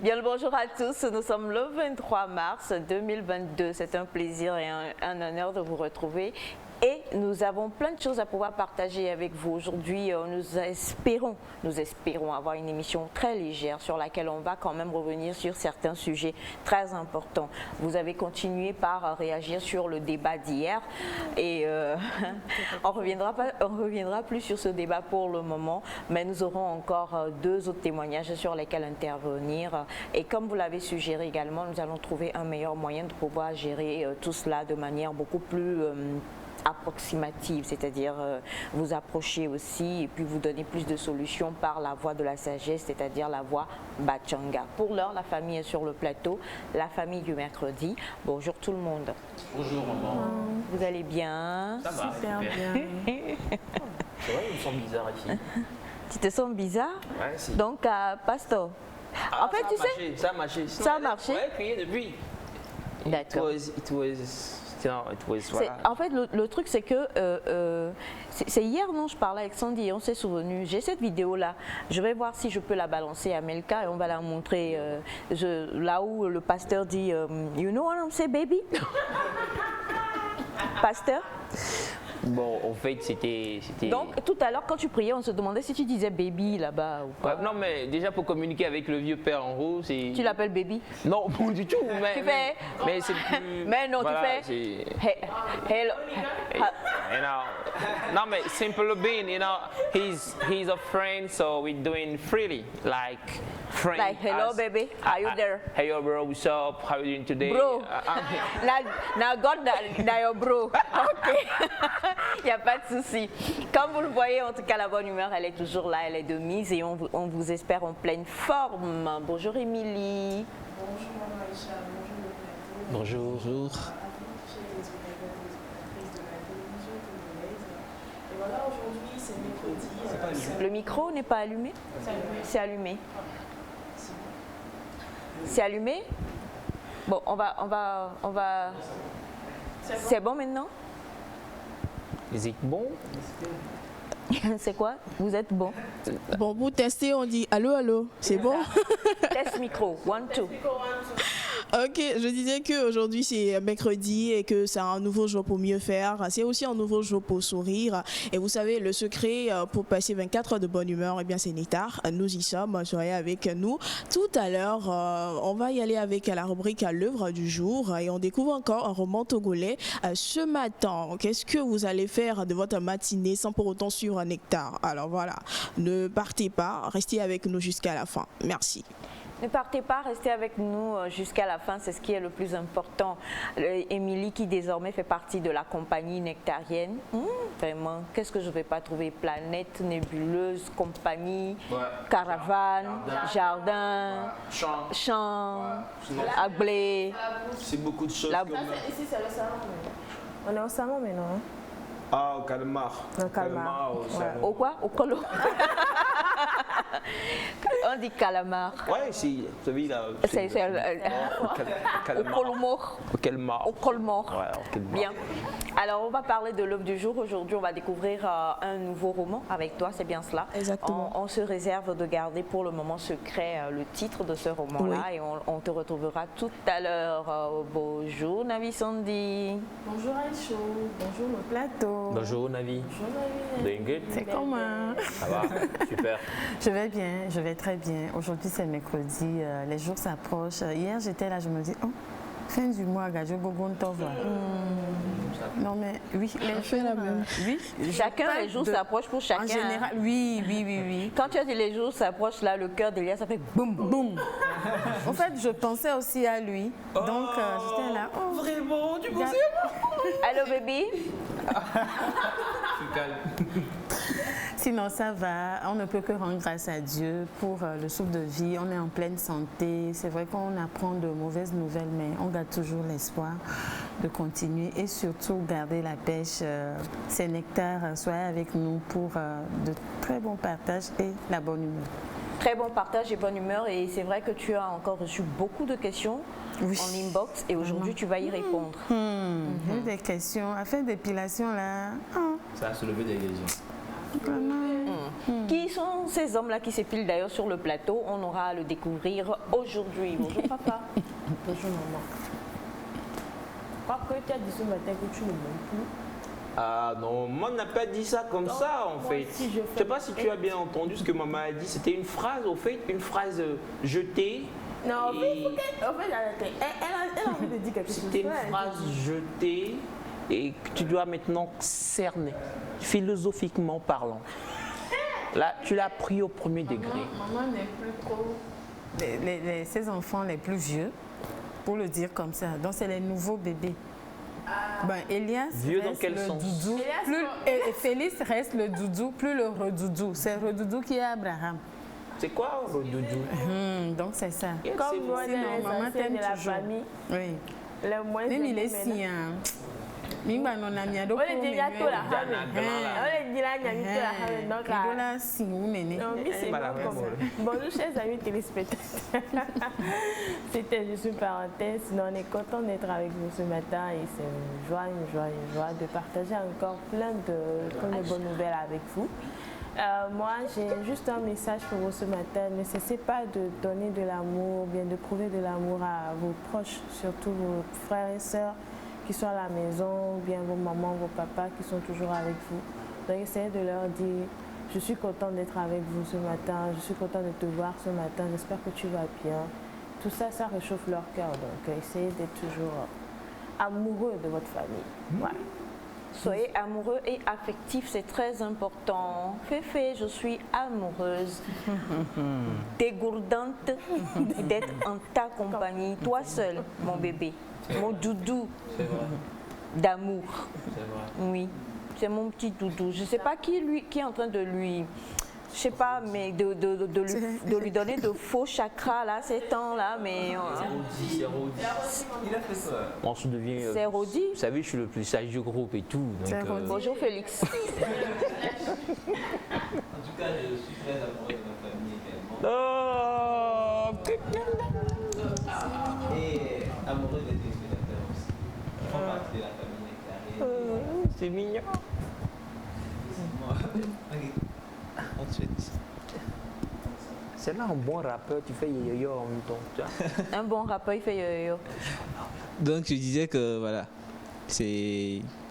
Bien le bonjour à tous, nous sommes le 23 mars 2022. C'est un plaisir et un honneur de vous retrouver. Et nous avons plein de choses à pouvoir partager avec vous. Aujourd'hui, nous espérons avoir une émission très légère sur laquelle on va quand même revenir sur certains sujets très importants. Vous avez continué par réagir sur le débat d'hier et on reviendra plus sur ce débat pour le moment, mais nous aurons encore deux autres témoignages sur lesquels intervenir. Et comme vous l'avez suggéré également, nous allons trouver un meilleur moyen de pouvoir gérer tout cela de manière beaucoup plus approximative, c'est-à-dire vous approcher aussi et puis vous donner plus de solutions par la voie de la sagesse, c'est-à-dire la voie Bachanga. Pour l'heure, la famille est sur le plateau, la famille du mercredi. Bonjour tout le monde. Bonjour maman. Vous allez bien? Ça va, super bien. C'est vrai, ils me semblent bizarres ici. Tu te sens bizarre? Ouais, si. Donc, Pastor. En fait, tu sais, ça a marché. Ça a marché? Ouais, crié depuis. D'accord. Voilà. En fait, le truc, c'est que c'est hier, non, je parlais avec Sandy et on s'est souvenu. J'ai cette vidéo-là. Je vais voir si je peux la balancer à Melka et on va la montrer là où le pasteur dit You know what I'm saying, baby? Pasteur? Bon, en fait, c'était... Donc, tout à l'heure, quand tu priais, on se demandait si tu disais baby là-bas ou pas. Ouais, non, mais déjà pour communiquer avec le vieux père en haut, c'est... Tu l'appelles baby? Non, pas du tout. Mais, Tu fais... Mais c'est plus... Mais non, voilà, tu fais... Hello. You know, no, mais simple being, you know, he's a friend, so we're doing freely, like friends. Like, hello, baby, are you there? Hey, yo, bro, what's up? How are you doing today? Bro, now God, now your bro. Ok, il n'y a pas de souci. Comme vous le voyez, en tout cas, la bonne humeur, elle est toujours là, elle est de mise et on vous espère en pleine forme. Bonjour, Émilie. Bonjour, Maman Aïcha. Bonjour. Bonjour. Et voilà, aujourd'hui, c'est mercredi. Le micro n'est pas allumé? C'est allumé. C'est allumé? Bon, on va... C'est bon maintenant? Is it bon? C'est quoi? Vous êtes bon? Bon, pour tester, on dit allô, allô, c'est bon? Test micro, 1, 2. Ok, je disais qu'aujourd'hui c'est mercredi et que c'est un nouveau jour pour mieux faire. C'est aussi un nouveau jour pour sourire. Et vous savez, le secret pour passer 24 heures de bonne humeur, eh bien c'est Nectar. Nous y sommes, soyez avec nous. Tout à l'heure, on va y aller avec la rubrique à l'œuvre du jour et on découvre encore un roman togolais. Ce matin, qu'est-ce que vous allez faire de votre matinée sans pour autant suivre Nectar? Alors voilà, ne partez pas, restez avec nous jusqu'à la fin. Merci. Ne partez pas, restez avec nous jusqu'à la fin, c'est ce qui est le plus important. Émilie qui désormais fait partie de la compagnie nectarienne. Vraiment, qu'est-ce que je ne vais pas trouver? Planète, nébuleuse, compagnie, caravane, jardin, champ, ablé. C'est beaucoup de choses. Ici, c'est le salon. On est au salon maintenant. Ah, au calmar. Au calmar. Au quoi? Au colo. On dit calamar. Ouais, si, celui-là. Au colmor. Au calmar. Au colmor. Ouais, au calmar. Bien. Alors, on va parler de l'œuvre du jour. Aujourd'hui, on va découvrir un nouveau roman avec toi, c'est bien cela. Exactement. On se réserve de garder pour le moment secret le titre de ce roman-là Oui. et on te retrouvera tout à l'heure. Bonjour, Navi Sandy. Bonjour Aïcha. Bonjour le plateau. Bonjour, Navi. Bonjour Navi. Doing good? C'est comment? Ça va? Super. Je vais bien, je vais très bien. Aujourd'hui, c'est mercredi, les jours s'approchent. Hier, j'étais là, je me dis, oh, fin du mois, Gajo Gogon Tova. Non, mais oui, les fait la jours, même. oui. Chacun, les jours s'approchent pour chacun. En général, oui. Quand tu as dit les jours s'approchent, là, le cœur d'Elias, ça fait boum, boum. En fait, je pensais aussi à lui. Donc, j'étais là. Oh, Vraiment? Tu pensais Allô, baby? Sinon, ça va. On ne peut que rendre grâce à Dieu pour le souffle de vie. On est en pleine santé. C'est vrai qu'on apprend de mauvaises nouvelles, mais on garde toujours l'espoir de continuer et surtout garder la pêche. C'est Nectar, soyez avec nous pour de très bons partages et la bonne humeur. Très bon partage et bonne humeur. Et c'est vrai que tu as encore reçu beaucoup de questions en inbox et aujourd'hui tu vas y répondre. Des questions. Affaire d'épilation là. Ça a soulevé des questions. Vraiment. Qui sont ces hommes-là qui s'épilent d'ailleurs sur le plateau? On aura à le découvrir aujourd'hui. Bonjour papa. Bonjour maman. Je crois que tu as dit ce matin que tu ne m'aimes plus. Ah non, maman n'a pas dit ça comme ça en moi fait. aussi, Je sais pas si tu as bien entendu ce que maman a dit. C'était une phrase, au fait, une phrase jetée. Non, en fait, Et- il faut qu'elle. En fait, elle a envie de dire quelque chose. C'était une Ouais, elle phrase jetée et que tu dois maintenant cerner, philosophiquement parlant. Là, tu l'as pris au premier degré. Maman n'est plus trop. Ses enfants les plus vieux, pour le dire comme ça. Donc, c'est les nouveaux bébés. Ben, Elias Vieux dans reste quel le sens? doudou. Et Félix reste le doudou, plus le redoudou. C'est le redoudou qui est Abraham. C'est quoi le doudou? Donc, c'est ça. Comme moi, Sinon, les maman anciens t'aime de la toujours. famille, Oui. le moins Même il est aimé maintenant. si. Mimba non a mis à dos On les dit là tout la Dana, famille. grand là. On les dit là, il y a mis tout la famille. Donc, Il doit la si ou méné. non, mais c'est pas la bon même, comme ça. Bonjour chers amis téléspectateurs. C'était juste une parenthèse. Sinon, on est content d'être avec vous ce matin et c'est une joie de partager encore plein de bonnes nouvelles avec vous. Moi, j'ai juste un message pour vous ce matin. Ne cessez pas de donner de l'amour, bien de prouver de l'amour à vos proches, surtout vos frères et sœurs qui sont à la maison, ou bien vos mamans, vos papas qui sont toujours avec vous. Donc, essayez de leur dire, je suis content d'être avec vous ce matin, je suis content de te voir ce matin, j'espère que tu vas bien. Tout ça, ça réchauffe leur cœur. Donc, essayez d'être toujours amoureux de votre famille. Voilà. Soyez amoureux et affectifs, c'est très important. Féfé, je suis amoureuse, dégourdante d'être en ta compagnie, toi seul, mon bébé, mon doudou d'amour. Oui, c'est mon petit doudou. Je ne sais pas qui est en train de lui, je sais pas, mais de lui donner de faux chakras là, ces temps-là, mais On se devient. c'est Rodi. Vous savez, je suis le plus sage du groupe et tout. Donc, C'est Rodi. Bonjour Félix. En tout cas, je suis très amoureux de ma famille également. Oh, Et amoureux des téléspectateurs aussi. Ils font partie de la famille Nectarine. c'est mignon. Ensuite. C'est là un bon rappeur, tu fais yo-yo en même temps. Tu vois. Un bon rappeur, il fait yo-yo. Donc je disais que voilà, je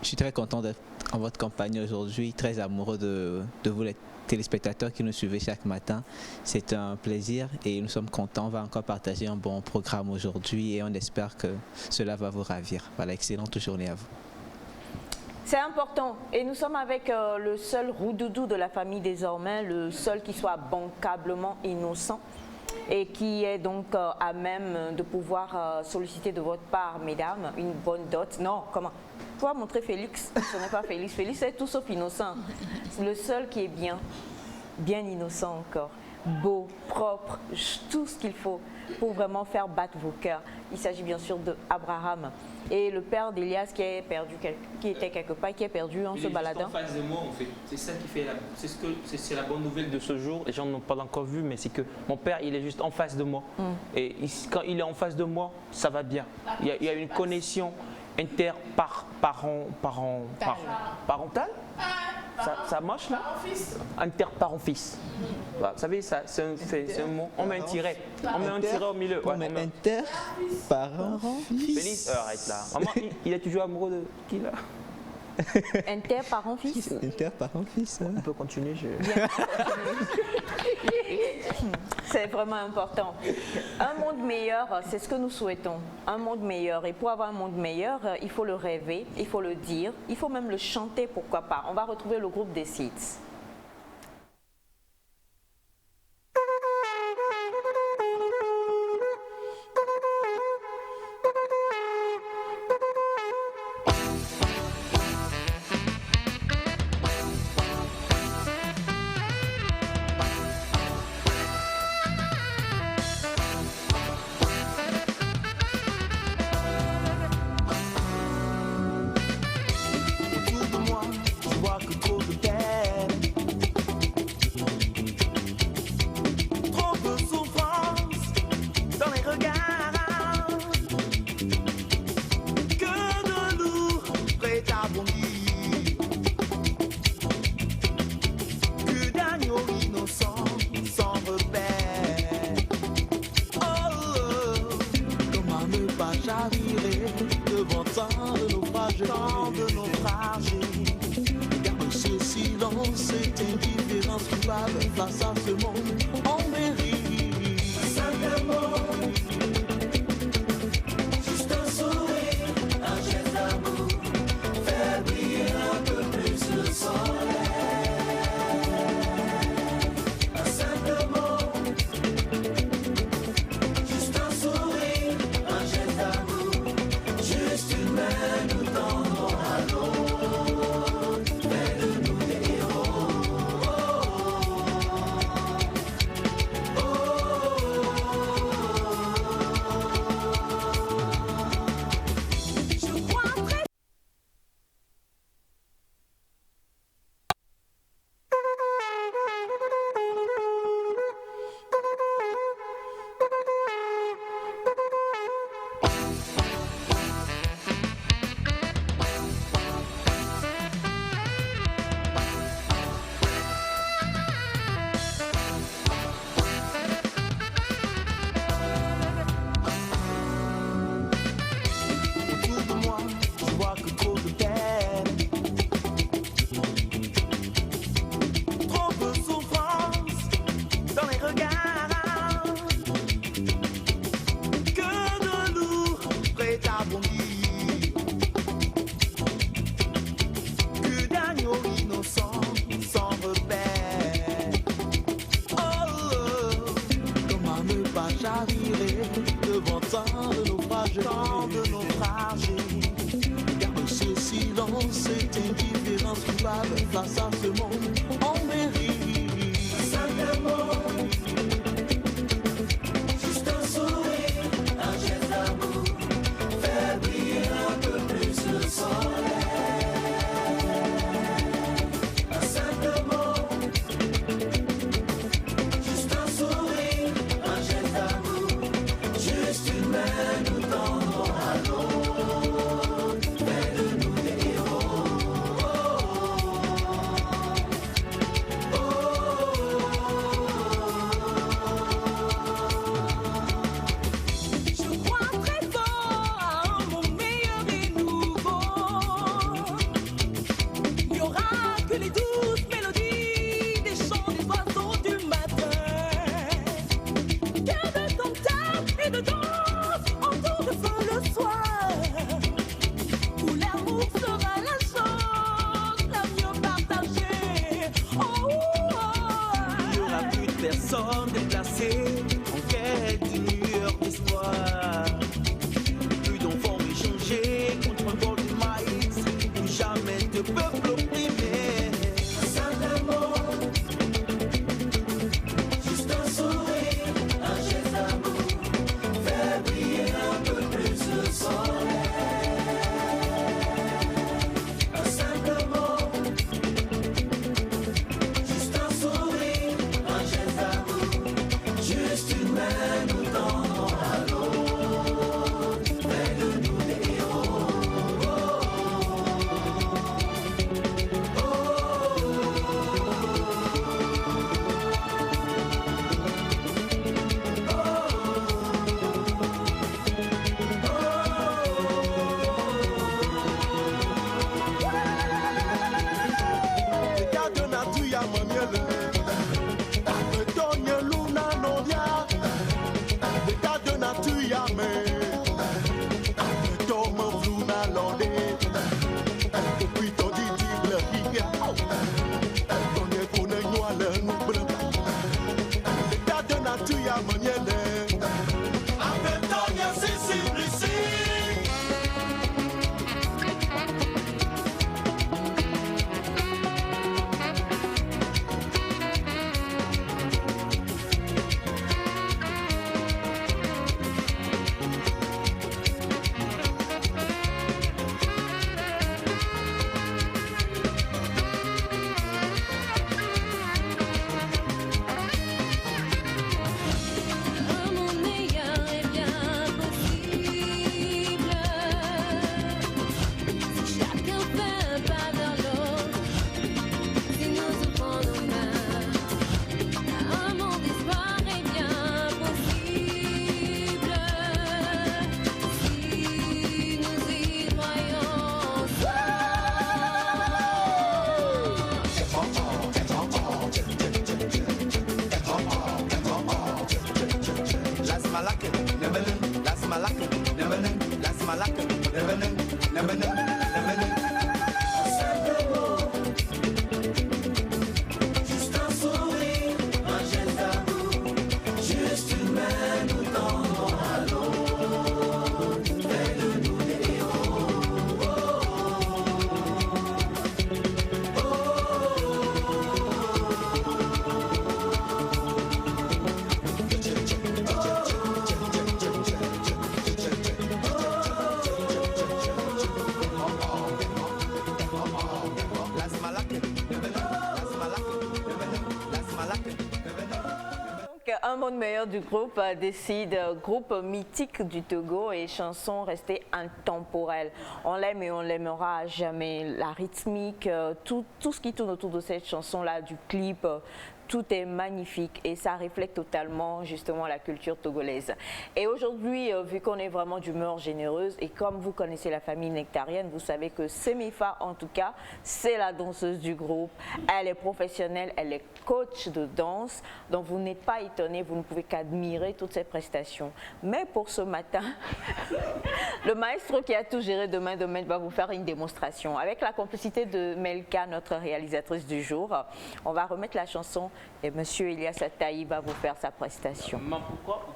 suis très content d'être en votre compagnie aujourd'hui, très amoureux de vous les téléspectateurs qui nous suivez chaque matin. C'est un plaisir et nous sommes contents. On va encore partager un bon programme aujourd'hui et on espère que cela va vous ravir. Voilà, excellente journée à vous. C'est important. Et nous sommes avec le seul roudoudou de la famille désormais, le seul qui soit bancablement innocent et qui est donc à même de pouvoir solliciter de votre part, mesdames, une bonne dot. Non, comment? Pour montrer Félix, ce n'est pas Félix. Félix est tout sauf innocent. C'est le seul qui est bien innocent encore. Beau, propre, tout ce qu'il faut pour vraiment faire battre vos cœurs. Il s'agit bien sûr d'Abraham et le père d'Elias qui est perdu, qui était quelque part, qui est perdu en se baladant. En face de moi, en fait. C'est ça qui fait c'est la bonne nouvelle de ce jour. Les gens n'ont pas encore vu, mais c'est que mon père, il est juste en face de moi. Et quand il est en face de moi, ça va bien. Il y a une connexion parentale. Ça marche là? Interparent-fils. Voilà, vous savez, ça, c'est un mot. On met un tiret. On met un tiret au milieu. Ouais, on met- Inter-parent. Félix, arrête là. Maman, il est toujours amoureux de qui là? Inter-parent-fils. Inter-parent-fils. On peut continuer. C'est vraiment important. Un monde meilleur, c'est ce que nous souhaitons. Un monde meilleur. Et pour avoir un monde meilleur, il faut le rêver, il faut le dire, il faut même le chanter, pourquoi pas. On va retrouver le groupe des Seeds. Autour de moi, je vois que trop je t'aime. silence, cette indifférence coupable face à ce monde en mérite. Simplement, juste un sourire, un geste d'amour, faire briller un peu plus le soleil. Simplement, juste un sourire, un geste d'amour, juste une main nous tendons à l'autre, fais de nous des héros. Je crois très autour de moi, je vois que trop de peine, trop de souffrance dans les regards, que de lourds prêts à bondir, que d'agneaux innocents sans repère. Oh, comment ne pas chavirer devant tant de naufrages, Garde ce silence, cette indifférence coupable face à ce monde en mérite. Simplement, juste un sourire, un geste d'amour, faire briller un peu plus le soleil. Simplement, juste un sourire, un geste d'amour, juste une main nous tendons à l'autre, fais de nous des héros. Je crois très fort à un monde meilleur et nouveau. Il n'y aura que les douces mélodies des chants des oiseaux du matin. Que de cantates et de danse autour de feu le soir, où l'amour sera la chose la mieux partagée. Oh, oh, oh. Il n'y aura plus de personnes déplacées en quête d'une lueur d'espoir. Plus d'enfants échangés contre un bol de maïs, plus jamais de peuple opprimé. Simplement, juste un sourire, un geste d'amour, faire briller un peu plus le soleil. Simplement, juste un sourire, un geste d'amour, juste une main nous tendons à l'autre, fais de nous des héros. Regarde nature ya mamiele, betonye luna nodia. Regarde nature ya me, betome fluna lode. Depuis ton dit le higa, tonye kone nyole nubre. Regarde nature ya mamiele, betonye sisi brisi. Un monde meilleur du groupe décide, groupe mythique du Togo et chanson restée intemporelle. On l'aime et on l'aimera à jamais. La rythmique, tout ce qui tourne autour de cette chanson-là, du clip, tout est magnifique et ça reflète totalement justement la culture togolaise. Et aujourd'hui, vu qu'on est vraiment d'humeur généreuse et comme vous connaissez la famille nectarienne, vous savez que Semifa, en tout cas, c'est la danseuse du groupe. Elle est professionnelle, elle est coach de danse, donc vous n'êtes pas étonnés, vous ne pouvez qu'admirer toutes ces prestations. Mais pour ce matin, le maestro qui a tout géré de main de maître va vous faire une démonstration. Avec la complicité de Melka, notre réalisatrice du jour, on va remettre la chanson et Monsieur Elias Ataï va vous faire sa prestation. Maman, pourquoi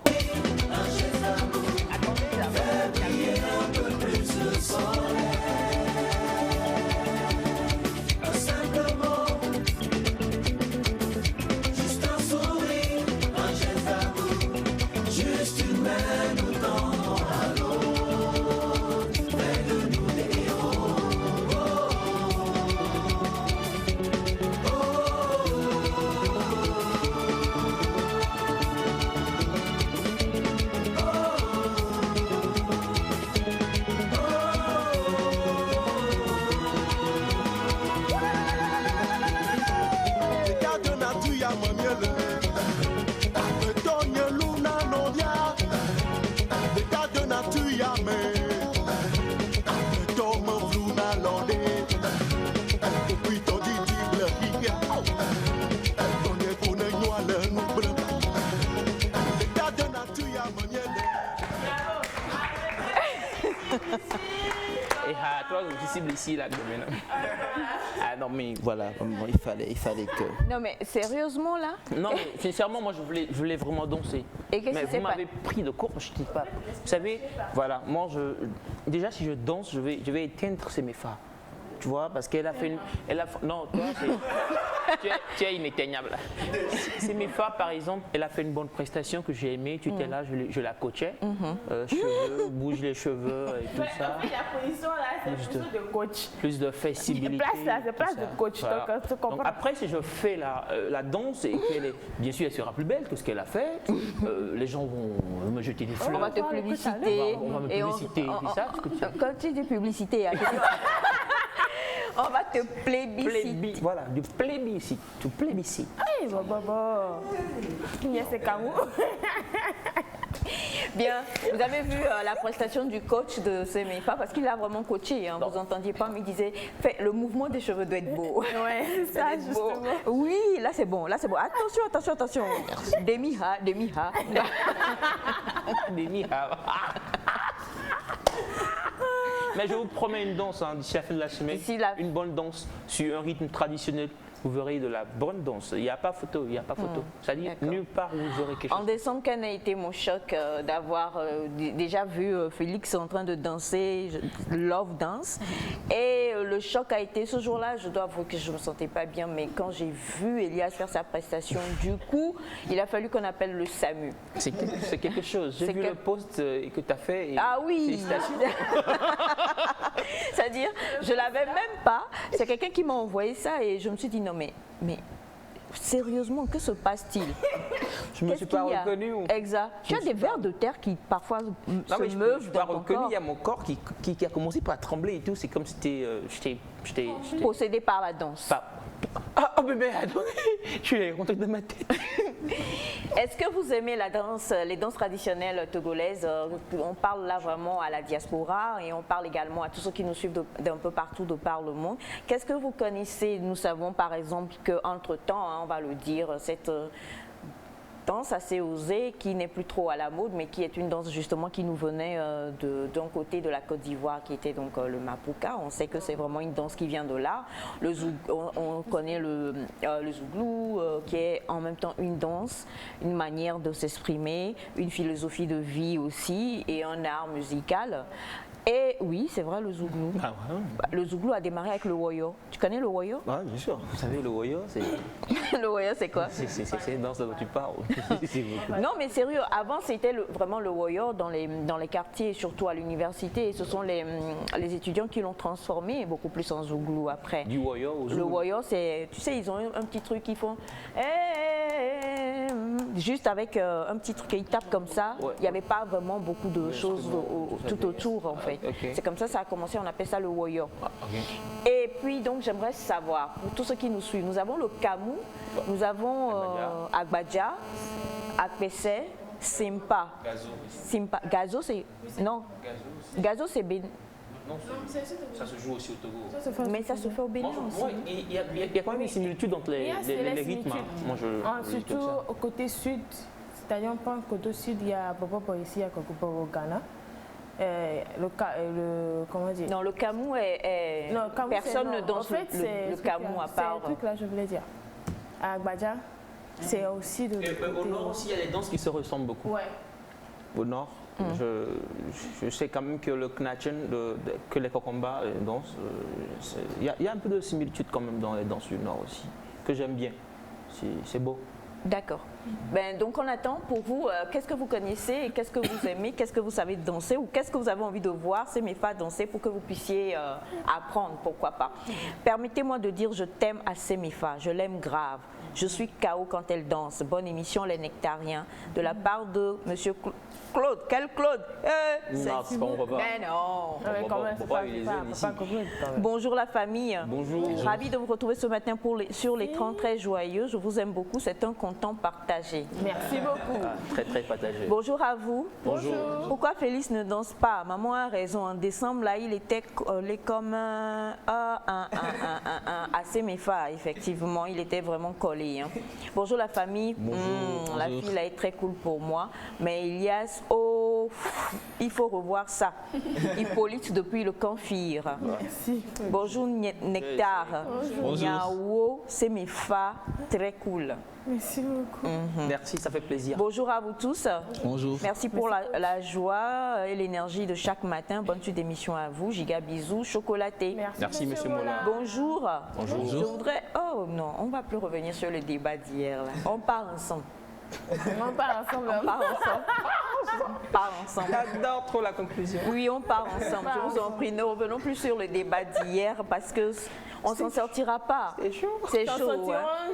ici là maintenant. Ah non mais voilà, il fallait que. Non mais sérieusement là? Non mais sincèrement moi je voulais vraiment danser. Et qu'est-ce mais qui s'est vous m'avez pris de court, je dis pas. Vous savez, voilà, moi déjà si je danse, je vais éteindre ces méfas. Tu vois, parce qu'elle a fait une. Non, toi, tu es inéteignable. C'est Mefa, par exemple, elle a fait une bonne prestation que j'ai aimée. Tu étais là, je la coachais. Cheveux, bouge les cheveux et tout ça. La position là, c'est position de coach. Plus de flexibilité. Place là, c'est place de coach. Voilà. Donc, tu comprends. Donc, après, si je fais la danse et qu'elle est, bien sûr, elle sera plus belle que ce qu'elle a fait, les gens vont me jeter des fleurs. On va te publiciter. On va me publiciter. C'est ça ce que tu dis. Quand tu dis publicité, on va te plébisciter. Voilà, du plébiscite. Tu plébiscites. Oui, il y a ces camous. Bien, vous avez vu la prestation du coach de Semifa parce qu'il a vraiment coaché, hein, vous entendiez pas, mais il disait le mouvement des cheveux doit être beau. Ouais, c'est ça justement. Oui, là c'est bon, là c'est bon. Attention, attention, attention. Demi-ha, demi-ha. Demi-ha. Mais je vous promets une danse d'ici la fin de la semaine, une bonne danse sur un rythme traditionnel. Vous verrez de la bonne danse. Il n'y a pas photo, il n'y a pas photo. C'est-à-dire nulle part où vous aurez quelque chose. En décembre, quel a été mon choc d'avoir déjà vu Félix en train de danser, Love Dance. Et le choc a été ce jour-là, je dois avouer que je ne me sentais pas bien, mais quand j'ai vu Elias faire sa prestation, du coup, il a fallu qu'on appelle le SAMU. C'est quelque chose. J'ai vu le post que tu as fait. Et ah oui. Félicitations. C'est-à-dire, je ne l'avais même pas. C'est quelqu'un qui m'a envoyé ça et je me suis dit non mais sérieusement, que se passe-t-il? Je me suis pas reconnu. Exact. Tu as des vers de terre qui parfois se meuvent dans ton corps. Je me suis pas reconnu. Il y a mon corps qui a commencé par trembler et tout. C'est comme si j'étais possédé par la danse. Oh bébé, attendez, je suis rentré de ma tête. Est-ce que vous aimez la danse, les danses traditionnelles togolaises? On parle là vraiment à la diaspora et on parle également à tous ceux qui nous suivent d'un peu partout de par le monde. Qu'est-ce que vous connaissez? Nous savons par exemple qu'entre-temps, on va le dire, cette danse assez osée qui n'est plus trop à la mode, mais qui est une danse justement qui nous venait d'un côté de la Côte d'Ivoire, qui était donc le Mapuka. On sait que c'est vraiment une danse qui vient de là. On connaît le Zouglou, qui est en même temps une danse, une manière de s'exprimer, une philosophie de vie aussi et un art musical. Et oui, c'est vrai, le Zouglou. Ah ouais. Le Zouglou a démarré avec le Woyo. Tu connais le Woyo? Ouais, bien sûr. Vous savez, le Woyo, c'est Le Woyo, c'est quoi? c'est une danse dont tu parles. Non, mais sérieux, avant, c'était vraiment le Woyo dans les quartiers, surtout à l'université. Et ce sont les étudiants qui l'ont transformé beaucoup plus en Zouglou après. Du Woyo au Le Zouglou. Woyo, c'est, tu sais, ils ont un petit truc qu'ils font. Juste avec un petit truc qu'ils tapent comme ça. Ouais. Il n'y avait pas vraiment beaucoup de choses tout autour, en fait. Ok. C'est comme ça a commencé, on appelle ça le Woyo. Ah, ok. Et puis, donc, j'aimerais savoir, pour tous ceux qui nous suivent, nous avons le Kamou, nous avons Agbadja, Akpese, Simpa. Simpa. Gazo, c'est. Non. Gazo, c'est Bénin. Non, ça se joue aussi au Togo. Mais ça se fait au Bénin aussi. Ouais, il y a quand même une similitude entre les rythmes. Moi, Surtout au côté sud, c'est-à-dire pas au côté sud, il y a Popo ici, il y a Kokopo au Ghana. Comment dire? Non, le Kamou est. Non, Kamou, personne ne non. danse en fait, le Kamou à part. C'est un truc là, je voulais dire. À Agbadja, c'est aussi de. Au nord aussi, il y a des danses qui se ressemblent beaucoup. Ouais. Au nord, je sais quand même que le Knatchen, que les Kokomba dansent, il y a un peu de similitude quand même dans les danses du nord aussi, que j'aime bien. C'est beau. D'accord. Ben, donc on attend pour vous, qu'est-ce que vous connaissez et qu'est-ce que vous aimez, qu'est-ce que vous savez danser ou qu'est-ce que vous avez envie de voir ces méfas danser pour que vous puissiez apprendre, pourquoi pas. Permettez-moi de dire je t'aime à Séméfa, je l'aime grave. Je suis KO quand elle danse. Bonne émission les Nectariens de la part de Monsieur Claude. Quel Claude? Non, c'est pas mon papa. Mais non. Il Bonjour la famille. Bonjour. Ravi de vous retrouver ce matin sur l'écran très joyeux. Je vous aime beaucoup, c'est un content partagé. Merci beaucoup. Très très partagé. Bonjour à vous. Bonjour. Pourquoi Félix ne danse pas? Maman a raison. En décembre, là, il était collé comme assez méfa, effectivement. Il était vraiment collé. Hein. Bonjour la famille. Bonjour. La fille là est très cool pour moi. Mais Elias, oh, il faut revoir ça. Hippolyte depuis le Canfire. Merci. Bonjour Nectar. Bonjour. Niao, c'est mes fa, très cool. Merci beaucoup. Merci, ça fait plaisir. Bonjour à vous tous. Bonjour. Merci pour la joie et l'énergie de chaque matin. Bonne suite d'émission à vous. Giga bisous, chocolaté. Merci, monsieur Mola. Bonjour. Bonjour. Je voudrais. Oh non, on va plus revenir sur le débat d'hier. On part ensemble. On part ensemble. On part ensemble. On part ensemble. J'adore trop la conclusion. Oui, on part ensemble. Je vous en prie, ne revenons plus sur le débat d'hier parce que on s'en sortira pas. C'est chaud. C'est chaud. Hein.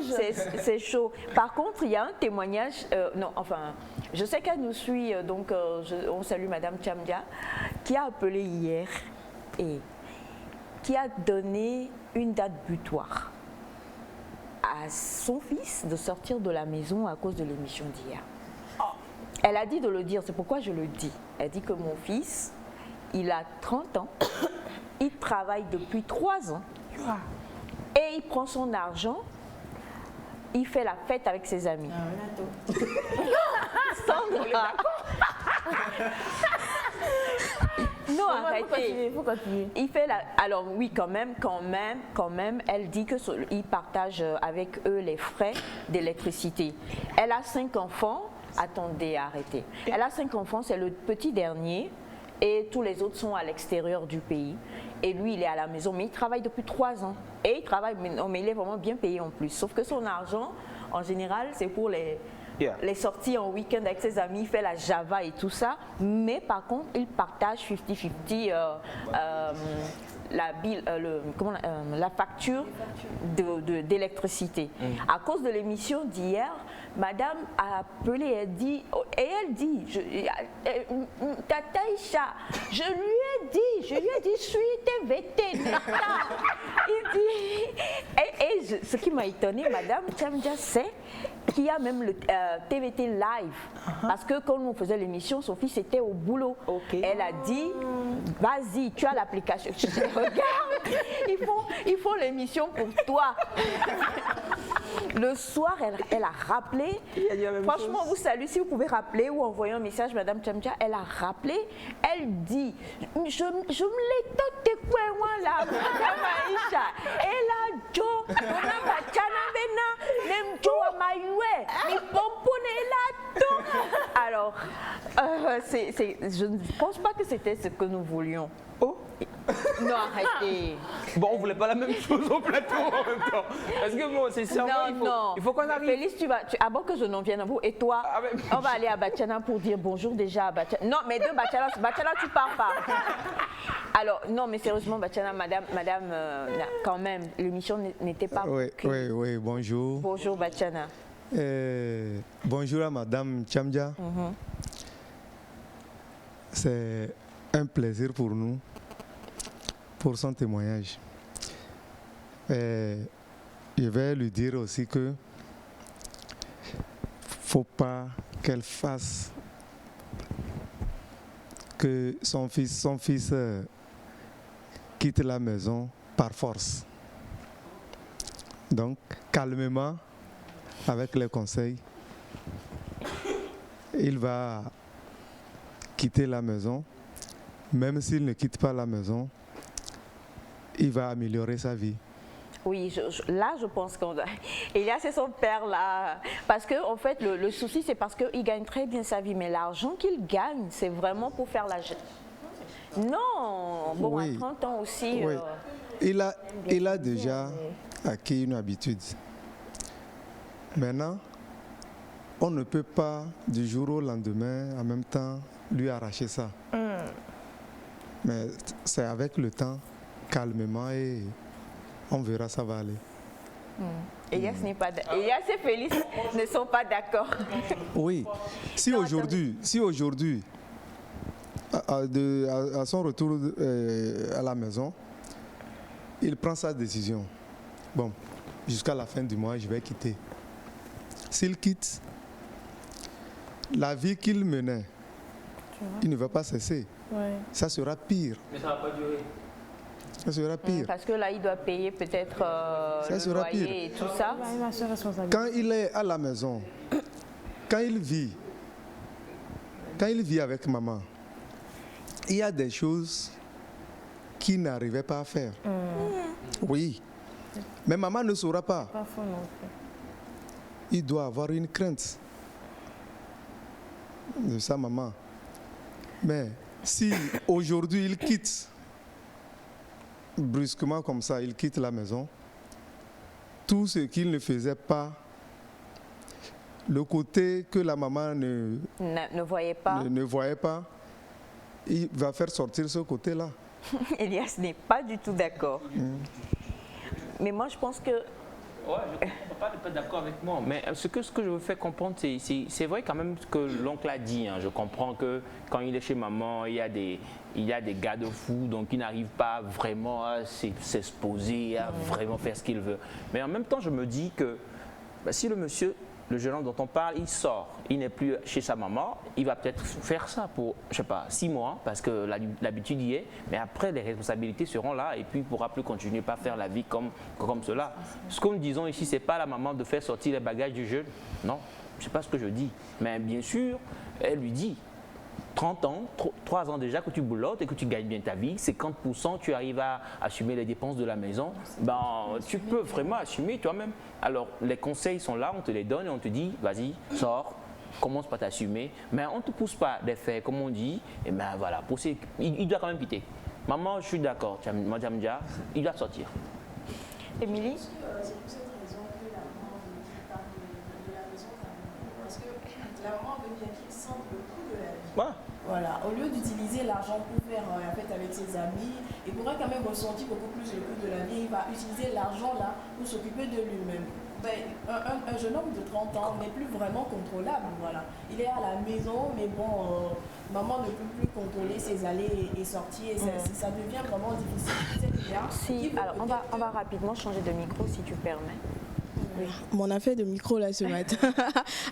C'est chaud. Par contre, il y a un témoignage. Non, enfin, je sais qu'elle nous suit, donc on salue Madame Chamdia, qui a appelé hier et qui a donné une date butoir à son fils de sortir de la maison à cause de l'émission d'hier. Elle a dit de le dire, c'est pourquoi je le dis. Elle dit que mon fils, il a 30 ans, il travaille depuis 3 ans et il prend son argent, il fait la fête avec ses amis. Sandra. Non, arrêtez. Il faut continuer. Il fait la... Alors oui, quand même, elle dit qu'il partage avec eux les frais d'électricité. Elle a 5 enfants. Attendez, arrêtez. Elle a 5 enfants, c'est le petit dernier. Et tous les autres sont à l'extérieur du pays. Et lui, il est à la maison, mais il travaille depuis 3 ans. Et il travaille, mais il est vraiment bien payé en plus. Sauf que son argent, en général, c'est pour les sorties en week-end avec ses amis, il fait la Java et tout ça. Mais par contre, il partage 50-50 la facture d'électricité. À cause de l'émission d'hier, madame a appelé, elle dit, Tata Isha, je lui ai dit, suis TVT, il dit, et ce qui m'a étonné, madame Chamdia, c'est qu'il y a même le TVT live. Parce que quand on faisait l'émission, son fils était au boulot. Elle a dit, vas-y, tu as l'application. Je dis, regarde, ils font l'émission pour toi. Le soir, elle a rappelé. Il a dit la même Franchement, chose. vous salue si vous pouvez rappeler ou envoyer un message, Madame Tchamdja. Elle a rappelé. Elle dit, je me l'étonne de quoi moi là, Madame Aïcha. Et là, Joe, on a pas Tchana Vena, même Joe a maïoué, mais pomponne là tout. Alors, je ne pense pas que c'était ce que nous voulions. Oh. Non, arrêtez. Bon, on voulait pas la même chose au plateau en même temps. Parce que bon, c'est sûrement, il faut qu'on arrive. Félix, avant que je n'en vienne à vous, et toi, Ah, mais- on va aller à Batiana pour dire bonjour déjà à Batiana. Non, mais de Batiana, tu pars pas. Alors, non, mais sérieusement, Batiana, madame, quand même, l'émission n'était pas... Oui, bonjour. Bonjour, Batiana. Bonjour à Madame Tchamdja. C'est un plaisir pour nous, pour son témoignage. Je vais lui dire aussi que faut pas qu'elle fasse que son fils quitte la maison par force. Donc, calmement, avec les conseils, il va quitter la maison. Même s'il ne quitte pas la maison, il va améliorer sa vie. Oui, là, je pense qu'on doit... Elias c'est son père, là. Parce que, en fait, le souci, c'est parce qu'il gagne très bien sa vie. Mais l'argent qu'il gagne, c'est vraiment pour faire la... Non, bon, Oui. à 30 ans aussi... Oui. Il a déjà acquis une habitude. Maintenant, on ne peut pas du jour au lendemain, en même temps, lui arracher ça. Mais c'est avec le temps, calmement, et on verra, ça va aller. Elias n'est pas Elias et Félix ne sont pas d'accord. Oui. Si aujourd'hui, à son retour à la maison, il prend sa décision. Bon, jusqu'à la fin du mois, je vais quitter. S'il quitte, la vie qu'il menait, il ne va pas cesser. Ouais. Ça sera pire. Mais ça va pas durer. Ça sera pire. Parce que là, il doit payer peut-être Ça le sera loyer pire. et tout ça. Il va se responsabiliser. Quand il est à la maison, quand il vit avec maman, il y a des choses qu'il n'arrivait pas à faire. Oui. Mais maman ne saura pas. Pas faux non plus. Il doit avoir une crainte de sa maman. Mais si aujourd'hui il quitte, brusquement comme ça, il quitte la maison, tout ce qu'il ne faisait pas, le côté que la maman Ne voyait pas. ne voyait pas, il va faire sortir ce côté-là. Elias n'est pas du tout d'accord. Mais moi, je pense que... Ouais, je ne suis pas d'accord avec moi. Mais ce que je veux faire comprendre, c'est vrai quand même ce que l'oncle a dit. Hein. Je comprends que quand il est chez maman, il y a des garde-fous, donc il n'arrive pas vraiment à s'exposer, à vraiment faire ce qu'il veut. Mais en même temps, je me dis que si le monsieur, le jeune homme dont on parle, il sort, il n'est plus chez sa maman, il va peut-être faire ça pour, je sais pas, 6 mois, parce que l'habitude y est, mais après les responsabilités seront là et puis il ne pourra plus continuer à faire la vie comme cela. Ce que nous disons ici, ce n'est pas la maman de faire sortir les bagages du jeune, non, ce n'est pas ce que je dis. Mais bien sûr, elle lui dit, 30 ans, 3 ans déjà que tu boulottes et que tu gagnes bien ta vie, 50% tu arrives à assumer les dépenses de la maison, ben, tu peux vraiment assumer toi-même. Alors les conseils sont là, on te les donne et on te dit, vas-y, sors, commence par t'assumer, mais on ne te pousse pas des faits, comme on dit, et ben voilà, il doit quand même quitter. Maman, je suis d'accord, Madame Dia, il doit sortir. Émilie? C'est pour cette raison que la maman veut qu'il parte de la maison carrément. Parce que la maman veut bien qu'il sente le coût de la vie. Ouais. Voilà, au lieu d'utiliser l'argent pour faire la fête avec ses amis, il pourrait quand même ressentir beaucoup plus le coût de la vie. Il va utiliser l'argent là pour s'occuper de lui-même. Ben, un jeune homme de 30 ans n'est plus vraiment contrôlable. Voilà. Il est à la maison, mais bon, maman ne peut plus contrôler ses allées et sorties. Et ça devient vraiment difficile. Si, alors on va rapidement changer de micro si tu permets. Mon affaire de micro là ce matin.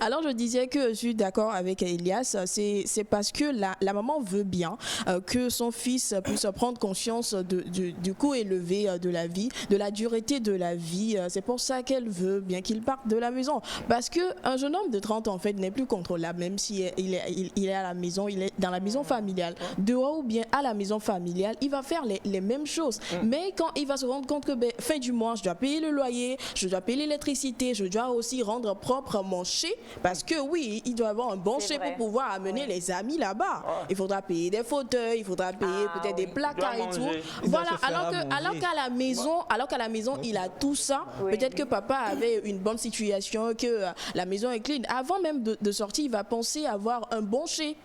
Alors je disais que je suis d'accord avec Elias, c'est parce que la maman veut bien que son fils puisse prendre conscience du coût élevé de la vie, de la dureté de la vie. C'est pour ça qu'elle veut bien qu'il parte de la maison. Parce qu'un jeune homme de 30 ans en fait n'est plus contrôlable, même si il est à la maison, il est dans la maison familiale. Dehors ou bien à la maison familiale, il va faire les mêmes choses. Mais quand il va se rendre compte que fin du mois, je dois payer le loyer, je dois payer l'électricité, je dois aussi rendre propre mon chez, parce que oui, il doit avoir un bon chez pour pouvoir amener les amis là-bas. Il faudra payer des fauteuils, il faudra payer peut-être des placards et tout. Voilà, alors qu'à la maison, il a tout ça. Peut-être que papa avait une bonne situation, que la maison est clean. Avant même de sortir, il va penser avoir un bon chez.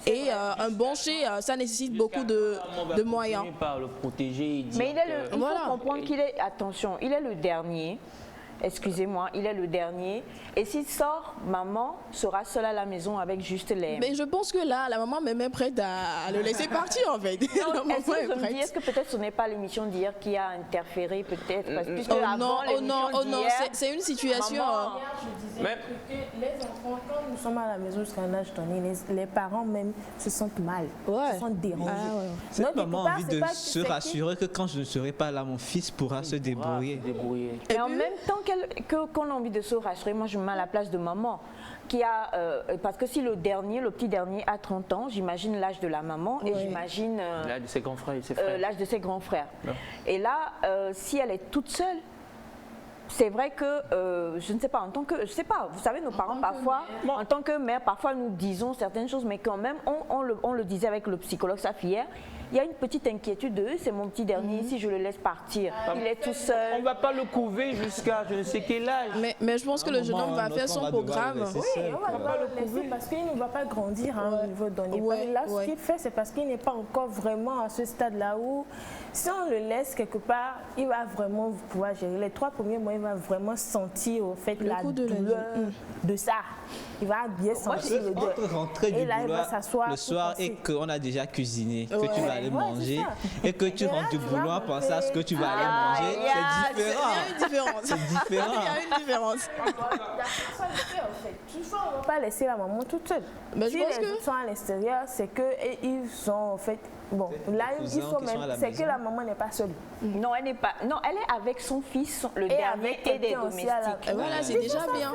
Et un bon chez, ça nécessite beaucoup de moyens. Par le protéger, mais il faut comprendre qu'il est, attention, il est le dernier. Excusez-moi, il est le dernier. Et s'il sort, maman sera seule à la maison avec juste l'air. Mais je pense que là, la maman est même prête à le laisser partir en fait. Est-ce que peut-être ce n'est pas l'émission d'hier qui a interféré peut-être non, c'est une situation. Mais les enfants, quand nous sommes à la maison jusqu'à un âge donné, les parents même se sentent mal, se sentent dérangés. Cette maman a envie de se rassurer que quand je ne serai pas là, mon fils pourra se débrouiller. Et en même temps qu'on a envie de se rassurer, moi je me mets à la place de maman qui a, parce que si le petit dernier a 30 ans, j'imagine l'âge de la maman et j'imagine l'âge de ses grands frères et ses frères. L'âge de ses grands frères. Et là, si elle est toute seule, c'est vrai que, je ne sais pas, vous savez, nos parents parfois, en tant que mère, parfois nous disons certaines choses, mais quand même, on le disait avec le psychologue Safi hier, il y a une petite inquiétude de c'est mon petit dernier, si je le laisse partir, il est tout seul. On ne va pas le couver jusqu'à je ne sais quel âge. Mais je pense que le jeune homme va faire son programme. Oui, on va pas le laisser parce qu'il ne va pas grandir au niveau donné. Là, ce qu'il fait, c'est parce qu'il n'est pas encore vraiment à ce stade-là où, si on le laisse quelque part, il va vraiment pouvoir gérer. Les 3 premiers mois, il va vraiment sentir au fait la douleur de ça. Il va bien sentir le douleur. Rentrer du boulot le soir et qu'on a déjà cuisiné, que tu vas aller manger et que tu rentres du boulot en pensant à ce que tu vas aller manger, c'est différent. Il y a une différence. C'est différent. Il y a une différence. Toutefois, on ne va pas laisser la maman toute seule. Mais si les autres sont à l'extérieur, c'est qu'ils sont en fait... Bon, là, il faut même... C'est que la maman n'est pas seule. Non, elle n'est pas... Non, elle est avec son fils, le dernier, et des domestiques. Voilà, c'est déjà bien.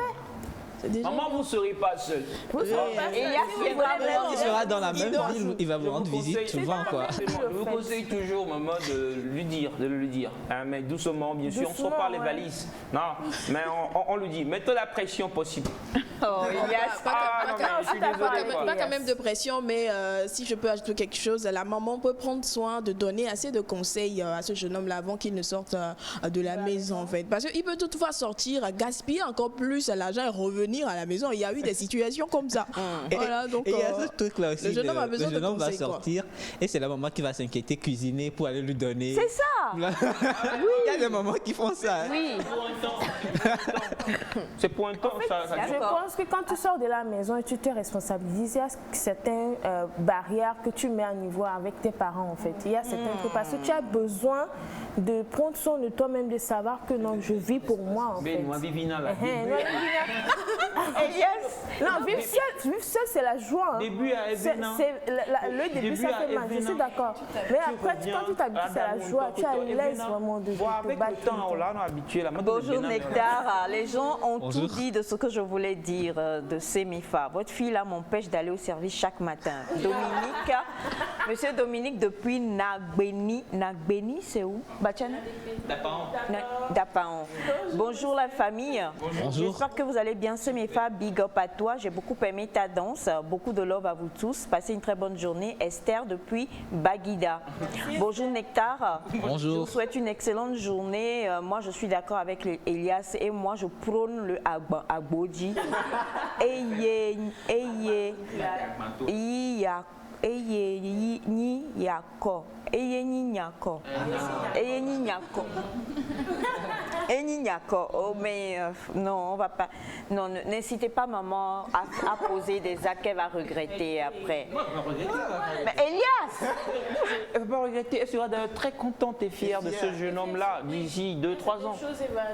Maman, vous ne serez pas seule. Il sera dans la même ville, il va vous rendre visite souvent. Je vous conseille toujours, maman, de le dire. Mais doucement, bien sûr, on ne sort pas les valises. Non, mais on le dit. Mettez la pression possible. Oh, pas quand même de pression, mais si je peux ajouter quelque chose, la maman peut prendre soin de donner assez de conseils à ce jeune homme-là avant qu'il ne sorte de la maison, en fait. Parce qu'il peut toutefois sortir, gaspiller encore plus l'argent et revenir à la maison. Il y a eu des situations comme ça. Voilà, donc, et il y a ce truc-là aussi. Le jeune homme a besoin de conseils. Le jeune homme va sortir et c'est la maman qui va s'inquiéter, cuisiner pour aller lui donner. C'est ça. Il y a des mamans qui font ça. Oui. C'est pour un temps. Je pense que quand tu sors de la maison et tu te responsabilises, il y a certaines barrières que tu mets à niveau avec tes parents en fait. Il y a certaines trucs parce que tu as besoin de prendre soin de toi-même, de savoir que non, je vis pour moi en fait. Non, vivre seul, c'est la joie. Début à le début, ça fait mal, je suis d'accord. Mais après, quand tu t'habitues, c'est la joie. Tu as l'aise vraiment de te battre. Bonjour Nectar, les gens ont tout dit de ce que je voulais dire de Semifa. Votre fille là m'empêche d'aller au service chaque matin. Dominique, monsieur Dominique depuis Nagbeni, c'est où? Bachana? Dapaon. Bonjour la famille. J'espère que vous allez bien. Semifa, big up à toi. J'ai beaucoup aimé ta danse. Beaucoup de love à vous tous. Passez une très bonne journée. Esther depuis Baguida. Bonjour Nectar. Bonjour. Je vous souhaite une excellente journée. Moi, je suis d'accord avec Elias et moi, je prône le Agboji. Oh mais non, on va pas. Non, n'incitez pas maman à poser des actes qu'elle va regretter après. Mais Elias, Elle ne va pas regretter, elle sera d'ailleurs très contente et fière de ce jeune homme-là d'ici 2-3 ans.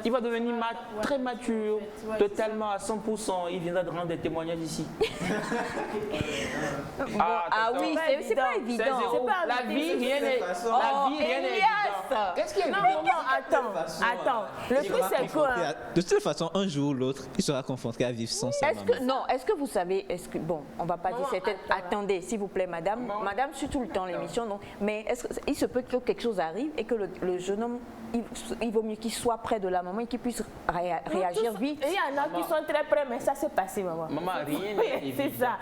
Il va devenir très mature, totalement à 100%. Il viendra de rendre des témoignages ici. Oui, c'est pas évident. La vie, rien n'est évident. Qu'est-ce qui est évident? Attends. Le truc, c'est quoi? De toute façon, un jour ou l'autre, il sera confronté à vivre sans sa maman. Est-ce que vous savez, bon, on va pas dire c'était. Attendez, s'il vous plaît, madame. Madame suit tout le temps l'émission, non? Mais il se peut que quelque chose arrive et que le jeune homme, il vaut mieux qu'il soit près de la maman et qu'il puisse réagir vite. Il y en a qui sont très près, mais ça s'est passé, maman. Maman, rien n'est évident. C'est ça.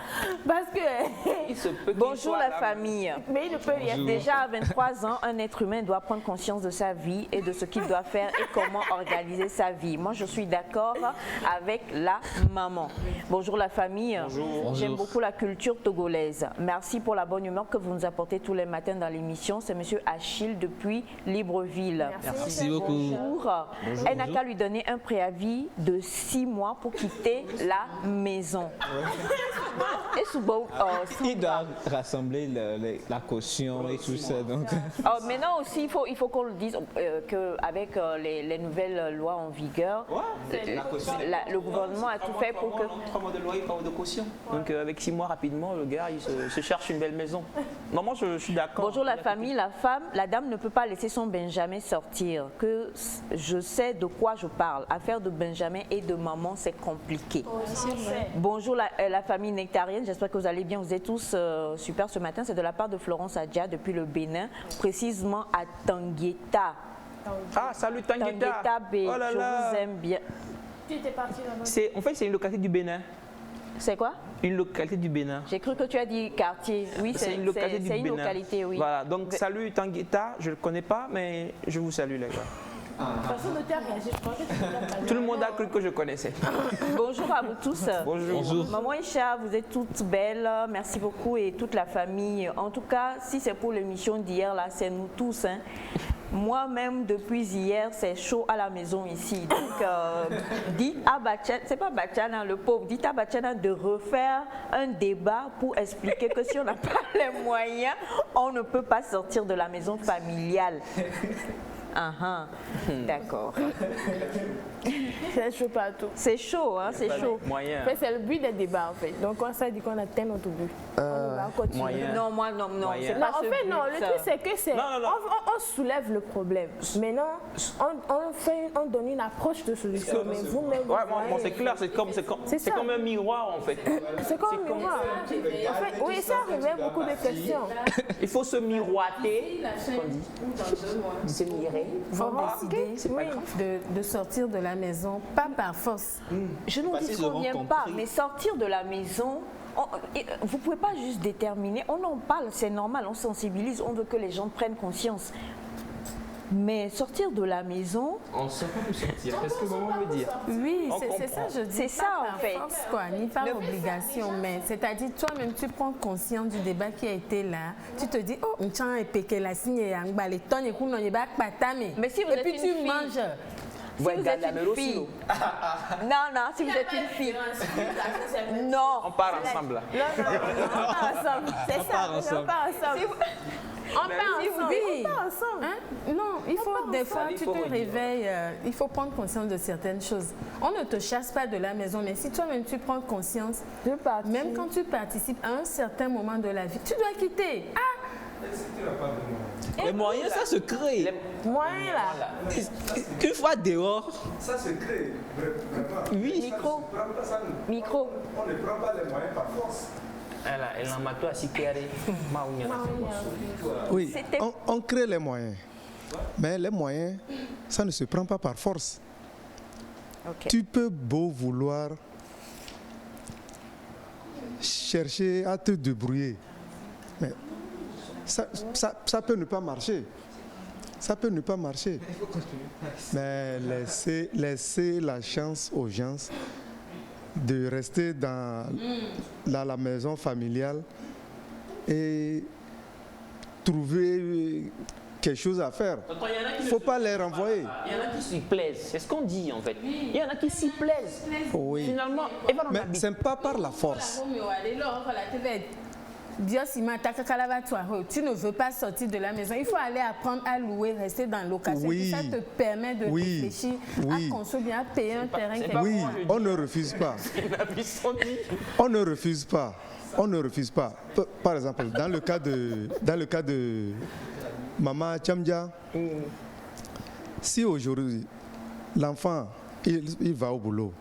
Parce que. Bonjour la famille. Mais il ne peut rien. Déjà à 23 ans, un être humain doit prendre conscience de sa vie et de ce qu'il doit faire et comment organiser sa vie. Moi, je suis d'accord avec la maman. Bonjour la famille. Bonjour. J'aime beaucoup la culture togolaise. Merci pour la bonne humeur que vous nous apportez tous les matins dans l'émission. C'est monsieur Achille depuis Libreville. Merci beaucoup. Bonjour. Elle n'a qu'à lui donner un préavis de 6 mois pour quitter la maison. Et il doit rassembler la caution et tout ça. Donc. Maintenant aussi, il faut qu'on le dise qu'avec les nouvelles lois en vigueur, le gouvernement a tout fait pour que... 3 mois de loyer, 3 mois de caution. Donc avec 6 mois rapidement, le gars, il se cherche une belle maison. Non, moi je suis d'accord. Bonjour la famille, la dame ne peut pas laisser son Benjamin sortir. Que je sais de quoi je parle. Affaire de Benjamin et de maman, c'est compliqué. Bonjour la famille nectarienne, j'espère que vous allez bien. Vous êtes tous super ce matin. C'est de la part de Florence Adja depuis le Bénin, précisément à Tangueta. Ah, salut Tangueta. Oh là là. Je vous aime bien. Tu étais parti là-bas? En fait, c'est une localité du Bénin. C'est quoi? Une localité du Bénin. J'ai cru que tu as dit quartier. Oui, c'est une localité du Bénin. C'est une localité, oui. Voilà, donc salut Tangueta, je ne le connais pas, mais je vous salue les gars. Tout le monde a cru que je connaissais. Bonjour à vous tous. Bonjour. Maman Isha, vous êtes toutes belles. Merci beaucoup et toute la famille. En tout cas, si c'est pour l'émission d'hier, là, c'est nous tous. Hein. Moi-même, depuis hier, c'est chaud à la maison ici. Donc, dites à Bachana, c'est pas Bachana le pauvre, dites à Bachana de refaire un débat pour expliquer que si on n'a pas les moyens, on ne peut pas sortir de la maison familiale. D'accord. C'est chaud partout. C'est chaud, hein, c'est chaud. Moyen. C'est le but des débats en fait. Donc on s'est dit qu'on atteint notre but. On va continuer. Moyen. Non, moi, non, c'est pas en ce fait, but, non, le truc c'est que c'est... Non. On soulève le problème. Maintenant, on donne une approche de solution. Mais vous-même... Ouais, c'est clair, c'est comme un miroir en fait. C'est comme un miroir. En fait, oui, ça révèle beaucoup de questions. Il faut se miroiter. Se mirer. Vont décider de sortir de la maison, pas par force. Je ne vous conviens pas, mais sortir de la maison, vous ne pouvez pas juste déterminer. On en parle, c'est normal, on sensibilise, on veut que les gens prennent conscience. Mais sortir de la maison... On ne sait pas où sortir, c'est ce que maman veut dire. Oui, c'est ça, je dis. C'est ça, en fait. Force, quoi, ni par obligation, mais c'est-à-dire toi-même, tu prends conscience du débat qui a été là. Tu te dis, oh, mais si vous êtes et puis une tu fille, manges. Si vous êtes une fille... Non, si vous êtes une fille... Non. On part ensemble là. Non, on part ensemble. C'est ça, on part ensemble. On part ensemble. Hein? Non, il faut des fois, tu te réveilles, il faut prendre conscience de certaines choses. On ne te chasse pas de la maison, mais si toi-même tu prends conscience, même quand tu participes à un certain moment de la vie, tu dois quitter. Les moyens, ça se crée. Les moyens là. Qu'une fois dehors. Ça se crée. Oui. Micro. On ne prend pas les moyens par force. Oui, on crée les moyens. Mais les moyens, ça ne se prend pas par force. Okay. Tu peux beau vouloir chercher à te débrouiller. Mais ça peut ne pas marcher. Ça peut ne pas marcher. Mais laissez la chance aux gens de rester dans la maison familiale et trouver quelque chose à faire. Il ne faut pas les renvoyer. Il y en a qui s'y plaisent, c'est ce qu'on dit en fait. Il y en a qui s'y plaisent. Oui. Finalement, mais ce n'est pas par la force. Dios imata kakalava tuaro. Tu ne veux pas sortir de la maison. Il faut aller apprendre à louer, rester dans la location. Oui. Et ça te permet de Oui. réfléchir Oui. à construire bien, à payer un terrain. quelque Oui, part. on ne refuse pas. On ne refuse pas. On ne refuse pas. Par exemple, dans le cas de Maman Tchamdia, si aujourd'hui l'enfant il va au boulot,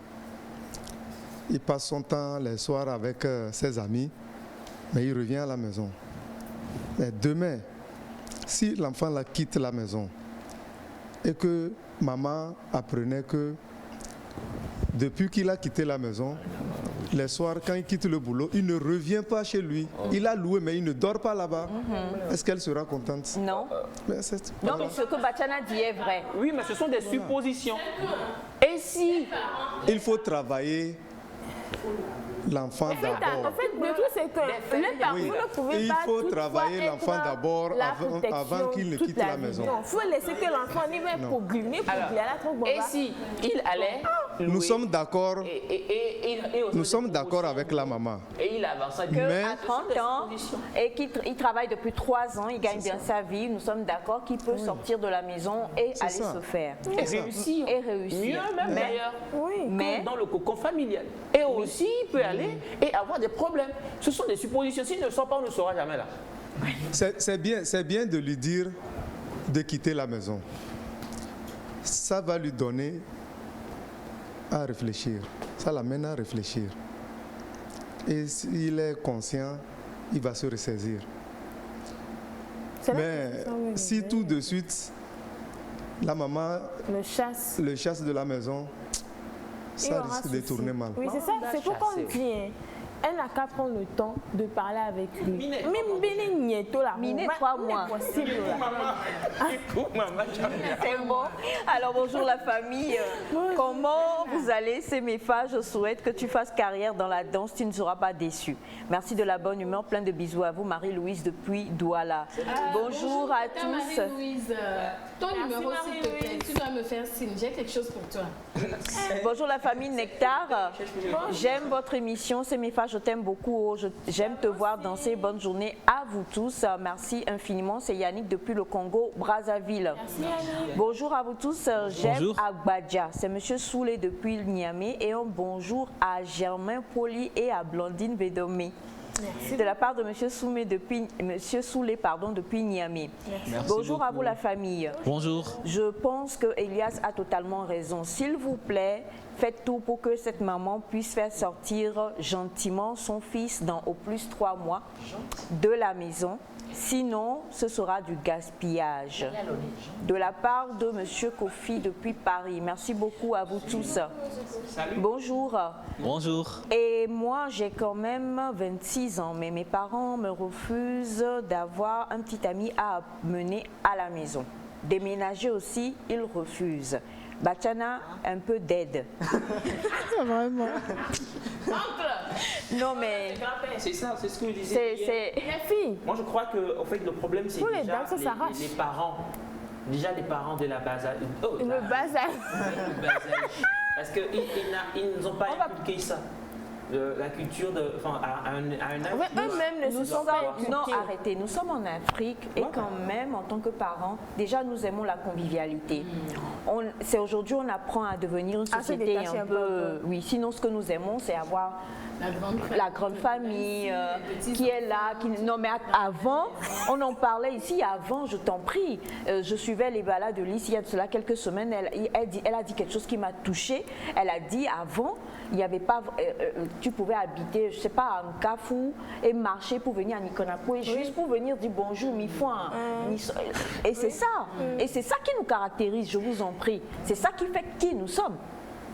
il passe son temps les soirs avec ses amis, mais il revient à la maison. Mais demain, si l'enfant là quitte la maison et que maman apprenait que depuis qu'il a quitté la maison, les soirs, quand il quitte le boulot, il ne revient pas chez lui. Il a loué, mais il ne dort pas là-bas. Est-ce qu'elle sera contente? Non. Mais c'est- Non, voilà. mais ce que Bachana dit est vrai. Oui, mais ce sont des suppositions. Et si Il faut travailler l'enfant En d'abord. fait, le truc, c'est que les parents, Oui. vous ne pouvez Il pas faut toutefois travailler être l'enfant d'abord la avant protection qu'il ne toute quitte la vie. maison. Non, il faut laisser que l'enfant lui même pour glumer, pour Alors, glumer à la trompe. et si il allait Nous louer sommes d'accord. et Nous sommes d'accord avec la maman. Et il avance à Mais- À 30 ans et qu'il travaille depuis 3 ans, il gagne bien sa vie, nous sommes d'accord qu'il peut sortir de la maison et aller ça. se faire. et réussir. Et réussir. Mieux même Mais- d'ailleurs. Mais Dans le cocon familial. Et aussi, il peut aller et avoir des problèmes. Ce sont des suppositions. S'il ne sort pas, on ne saura jamais là. C'est bien de lui dire de quitter la maison. Ça va lui donner à réfléchir. Ça l'amène à réfléchir. Et s'il est conscient, il va se ressaisir. Mais si tout de suite, la maman le chasse. le chasse de la maison, il ça aura risque de souci. tourner mal. Oui, c'est ça. C'est pourquoi on dit, hein, elle n'a qu'à prendre le temps de parler avec lui. Minette. Même Béni Nieto, là. Minette, mais 3 il est mois. possible, là. c'est bon. Alors bonjour la famille. Comment vous allez? C'est Mefa. Je souhaite que tu fasses carrière dans la danse. Tu ne seras pas déçu. Merci de la bonne humeur. Plein de bisous à vous. Marie-Louise depuis Douala. Bonjour à tous. Marie-Louise, ton numéro s'il te plaît, tu dois me faire signe, j'ai quelque chose pour toi. Bonjour la famille Nectar. J'aime votre émission. C'est Mefa. Je t'aime beaucoup. Oh, j'aime te voir danser. Bonne journée à vous tous. Merci infiniment. C'est Yannick depuis le Congo, Brazzaville. Bonjour à vous tous. J'aime Bonjour. Agbadja. C'est Monsieur Soulé depuis Niamey. Et un bonjour à Germain Poli et à Blandine Bédomé. De la part de Monsieur Soulé depuis Niamey. Bonjour à vous la famille. Bonjour. Je pense que Elias a totalement raison. S'il vous plaît, faites tout pour que cette maman puisse faire sortir gentiment son fils dans au plus 3 mois de la maison. Sinon, ce sera du gaspillage. De la part de Monsieur Kofi depuis Paris. Merci beaucoup à vous tous. Bonjour. Bonjour. Et moi, j'ai quand même 26 ans, mais mes parents me refusent d'avoir un petit ami à mener à la maison. Déménager aussi, ils refusent. Bachana, un peu d'aide. Vraiment. Non, mais C'est ça, c'est ce que je disais. hier. c'est... Les filles, Moi, je crois que, en fait, le problème, c'est Tous les déjà danseurs s'arrachent. les parents. Déjà, les parents de la base. Oh, le bazar. le bas âge. Parce qu'ils n'ont pas inculqué ça. La culture à un âge. Eux-mêmes ne se sont pas Non, impliqués. arrêtez, nous sommes en Afrique et quand même, en tant que parents, déjà nous aimons la convivialité. C'est aujourd'hui on apprend à devenir une À se société détacher un un peu... peu. Oui, sinon ce que nous aimons, c'est avoir La grande famille. la grande famille les petits qui est là. Non, mais avant, on en parlait ici, avant, je t'en prie. Je suivais les balades de Lys il y a de cela quelques semaines. Elle a dit quelque chose qui m'a touchée. Elle a dit avant, il n'y avait pas. Tu pouvais habiter, je ne sais pas, à Nkafou et marcher pour venir à Nikonapo et juste pour venir dire bonjour, mi-foin. Et c'est ça. Et c'est ça qui nous caractérise, je vous en prie. C'est ça qui fait qui nous sommes.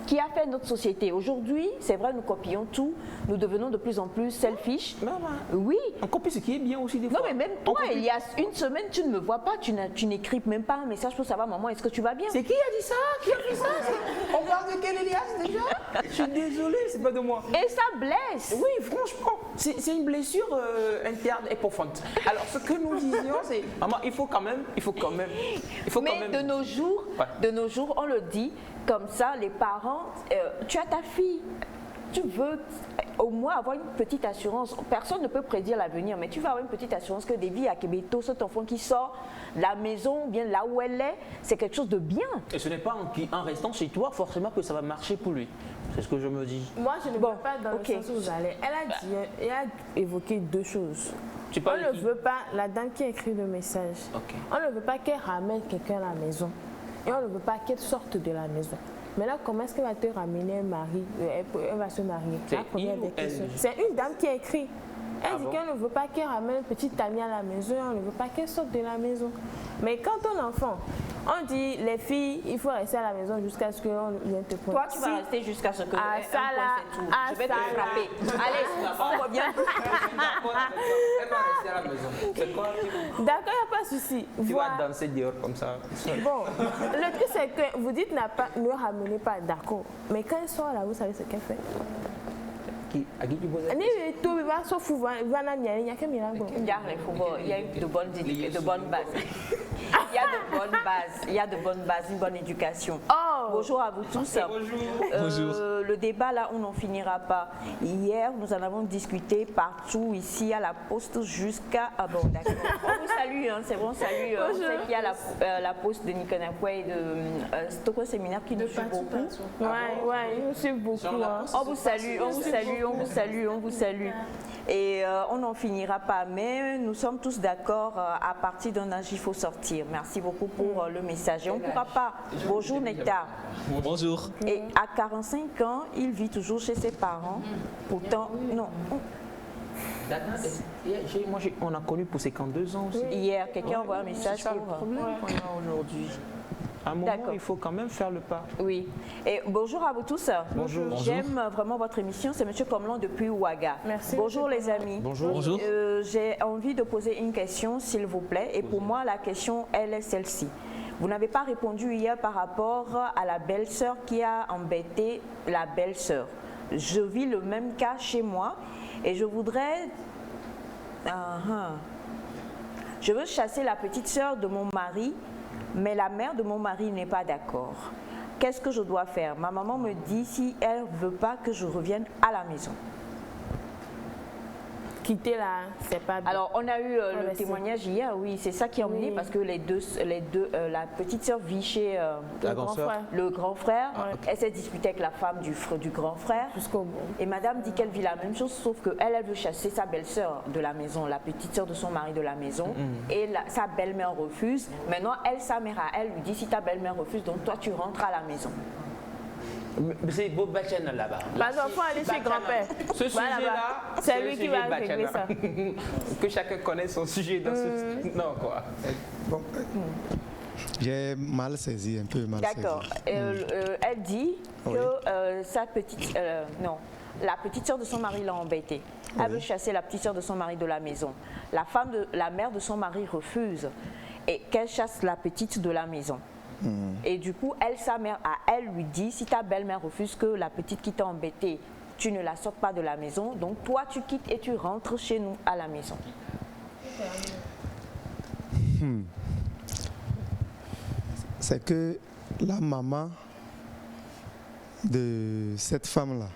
Qui a fait notre société. Aujourd'hui, c'est vrai, nous copions tout, nous devenons de plus en plus selfish. Oui. On copie ce qui est bien aussi des Non, fois. mais même toi, il y a une semaine, tu ne me vois pas, tu n'écris même pas un message pour savoir, maman, est-ce que tu vas bien? C'est qui a dit ça? Qui a fait ça? On parle de quel Elias déjà? Je suis désolé, c'est pas de moi. Et ça blesse. Oui, franchement, c'est une blessure interne et profonde. Alors, ce que nous disions, c'est, maman, il faut quand même. Mais de nos jours, on le dit comme ça, les parents, tu as ta fille. tu veux au moins avoir une petite assurance. Personne ne peut prédire l'avenir, mais tu vas avoir une petite assurance que Davy Akebeto, cet enfant qui sort de la maison, bien là où elle est, c'est quelque chose de bien. Et ce n'est pas en restant chez toi forcément que ça va marcher pour lui. C'est ce que je me dis. Moi, je ne veux pas dans ok. le sens où vous allez. Elle a évoqué deux choses. Tu On parles de ne qui? veut pas, la dame qui a écrit le message, Ok. on ne veut pas qu'elle ramène quelqu'un à la maison. Et on ne veut pas qu'elle sorte de la maison. Mais là, comment est-ce qu'elle va te ramener un mari? Elle va se marier. C'est La première il ou des elle? questions. C'est une dame qui a écrit. Elle dit bon? qu'elle ne veut pas qu'elle ramène une petite amie à la maison, on ne veut pas qu'elle sorte de la maison. Mais quand ton enfant, on dit les filles, il faut rester à la maison jusqu'à ce qu'on vienne te prendre. Toi, tu vas rester jusqu'à ce que Ah, un ça point, là, c'est tout. ah, Je vais te ça là. frapper. Allez, on revient. Elle va rester à la maison. C'est quoi? D'accord, il n'y a pas de souci. Tu Voilà. vas danser dehors comme ça. Bon, le truc c'est que vous dites ne ramenez pas, d'accord. Mais quand elle sort là, vous savez ce qu'elle fait. À qui tu poses la Ni tout va sauf vous va il y a que miracle. Il y a de bonnes bases. Il y a de bonnes bases. Il y a de bonnes bases, une bonne éducation. Oh. Bonjour à vous tous. Bonjour. Le débat là, on n'en finira pas. Hier, nous en avons discuté partout, ici à la poste jusqu'à... Ah bon, d'accord. On vous salue, hein, c'est bon, salut. On sait qu'il y a la poste de Nikonakwa et de Stoko Séminaire qui nous suit beaucoup. Ouais, je suis beaucoup. Hein. On vous salue, on vous salue, on vous salue, on vous salue. Et on n'en finira pas, mais nous sommes tous d'accord, à partir d'un âge, il faut sortir. Merci beaucoup pour le message. Et on ne pourra pas. Bonjour Nectar. Bonjour. Et à 45 ans, il vit toujours chez ses parents. Pourtant, non. Moi, on a connu pour 52 ans aussi. Hier, quelqu'un envoie un message C'est ça le pour... problème qu'on a aujourd'hui. À un moment, D'accord. il faut quand même faire le pas. Oui. Et bonjour à vous tous. Bonjour. J'aime vraiment votre émission. C'est M. Comlan depuis Ouaga. Merci, Bonjour monsieur les amis. Bonjour. Bonjour. J'ai envie de poser une question, s'il vous plaît. Et pour moi, la question, elle est celle-ci. Vous n'avez pas répondu hier par rapport à la belle-sœur qui a embêté la belle-sœur. Je vis le même cas chez moi et je voudrais... Je veux chasser la petite sœur de mon mari, mais la mère de mon mari n'est pas d'accord. Qu'est-ce que je dois faire? Ma maman me dit si elle ne veut pas que je revienne à la maison. Quitter là, c'est pas bien. Alors, on a eu le rester. témoignage hier, oui, c'est ça qui a emmené Oui. parce que la petite sœur vit chez La grande sœur. le grand frère. Elle s'est disputée avec la femme du grand frère. Jusqu'au bout. Et madame dit qu'elle vit la même chose, sauf qu'elle veut chasser sa belle-sœur de la maison, la petite sœur de son mari de la maison. Et sa belle-mère refuse. Maintenant, sa mère à elle lui dit si ta belle-mère refuse, donc toi tu rentres à la maison. Mais c'est beau Bachana là-bas. Par exemple, il faut aller chez grand-père. Ce Voilà, sujet-là, c'est le lui qui sujet va régler Bachana. ça. Que chacun connaisse son sujet dans ce... Non, quoi. Bon, j'ai mal saisi, un peu mal saisi. D'accord. Elle dit que sa petite... non, la petite sœur de son mari l'a embêtée. Elle veut chasser la petite sœur de son mari de la maison. La mère de son mari refuse et qu'elle chasse la petite de la maison. Et du coup, sa mère à elle lui dit, si ta belle-mère refuse que la petite qui t'a embêtée, tu ne la sortes pas de la maison, donc toi tu quittes et tu rentres chez nous à la maison. C'est que la maman de cette femme-là,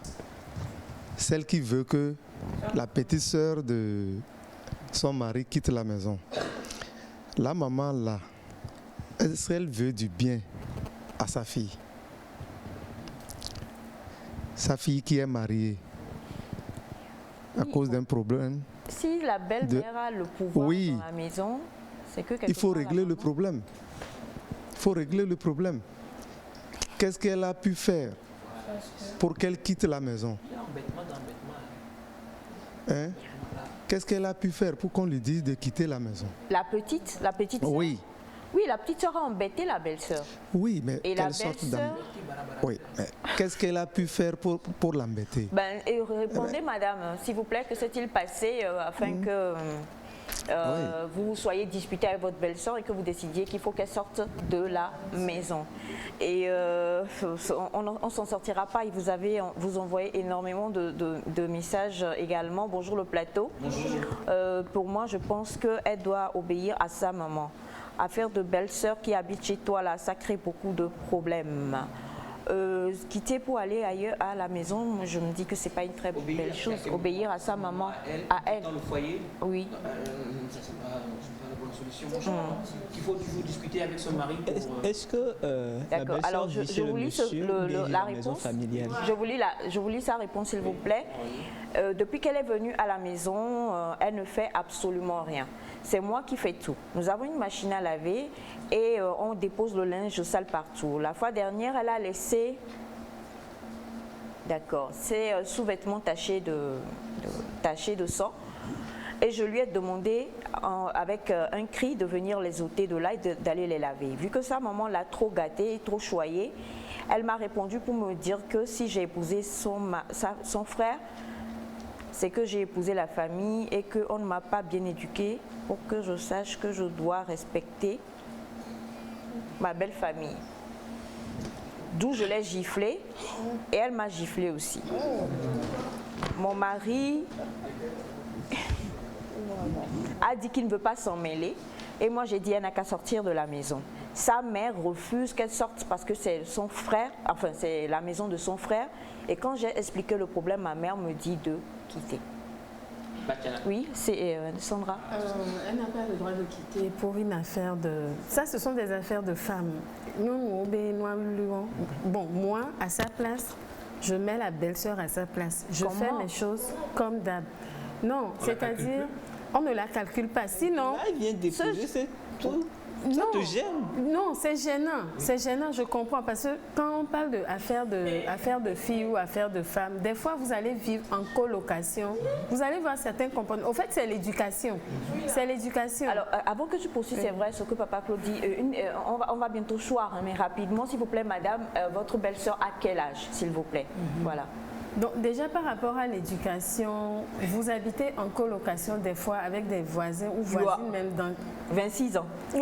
celle qui veut que la petite sœur de son mari quitte la maison, la maman là, est-ce qu'elle veut du bien à sa fille? Sa fille qui est mariée à cause d'un problème. Si la belle-mère a le pouvoir dans la maison, c'est que il faut régler le problème. Il faut régler le problème. Qu'est-ce qu'elle a pu faire pour qu'elle quitte la maison? Hein? Qu'est-ce qu'elle a pu faire pour qu'on lui dise de quitter la maison? La petite sœur? Oui. Oui, la petite sœur a embêté la belle-sœur. Oui, mais et la quelle sorte belle-sœur? Oui, mais qu'est-ce qu'elle a pu faire pour l'embêter? Et répondez, madame, s'il vous plaît, que s'est-il passé afin que vous soyez disputé avec votre belle-sœur et que vous décidiez qu'il faut qu'elle sorte de la maison. Et on ne s'en sortira pas. Et vous envoyez énormément de messages également. Bonjour le plateau. Bonjour. Pour moi, je pense qu'elle doit obéir à sa maman. Affaire de belle-sœur qui habite chez toi, là, ça crée beaucoup de problèmes. quitter pour aller ailleurs à la maison, je me dis que c'est pas une très belle chose. Obéir à sa maman, à elle. Dans le foyer, oui. Ça c'est pas la bonne solution. Je pense qu'il faut toujours discuter avec son mari. Est-ce que la D'accord. belle-sœur Alors, vit chez le monsieur ou bien la la maison réponse. familiale? Je vous lis sa réponse, s'il vous plaît. Depuis qu'elle est venue à la maison, elle ne fait absolument rien. C'est moi qui fais tout. Nous avons une machine à laver et on dépose le linge sale partout. La fois dernière, elle a laissé... D'accord. Ces sous-vêtements tachés de sang. Et je lui ai demandé, avec un cri, de venir les ôter de là et d'aller les laver. Vu que sa maman l'a trop gâtée, trop choyée, elle m'a répondu pour me dire que si j'ai épousé son frère, c'est que j'ai épousé la famille et qu'on ne m'a pas bien éduquée pour que je sache que je dois respecter ma belle famille. D'où je l'ai giflée et elle m'a giflée aussi. Mon mari a dit qu'il ne veut pas s'en mêler et moi j'ai dit elle n'a qu'à sortir de la maison. Sa mère refuse qu'elle sorte parce que c'est son frère, enfin c'est la maison de son frère, et quand j'ai expliqué le problème, ma mère me dit de quitter. Oui, c'est Sandra. Elle n'a pas le droit de quitter pour une affaire de... Ça, ce sont des affaires de femmes. Bon, moi, à sa place, je mets la belle-sœur à sa place. Je fais mes choses comme d'hab. Non, c'est-à-dire, on ne la calcule pas. Sinon... Là, il vient d'épouser, c'est tout. Ça te gêne? Non, c'est gênant. C'est gênant, je comprends. Parce que quand on parle d'affaires de filles ou affaires de femmes, des fois, vous allez vivre en colocation. Vous allez voir certains comportements. Au fait, c'est l'éducation. C'est l'éducation. Alors, avant que tu poursuives, c'est vrai ce que Papa Claude dit. On va bientôt choir, hein, mais rapidement, s'il vous plaît, madame, votre belle-sœur, à quel âge, s'il vous plaît? Voilà. Donc déjà par rapport à l'éducation, vous habitez en colocation des fois avec des voisins ou voisines même dans... 26 ans. Il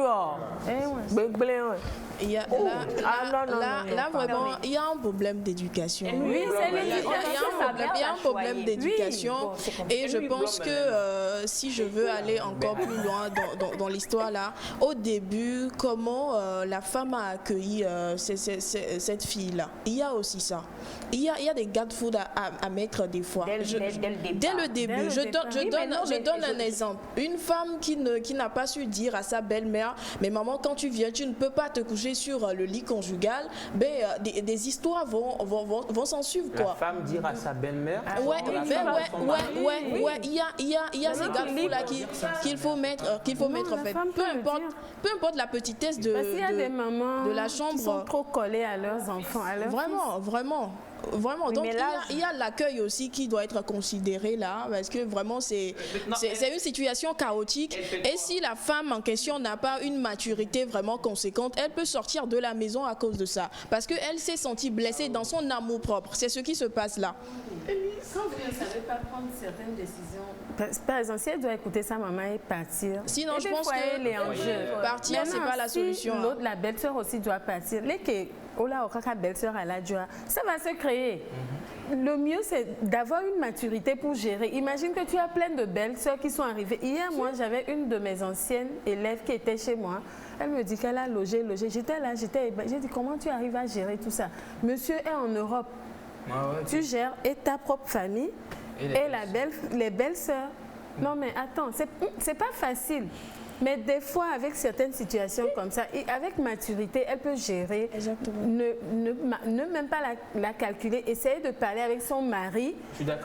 y a, là, vraiment, il y a un problème d'éducation. Oui, c'est l'éducation. Il y a un problème d'éducation. Et je pense que si je veux aller encore plus loin dans l'histoire là, au début, comment la femme a accueilli cette fille-là. Il y a aussi ça. Il y a des garde-fous à mettre des fois. Dès le début. Je donne un exemple. Une femme qui n'a pas su dire à sa belle-mère, mais maman, quand tu viens, tu ne peux pas te coucher sur le lit conjugal. Des histoires vont s'en suivre, quoi. La femme dire à sa belle-mère. Ouais. Il y a ces garde-fous là qu'il faut mettre en fait. Peu importe la petitesse de Parce qu'il y a des mamans de la chambre. Qui sont trop collées à leurs enfants. Vraiment. Donc il y a l'accueil aussi qui doit être considéré là, parce que vraiment c'est une situation chaotique. Et si la femme en question n'a pas une maturité vraiment conséquente, elle peut sortir de la maison à cause de ça, parce qu'elle s'est sentie blessée dans son amour propre. C'est ce qui se passe là. Quand vous ne savez pas prendre certaines décisions, par exemple, si elle doit écouter sa maman et partir, sinon je pense que partir c'est pas la solution. L'autre, la belle-sœur aussi doit partir. Belle-sœur à la joie, ça va se créer. Le mieux, c'est d'avoir une maturité pour gérer. Imagine que tu as plein de belles-sœurs qui sont arrivées. Hier, moi, j'avais une de mes anciennes élèves qui était chez moi. Elle me dit qu'elle a logé. J'étais là, j'ai dit, comment tu arrives à gérer tout ça? Monsieur est en Europe. Tu gères et ta propre famille et les belles-sœurs. Non, mais attends, c'est pas facile. Mais des fois, avec certaines situations comme ça, et avec maturité, elle peut gérer. Exactement. Ne même pas la calculer. Essayer de parler avec son mari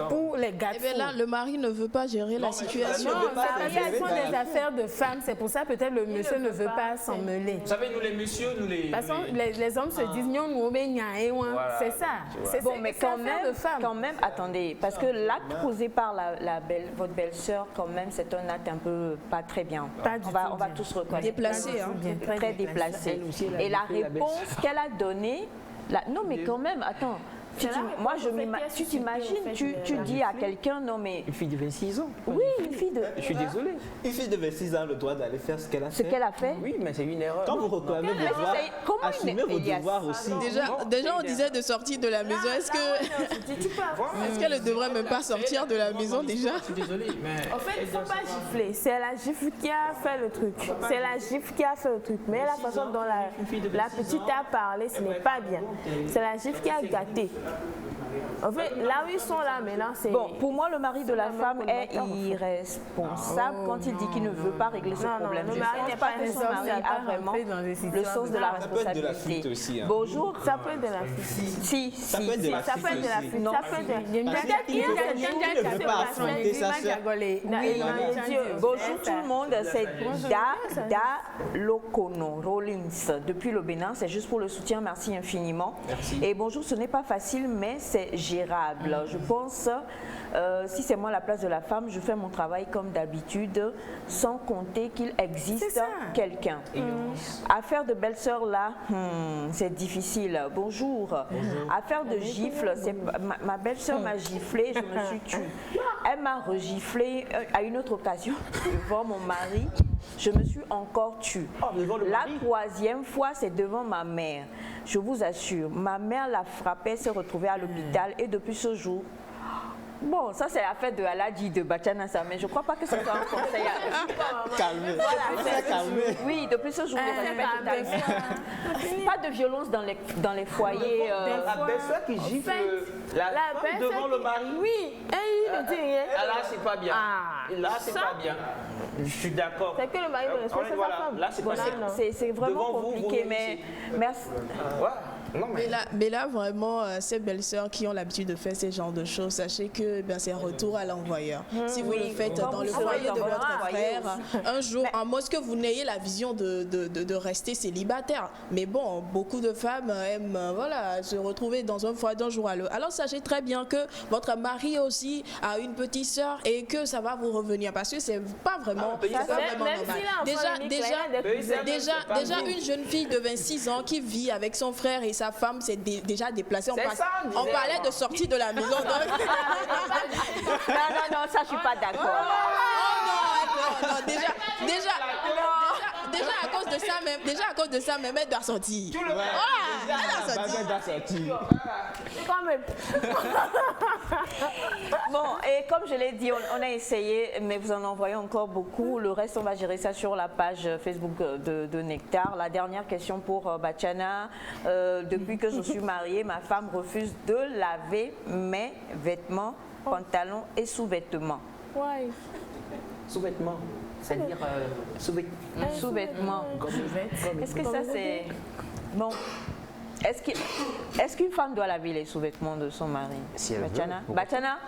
pour les garde-fous. Et bien là, le mari ne veut pas gérer la situation. Non, ça sont des affaires de femmes. C'est pour ça peut-être le monsieur ne veut pas s'en mêler. Vous savez, nous les messieurs, nous les... Parce que les hommes se disent, c'est ça. Bon, mais quand même, attendez, parce que l'acte posé par votre belle-sœur, quand même, c'est un acte un peu pas très bien. On va tous reconnaître. Déplacé, hein. Très déplacé. Et la réponse qu'elle a donnée, non mais quand même, attends, moi, tu t'imagines, tu dis à quelqu'un, non mais... Une fille de 26 ans. Oui, une fille de... Je suis désolé. Une fille de 26 ans a le droit d'aller faire ce qu'elle a fait. Ce qu'elle a fait. Oui, mais c'est une erreur. Quand vous réclamez vos devoirs, assumez vos devoirs aussi. Déjà, on disait de sortir de la maison. Est-ce qu'elle ne devrait même pas sortir de la maison déjà? Je suis désolé, mais... En fait, il ne faut pas gifler. C'est la gifle qui a fait le truc. C'est la gifle qui a fait le truc. Mais la façon dont la petite a parlé, ce n'est pas bien. C'est la gifle qui a gâté. En fait, là où ils sont là maintenant, c'est... Bon, pour moi, le mari de la femme est irresponsable quand il dit qu'il ne veut pas régler ce problème. Le Je mari ne n'est pense pas pas que son mari a vraiment le sens de la Ça peut être de la responsabilité. fuite aussi. Hein. Bonjour. Ça peut être de la fuite. Ça peut être de la Ça peut être de la fuite fuite. Non. Ça peut être de la fuite. Il ne veut pas affronter sa soeur. Oui, bonjour tout le monde, c'est Da Lokono Rollins depuis le Bénin. C'est juste pour le soutien, merci infiniment. Merci. Et bonjour, ce n'est pas facile, mais c'est gérable. Je pense, si c'est moi à la place de la femme, je fais mon travail comme d'habitude, sans compter qu'il existe quelqu'un. Affaire de belle-sœur là, c'est difficile. Bonjour. Affaire de gifle, ma belle-sœur m'a giflé, je me suis tue. Elle m'a regiflé à une autre occasion devant mon mari. Je me suis encore tue. La troisième fois, c'est devant ma mère. Je vous assure, ma mère l'a frappée, s'est retrouvée à l'hôpital et depuis ce jour, bon, ça c'est l'affaire de Aladji de Bachana, mais je ne crois pas que ce soit un conseil à... Calmez. Voilà, Calmez. oui, depuis ce jour, je respecte totalement. Pas de violence dans les foyers. La belle-sœur qui gifle la femme devant le mari. Oui, et il ne dit rien. Là, c'est pas bien. Là, c'est pas bien. Je suis d'accord. C'est que le mari veut respecter sa femme. Là, c'est pas Voilà, bien. c'est vraiment Devant vous, compliqué, vous mais merci. Ouais. Non, Mais là, vraiment, ces belles-sœurs qui ont l'habitude de faire ce genre de choses, sachez que c'est un retour à l'envoyeur. Si vous le faites dans le foyer de votre frère, un jour, à moins que vous n'ayez la vision de rester célibataire. Mais bon, beaucoup de femmes aiment se retrouver dans un foyer d'un jour à l'autre. Alors sachez très bien que votre mari aussi a une petite sœur et que ça va vous revenir parce que c'est pas vraiment, normal. Déjà, une jeune fille de 26 ans qui vit avec son frère et sa femme s'est déjà déplacée. On parlait de sortie de la maison. Non, ça je suis pas d'accord. Non, déjà à cause de ça même, elle doit sortir. Elle doit sortir. Quand même. Bon, et comme je l'ai dit, on a essayé, mais vous en envoyez encore beaucoup. Le reste, on va gérer ça sur la page Facebook de Nectar. La dernière question pour Bachana. Depuis que je suis mariée, ma femme refuse de laver mes vêtements, pantalons et sous-vêtements. Ouais. Sous-vêtements. C'est-à-dire sous-vêtements. Est-ce que ça c'est... Bon. Est-ce qu'une femme doit laver les sous-vêtements de son mari? Si elle veut. Bachana,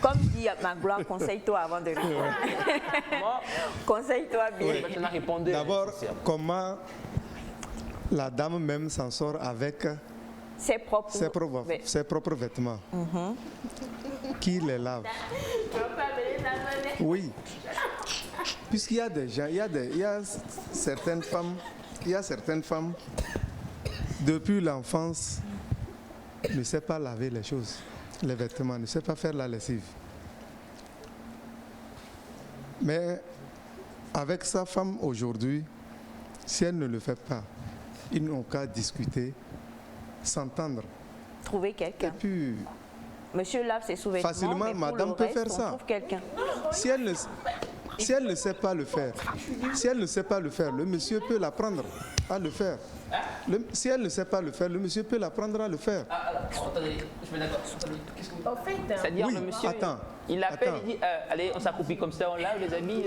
comme dit Magloire, conseille-toi avant de répondre. Conseille-toi bien. Bachana répondait. D'abord, comment la dame même s'en sort avec ses propres vêtements? Qui les lave? Oui. Puisqu'il y a des gens, il y a certaines femmes, depuis l'enfance, ne savent pas laver les choses, les vêtements, ne savent pas faire la lessive. Mais avec sa femme aujourd'hui, si elle ne le fait pas, ils n'ont qu'à discuter, s'entendre. Trouver quelqu'un. Et puis, monsieur lave ses sous-vêtements. Facilement, mais madame le peut reste, faire on ça. trouve quelqu'un. Si elle ne sait pas le faire, le monsieur peut l'apprendre à le faire. Si elle ne sait pas le faire, le monsieur peut l'apprendre à le faire. Attendez, je me d'accord. En fait, C'est-à-dire Oui, le monsieur, attends. il appelle, il dit allez, on s'accroupit comme ça, on lave les amis.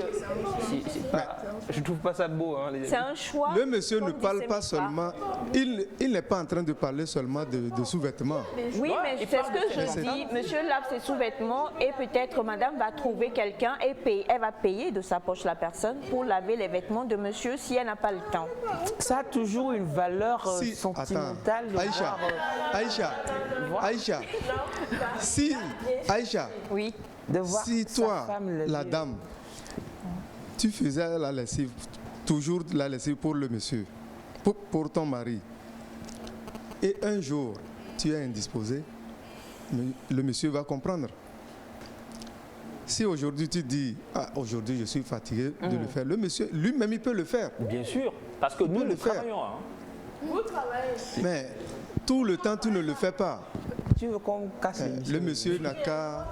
Je trouve pas ça beau, hein, les amis. C'est un choix. Le monsieur ne comme parle disait pas Mipa. seulement, il n'est pas en train de parler seulement de sous-vêtements. Oui, mais c'est ce que je dis. Monsieur lave ses sous-vêtements et peut-être madame va trouver quelqu'un et elle va payer de sa poche la personne pour laver les vêtements de monsieur si elle n'a pas le temps. Ça a toujours une valeur sentimentale. De Aïcha, voir, Aïcha, si Aïcha, oui, de voir si sa toi, femme la dame, tu faisais la lessive, toujours la lessive pour le monsieur, pour ton mari, et un jour tu es indisposé, le monsieur va comprendre. Si aujourd'hui tu dis, aujourd'hui je suis fatigué de le faire, le monsieur lui-même il peut le faire. Bien sûr, parce que nous travaillons. Hein. Vous travaillez. Mais tout le temps tu ne le fais pas. Tu veux qu'on casse le monsieur n'a qu'à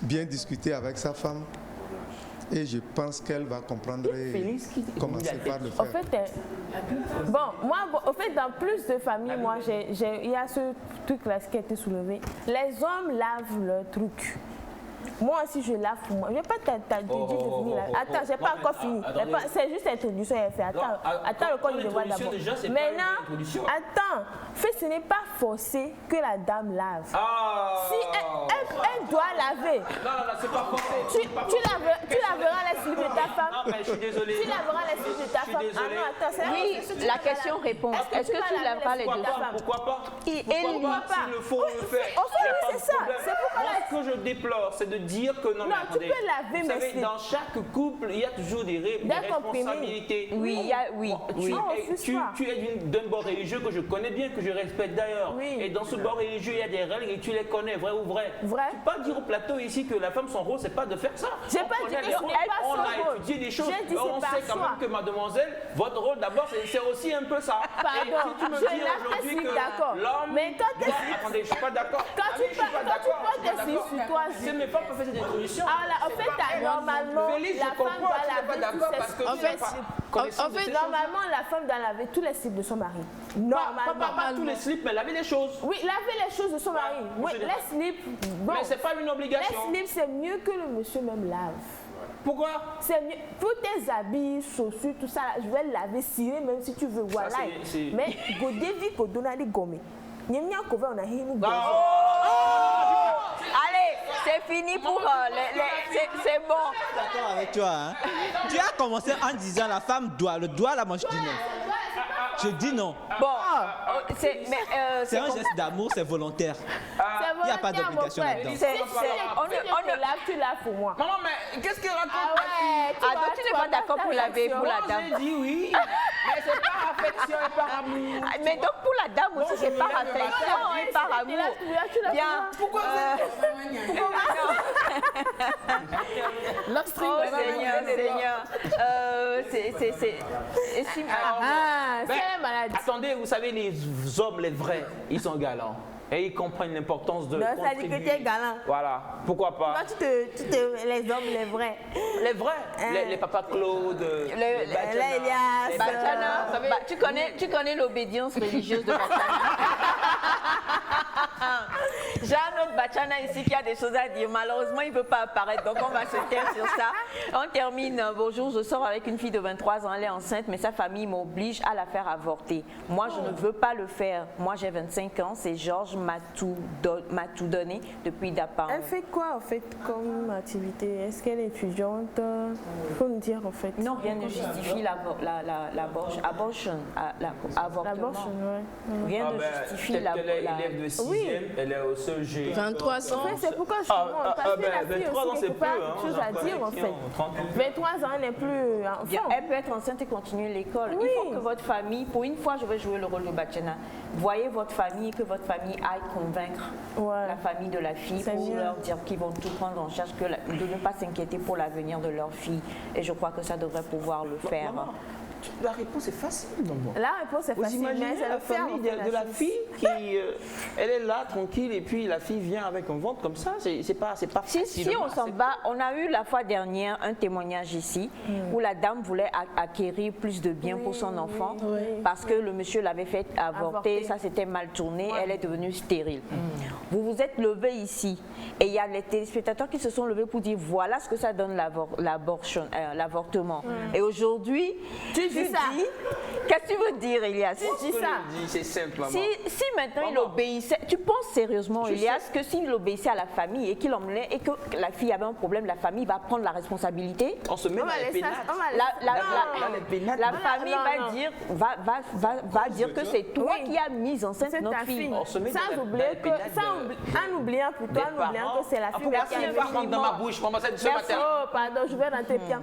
bien discuter avec sa femme et je pense qu'elle va comprendre et commencer par le faire. En fait, au fait, dans plus de familles, moi, il y a ce truc-là qui a été soulevé. Les hommes lavent leurs trucs. Moi aussi, je lave pour moi. Je vais pas t'introduire de finir là. Attends, j'ai pas encore fini. C'est juste l'introduction. Attends le code de voix d'abord. Maintenant, attends, ce n'est pas forcé que la dame lave. Si elle doit laver. Non, c'est pas forcé. Tu laveras les slips de ta femme. Non, mais je suis désolé. Tu laveras les slips de ta femme. Ah non, attends, c'est oui, la question réponse. Est-ce que tu laveras les deux femmes? Pourquoi pas? S'il le faut, on le fait. C'est ça. C'est pourquoi ce que je déplore, c'est de dire que non, mais attendez, tu peux laver, vous savez, dans chaque couple, il y a toujours des responsabilités. Oui, Tu es d'un bord religieux que je connais bien, que je respecte d'ailleurs. Oui. Et dans ce bord religieux, il y a des règles et tu les connais, vrai ou vrai? Vrai. Tu ne peux pas dire au plateau ici que la femme, son rôle, c'est pas de faire ça. J'ai pas dit que ce n'est pas son rôle. On a étudié des choses. J'ai dit On sait quand même que mademoiselle, votre rôle d'abord, c'est aussi un peu ça. Pardon, et si tu me dis aujourd'hui que l'homme... Mais quand tu... Attendez, je suis pas d'accord. Quand tu portes des signes sur toi... C'est mes femmes qui ont fait cette introduction. En fait, normalement, la femme doit laver tous ses... Normalement, la femme doit laver tous les slips de son mari. Normalement. Pas tous les slips, mais laver les choses. Oui, laver les choses de son mari. Oui, les slips... Bon, mais c'est pas une obligation. Les slips, c'est mieux que le monsieur même lave. Pourquoi? C'est mieux. Pour tes habits, chaussures, tout ça, je vais laver, cirer, même si tu veux. Voilà. Mais, Godevi, Kodonali, Gomé. Allez, c'est fini pour c'est bon. D'accord avec toi. Hein? Tu as commencé en disant la femme doit, le doigt là, moi je dis non. Je dis non. Bon, c'est un geste d'amour, c'est volontaire. Il n'y a pas d'obligation là-dedans. Tu laves pour moi. Maman, mais qu'est-ce qu'elle raconte? Donc tu n'es pas d'accord pour laver pour la dame? J'ai dit oui, mais c'est par affection et par amour. Mais donc pour la dame aussi, c'est par affection et par amour. Bien. Pourquoi Seigneur. Attendez, vous savez, les hommes, les vrais, ils sont galants. Et ils comprennent l'importance de contribuer. Ça dit que tu es galant. Voilà, pourquoi pas. Les hommes, les vrais. Les vrais, les papas Claude, les Bachana. Tu connais l'obédience religieuse de Bachana. J'ai un autre Bachana ici qui a des choses à dire. Malheureusement, il ne peut pas apparaître, donc on va se taire sur ça. On termine. Bonjour, je sors avec une fille de 23 ans, elle est enceinte, mais sa famille m'oblige à la faire avorter. Moi, je ne veux pas le faire. Moi, j'ai 25 ans, c'est Georges m'a tout donné depuis Dapam. Elle fait quoi en fait comme activité? Est-ce qu'elle est étudiante? Il faut me dire en fait. Non, rien ne justifie l'avortion. Rien ne justifie l'avortion. Elle est élève de 6e, elle est au seul G. 23 ans. C'est pourquoi je demande. Parce que la fille aussi, quelque part, quelque chose à dire en fait. 23 ans, elle n'est plus enfant. Elle peut être enceinte et continuer l'école. Il faut que votre famille, pour une fois, je vais jouer le rôle de Bachana. Voyez votre famille, que votre famille aille convaincre la famille de la fille pour leur dire qu'ils vont tout prendre en charge, de ne pas s'inquiéter pour l'avenir de leur fille. Et je crois que ça devrait pouvoir le faire. Maman, la réponse est facile, maman. La réponse est facile, mais c'est la famille de la fille qui elle est là tranquille et puis la fille vient avec un ventre comme ça, c'est pas facile. Si on s'en bat, on a eu la fois dernière un témoignage ici où la dame voulait acquérir plus de biens pour son enfant parce que le monsieur l'avait fait avorter, ça s'était mal tourné, elle est devenue stérile. Vous vous êtes levé ici et il y a les téléspectateurs qui se sont levés pour dire voilà ce que ça donne l'avortement. Et aujourd'hui, tu dis ça. Qu'est-ce que tu veux dire, Elias? Tu dis ça. C'est simple, maman. Si maintenant il obéissait, tu penses sérieusement, Elias, que s'il obéissait à la famille et qu'il emmenait et que la fille avait un problème, la famille va prendre la responsabilité? On se met dans les pénales. La famille va dire que c'est toi qui as mis enceinte notre fille. En oubliant plutôt, que c'est la fille qui a mis enceinte dans ma bouche. Maman, c'est ce matin. Oh, pardon, je vais rentrer bien.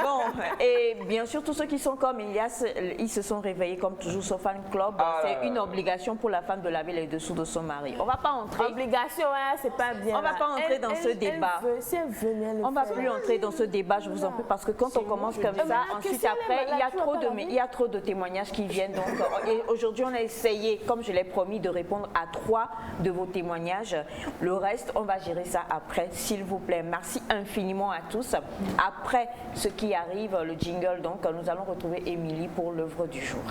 Bon, et bien sûr, surtout ceux qui sont comme Elias, ils se sont réveillés comme toujours ce fan club. C'est une obligation pour la femme de laver les dessous de son mari. On va pas entrer. Obligation, hein, c'est pas bien. On va pas entrer dans ce débat. On va plus entrer dans ce débat, je vous en prie, parce que quand on commence comme ça, ensuite après, il y a trop de témoignages qui viennent. Donc, et aujourd'hui, on a essayé, comme je l'ai promis, de répondre à 3 de vos témoignages. Le reste, on va gérer ça après, s'il vous plaît. Merci infiniment à tous. Après ce qui arrive, le jingle, donc, nous allons retrouver Émilie pour l'œuvre du jour.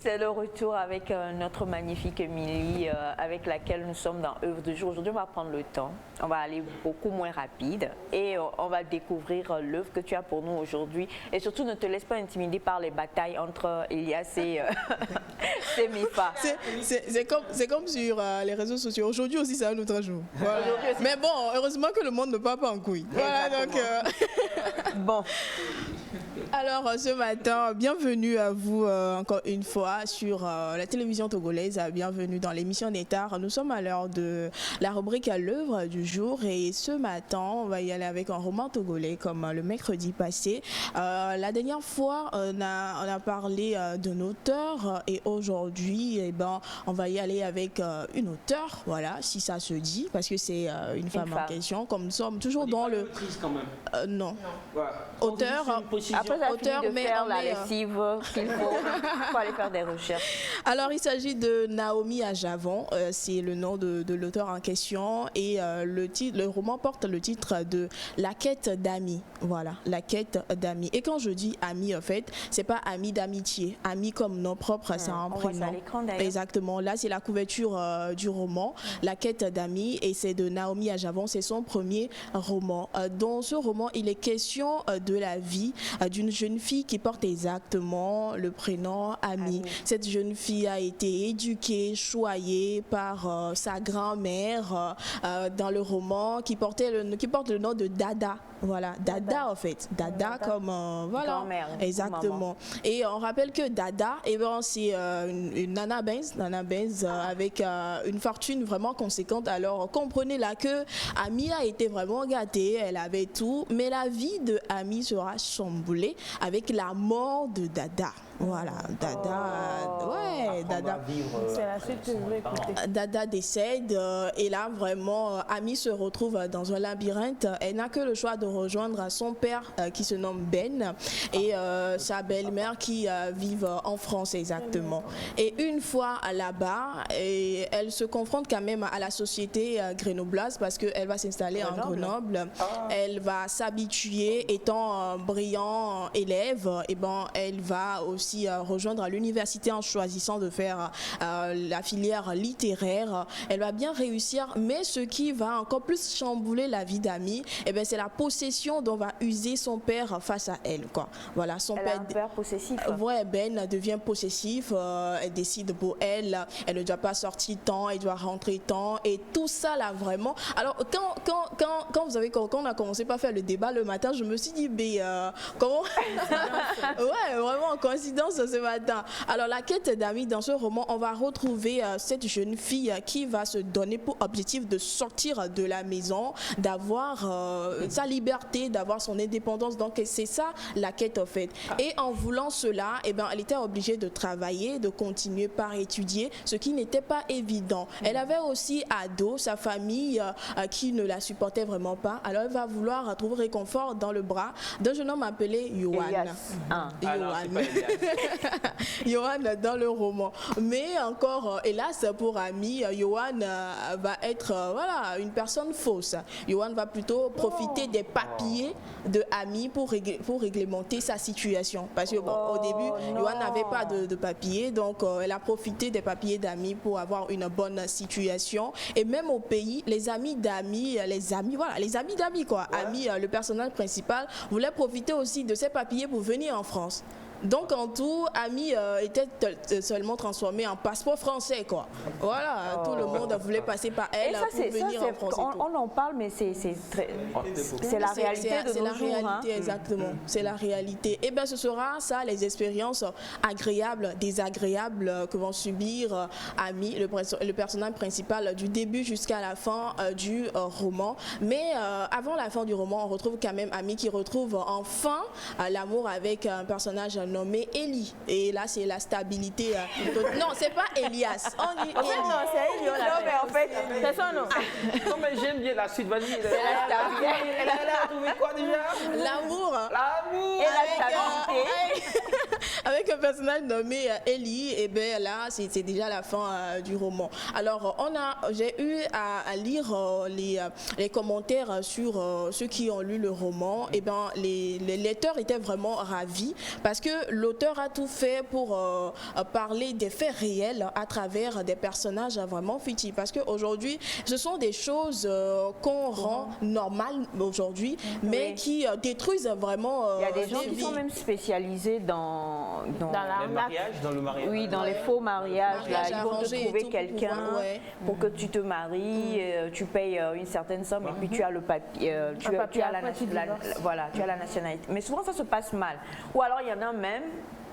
C'est le retour avec notre magnifique Émilie, avec laquelle nous sommes dans œuvre du jour. Aujourd'hui, on va prendre le temps, on va aller beaucoup moins rapide et on va découvrir l'œuvre que tu as pour nous aujourd'hui. Et surtout, ne te laisse pas intimider par les batailles entre Elias et Mifa. C'est comme sur les réseaux sociaux. Aujourd'hui aussi, c'est un autre jour. Voilà. Mais bon, heureusement que le monde ne part pas en couille. Voilà, donc, bon. Alors, ce matin, bienvenue à vous encore une fois sur la télévision togolaise. Bienvenue dans l'émission Nétar. Nous sommes à l'heure de la rubrique à l'œuvre du jour et ce matin, on va y aller avec un roman togolais comme le mercredi passé. La dernière fois, on a parlé d'un auteur et aujourd'hui, eh ben, on va y aller avec une auteure, voilà, si ça se dit, parce que c'est une femme en question. Comme nous sommes toujours dans le... quand même. Non. Ouais. Auteur. Après, auteur, de faire la lessive qu'il faut aller faire des recherches. Alors, il s'agit de Naomi Ajavon, c'est le nom de l'auteur en question et le roman porte le titre de La quête d'amis. Voilà, La quête d'amis. Et quand je dis amis, en fait, c'est pas amis d'amitié, amis comme nom propre, c'est un prénom. Exactement. Là, c'est la couverture du roman, La quête d'amis, et c'est de Naomi Ajavon, c'est son premier roman. Dans ce roman, il est question de la vie d'une jeune fille qui porte exactement le prénom Ami. Cette jeune fille a été éduquée, choyée par sa grand-mère dans le roman qui porte le nom de Dada. Voilà, Dada en fait. Dada comme voilà, exactement. Et on rappelle que Dada, eh ben, c'est une Nana Benz avec une fortune vraiment conséquente. Alors comprenez là que Ami a été vraiment gâtée, elle avait tout, mais la vie de Ami sera chamboulée avec la mort de Dada. Voilà, Dada, ouais, Dada. C'est la suite que je voulais écouter. Dada décède et là vraiment Ami se retrouve dans un labyrinthe. Elle n'a que le choix de rejoindre son père qui se nomme Ben et sa belle-mère qui vivent en France exactement. Et une fois là-bas, elle se confronte quand même à la société grenobloise parce qu'elle va s'installer en Grenoble. Elle va s'habituer, étant un brillant élève, et ben elle va aussi rejoindre l'université en choisissant de faire la filière littéraire. Elle va bien réussir, mais ce qui va encore plus chambouler la vie d'Ami, eh ben, c'est la possession dont va user son père face à elle. Quoi. Voilà, son elle a un père possessif. Ouais, Ben devient possessif, elle décide pour elle ne doit pas sortir tant, elle doit rentrer tant, et tout ça là vraiment. Alors quand on a commencé par faire le débat le matin, je me suis dit, comment ouais, vraiment, coïncidence ce matin. Alors, la quête d'amis, dans ce roman, on va retrouver cette jeune fille qui va se donner pour objectif de sortir de la maison, d'avoir sa liberté, d'avoir son indépendance. Donc, c'est ça la quête en fait. Et en voulant cela, eh ben, elle était obligée de travailler, de continuer par étudier, ce qui n'était pas évident. Elle avait aussi ado, sa famille qui ne la supportait vraiment pas. Alors, elle va vouloir trouver réconfort dans le bras d'un jeune homme appelé Johan. Elias. Ah. Ah non, c'est pas Elias. Johan dans le roman. Mais encore, hélas, pour Ami, Johan va être voilà, une personne fausse. Johan va plutôt profiter des papiers de Ami pour réglementer sa situation. Parce que bon, au début, Johan n'avait pas de papiers, donc elle a profité des papiers d'Ami pour avoir une bonne situation. Et même au pays, les amis d'Ami, les amis d'Ami quoi. Ouais. Ami, le personnage principal, voulait profiter aussi de ses papiers pour venir en France. Donc en tout, Ami était seulement transformée en passeport français quoi. Voilà, tout le monde voulait passer par elle pour venir en France. On en parle, mais c'est la réalité de nos jours. C'est la réalité, exactement. C'est la réalité. Et bien ce sera ça, les expériences agréables, désagréables que vont subir Ami, le personnage principal du début jusqu'à la fin du roman. Mais avant la fin du roman, on retrouve quand même Ami qui retrouve enfin l'amour avec un personnage nommé Eli. Et là, c'est la stabilité. Non, c'est pas Elias. On dit Eli. Non, c'est Eli. Non, mais en fait, c'est son nom. Non, mais j'aime bien la suite. Vas-y. C'est la stabilité. Elle a trouvé quoi déjà? L'amour. L'amour. Et la stabilité. Avec un personnage nommé Eli, et bien là, c'est déjà la fin du roman. Alors, j'ai eu à lire les commentaires sur ceux qui ont lu le roman. Et bien, les lecteurs étaient vraiment ravis parce que l'auteur a tout fait pour parler des faits réels à travers des personnages vraiment fictifs. Parce qu'aujourd'hui, ce sont des choses qu'on rend normales aujourd'hui, mais qui détruisent vraiment il y a des gens qui sont même spécialisés dans le mariage, oui, dans les faux mariages. Là, ils vont te trouver quelqu'un pour que tu te maries, tu payes une certaine somme et puis tu as le papier, tu as la nationalité. Mais souvent ça se passe mal. Ou alors il y en a même,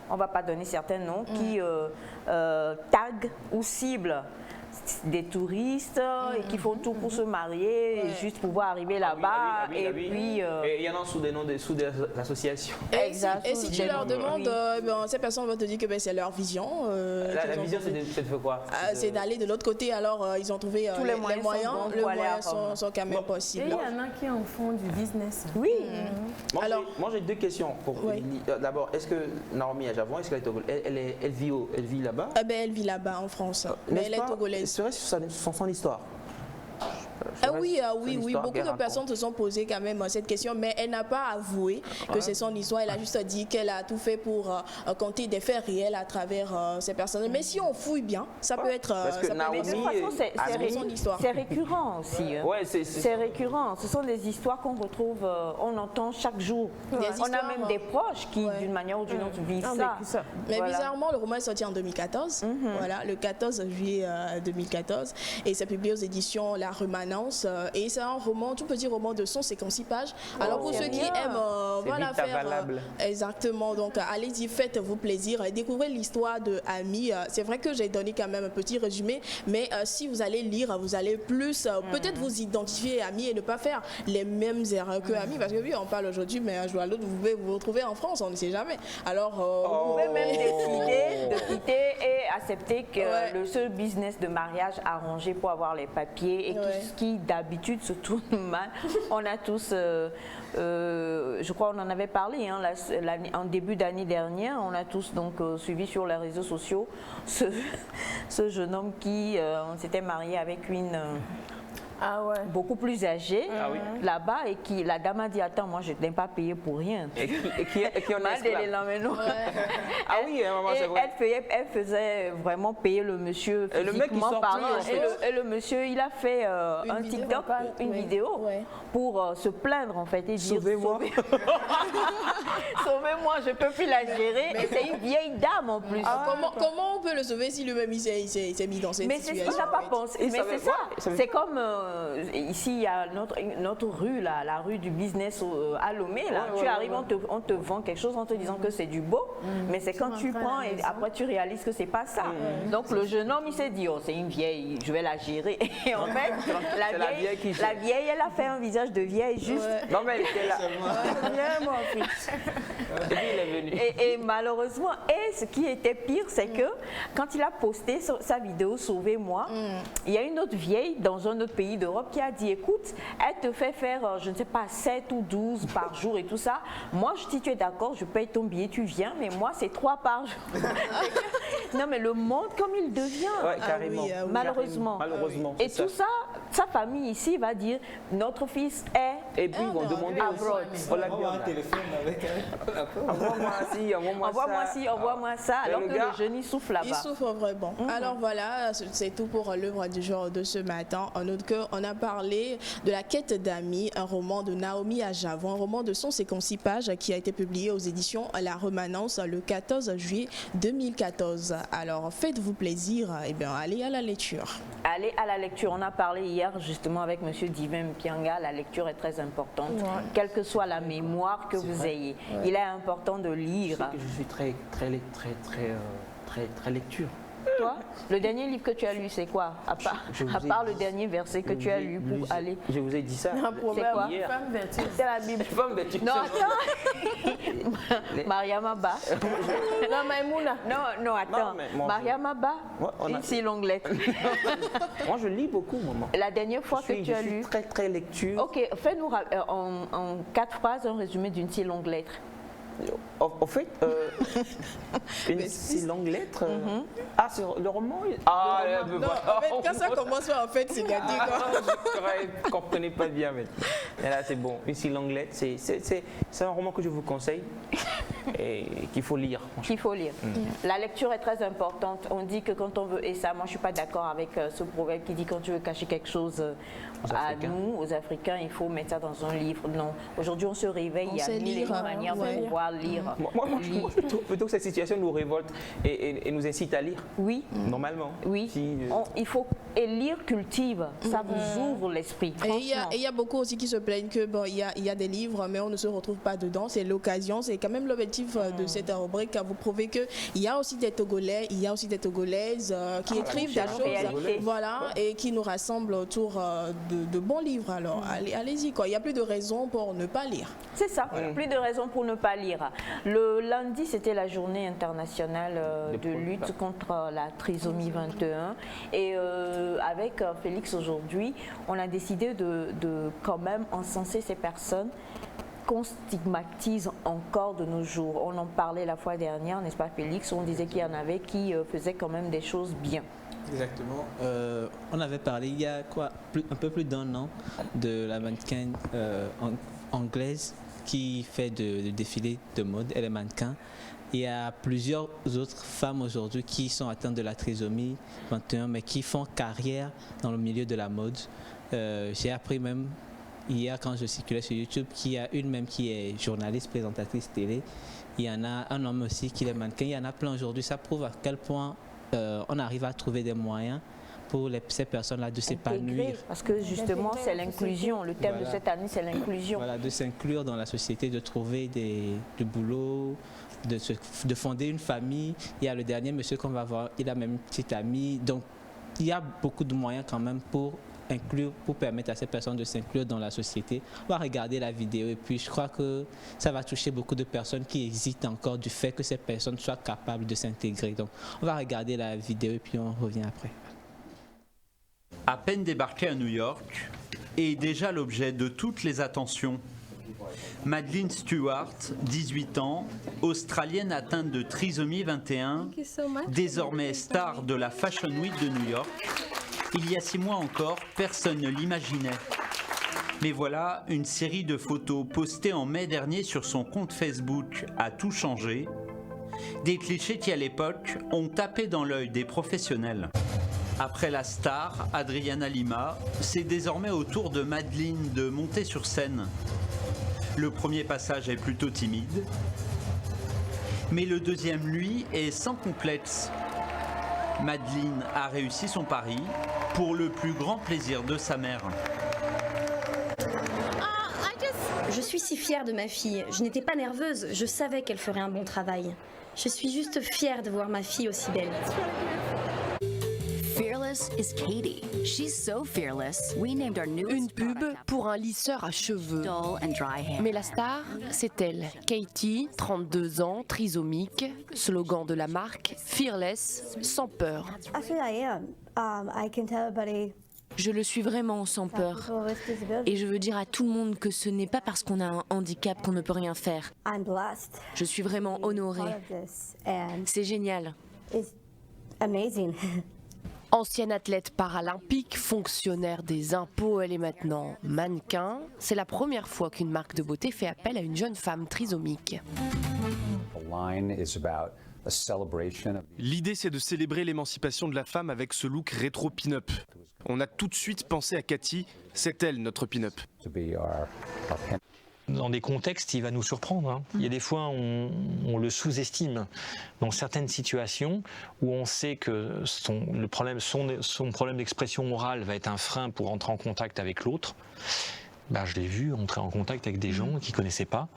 on ne va pas donner certains noms, qui taguent ou ciblent des touristes et qui font tout pour se marier, juste pour pouvoir arriver là-bas. Et puis il y en a sous des noms des associations. Exact. Et si tu leur demandes, ces personnes vont te dire que c'est leur vision. La vision, c'est de faire quoi? C'est d'aller de l'autre côté. Alors ils ont trouvé tous les moyens sont quand même possibles. Et il y en a qui en font du business. Oui. Moi j'ai deux questions. D'abord, est-ce que Naomi à Javon, est-ce qu'elle vit là-bas? Elle vit là-bas en France, mais elle est togolaise. Serait sur son histoire. Oui, beaucoup de personnes se sont posées quand même cette question, mais elle n'a pas avoué que c'est son histoire. Elle a juste dit qu'elle a tout fait pour conter des faits réels à travers ces personnes. Mais si on fouille bien, ça peut être. Parce que c'est récurrent aussi. Hein. Ouais, c'est récurrent. Ce sont des histoires qu'on retrouve, on entend chaque jour. On a même des proches qui, d'une manière ou d'une autre, vivent ça. Mais bizarrement, le roman est sorti en 2014. Voilà, le 14 juillet 2014, et c'est publié aux éditions La Remanence. Et c'est un roman, tout petit roman de 156 pages. Alors pour ceux qui aiment faire exactement, donc allez-y, faites-vous plaisir et découvrez l'histoire de Ami. C'est vrai que j'ai donné quand même un petit résumé, mais si vous allez lire, vous allez plus peut-être vous identifier à Ami et ne pas faire les mêmes erreurs que Ami, parce que oui, on parle aujourd'hui, mais un jour à l'autre, vous pouvez vous retrouver en France, on ne sait jamais. Alors vous pouvez même décider de quitter et accepter que le seul business de mariage arrangé pour avoir les papiers et tout ce qui d'habitude se tourne mal. On a tous, je crois on en avait parlé en début d'année dernière, on a tous donc suivi sur les réseaux sociaux ce jeune homme qui s'était marié avec une beaucoup plus âgée là-bas et qui la dame a dit attends, moi je ne t'ai pas payé pour rien. Et qui en a Ah oui, c'est vrai. Elle faisait vraiment payer le monsieur physiquement parlant. Et le monsieur, il a fait un TikTok, une vidéo pour se plaindre en fait et dire sauvez-moi. Sauvez-moi, je ne peux plus la gérer. Et c'est une vieille dame en plus. Comment on peut le sauver si lui-même il s'est mis dans cette situation? Mais c'est ce qu'il n'a pas pensé. Mais c'est ça. C'est comme ici, il y a notre rue, là, la rue du business à Lomé. Tu arrives, on te vend quelque chose en te disant que c'est du beau, mais c'est quand tu prends et après tu réalises que c'est pas ça. Donc le jeune homme, il s'est dit, oh, c'est une vieille, je vais la gérer. Et en fait, la vieille, elle a fait un visage de vieille juste. Non, mais elle était là. Viens, mon fils. Et malheureusement, ce qui était pire, c'est que quand il a posté sa vidéo Sauvez-moi, il y a une autre vieille dans un autre pays d'Europe qui a dit, écoute, elle te fait faire, je ne sais pas, 7 ou 12 par jour et tout ça. Moi, si tu es d'accord, je paye ton billet, tu viens, mais moi, c'est 3 par jour. Non, mais le monde comme il devient, Ouais, carrément. malheureusement. Malheureusement. Et c'est tout ça, sa famille ici va dire, notre fils est Et puis ils vont demander abroad. oh, la On va avoir un viande. téléphone avec Envoie-moi ci, Envoie-moi ci, envoie-moi ça, Et alors le que gars, le jeune, il souffle Il là-bas. souffre vraiment. Alors voilà, c'est tout pour l'œuvre du jour de ce matin. En outre, on a parlé de La quête d'amis, un roman de Naomi Ajavo, un roman de 156 pages qui a été publié aux éditions La Remanence le 14 juillet 2014. Alors faites-vous plaisir, et bien allez à la lecture. Allez à la lecture. On a parlé hier justement avec M. Divin Pianga. La lecture est très importante, quelle que soit la mémoire que vous ayez. Il est important de lire. Je suis très lecture. Toi, le dernier livre que tu as lu, c'est quoi? À part le dernier verset que tu as lu pour aller. Je vous ai dit ça. Un proverbe, quoi? Hier. femme vertueuse. C'est la Bible. Femme vêtue. Non, attends. Mariama Ba. Non, Maïmouna. Non, attends. Non, mais moi, Mariama Ba, Ouais, on a- une si longue lettre. Moi, je lis beaucoup, maman. La dernière fois que tu as Je suis lu. très lecture. Ok, fais-nous en 4 phrases un résumé d'une si longue lettre. En fait, une si longue lettre. Ah, c'est le roman. Ah, Non, en fait, quand ça commence par en fait, c'est gâté quoi. Je ne comprenais pas bien maintenant. Mais là, c'est bon. Une si longue lettre, c'est un roman que je vous conseille et qu'il faut lire. Qu'il faut lire. La lecture est très importante. On dit que quand on veut, et ça, moi je ne suis pas d'accord avec ce proverbe qui dit quand tu veux cacher quelque chose à nous, aux Africains, il faut mettre ça dans un livre. Non. Aujourd'hui, on se réveille, il y a sait mille et une lire, manières de ouais. pouvoir lire. Moi, plutôt que cette situation nous révolte et nous incite à lire, Oui. normalement. Oui, Si, il faut, et lire cultive, ça vous ouvre l'esprit. Et il franchement. y a beaucoup aussi qui se plaignent que bon, il y a des livres, mais on ne se retrouve pas dedans. C'est l'occasion, c'est quand même l'objectif de cette rubrique à vous prouver que il y a aussi des Togolais, il y a aussi des Togolaises qui écrivent des la choses, réalité. voilà, et qui nous rassemblent autour de bons livres. Alors allez-y quoi. Il n'y a plus de raison pour ne pas lire. C'est ça, plus de raisons pour ne pas lire. Le lundi, c'était la journée internationale de lutte contre la trisomie 21. Et avec Félix aujourd'hui, on a décidé de quand même encenser ces personnes qu'on stigmatise encore de nos jours. On en parlait la fois dernière, n'est-ce pas Félix? On disait qu'il y en avait qui faisaient quand même des choses bien. Exactement. On avait parlé il y a un peu plus d'un an de la mannequin anglaise qui fait de défilés de mode. Elle est mannequin. Il y a plusieurs autres femmes aujourd'hui qui sont atteintes de la trisomie 21 mais qui font carrière dans le milieu de la mode. J'ai appris même hier quand je circulais sur YouTube qu'il y a une même qui est journaliste, présentatrice télé. Il y en a un homme aussi qui est mannequin. Il y en a plein aujourd'hui. Ça prouve à quel point on arrive à trouver des moyens pour ces personnes-là de s'épanouir. Intégrer, parce que justement, c'est l'inclusion. Le thème de Voilà. cette année, c'est l'inclusion. Voilà, de s'inclure dans la société, de trouver du boulot, de fonder une famille. Il y a le dernier monsieur qu'on va voir, il a même une petite amie. Donc, il y a beaucoup de moyens quand même pour permettre à ces personnes de s'inclure dans la société. On va regarder la vidéo et puis je crois que ça va toucher beaucoup de personnes qui hésitent encore du fait que ces personnes soient capables de s'intégrer. Donc, on va regarder la vidéo et puis on revient après. À peine débarqué à New York, et déjà l'objet de toutes les attentions. Madeleine Stewart, 18 ans, australienne atteinte de trisomie 21, désormais star de la Fashion Week de New York. Il y a 6 mois encore, personne ne l'imaginait. Mais voilà, une série de photos postées en mai dernier sur son compte Facebook a tout changé. Des clichés qui à l'époque ont tapé dans l'œil des professionnels. Après la star, Adriana Lima, c'est désormais au tour de Madeleine de monter sur scène. Le premier passage est plutôt timide, mais le deuxième, lui, est sans complexe. Madeleine a réussi son pari pour le plus grand plaisir de sa mère. Je suis si fière de ma fille. Je n'étais pas nerveuse, je savais qu'elle ferait un bon travail. Je suis juste fière de voir ma fille aussi belle. Fearless is Katie. She's so fearless. We named our newest Une pub pour un lisseur à cheveux. dull and dry hair. Mais la star, c'est elle. Katie, 32 ans, trisomique. Slogan de la marque, Fearless, sans peur. Actually, I am. I can tell everybody Je le suis vraiment sans peur. Et je veux dire à tout le monde que ce n'est pas parce qu'on a un handicap qu'on ne peut rien faire. Je suis vraiment honorée. C'est génial. Ancienne athlète paralympique, fonctionnaire des impôts, elle est maintenant mannequin. C'est la première fois qu'une marque de beauté fait appel à une jeune femme trisomique. L'idée, c'est de célébrer l'émancipation de la femme avec ce look rétro pin-up. On a tout de suite pensé à Cathy, c'est elle notre pin-up. Dans des contextes, il va nous surprendre, hein. Il y a des fois, on le sous-estime. Dans certaines situations où on sait que son problème d'expression orale va être un frein pour entrer en contact avec l'autre, ben, je l'ai vu entrer en contact avec des gens qu'il ne connaissait pas.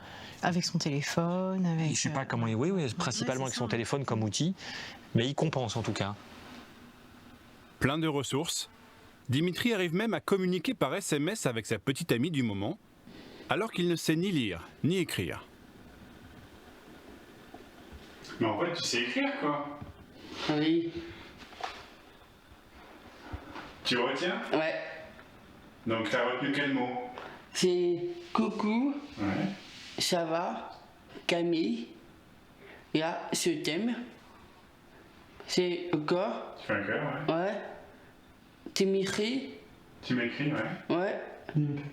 Avec son téléphone, avec... Je ne sais pas comment il... Oui, principalement avec son téléphone comme outil, mais il compense en tout cas. Plein de ressources, Dimitri arrive même à communiquer par SMS avec sa petite amie du moment, alors qu'il ne sait ni lire, ni écrire. Mais en fait, tu sais écrire, quoi. Oui. Tu retiens? Ouais. Donc, t'as retenu quel mot? C'est coucou, ouais. Ça va, Camille, il y a ce thème, c'est le corps. Tu fais un cœur, ouais. Ouais. Dimitri. Tu m'écris, ouais. Ouais.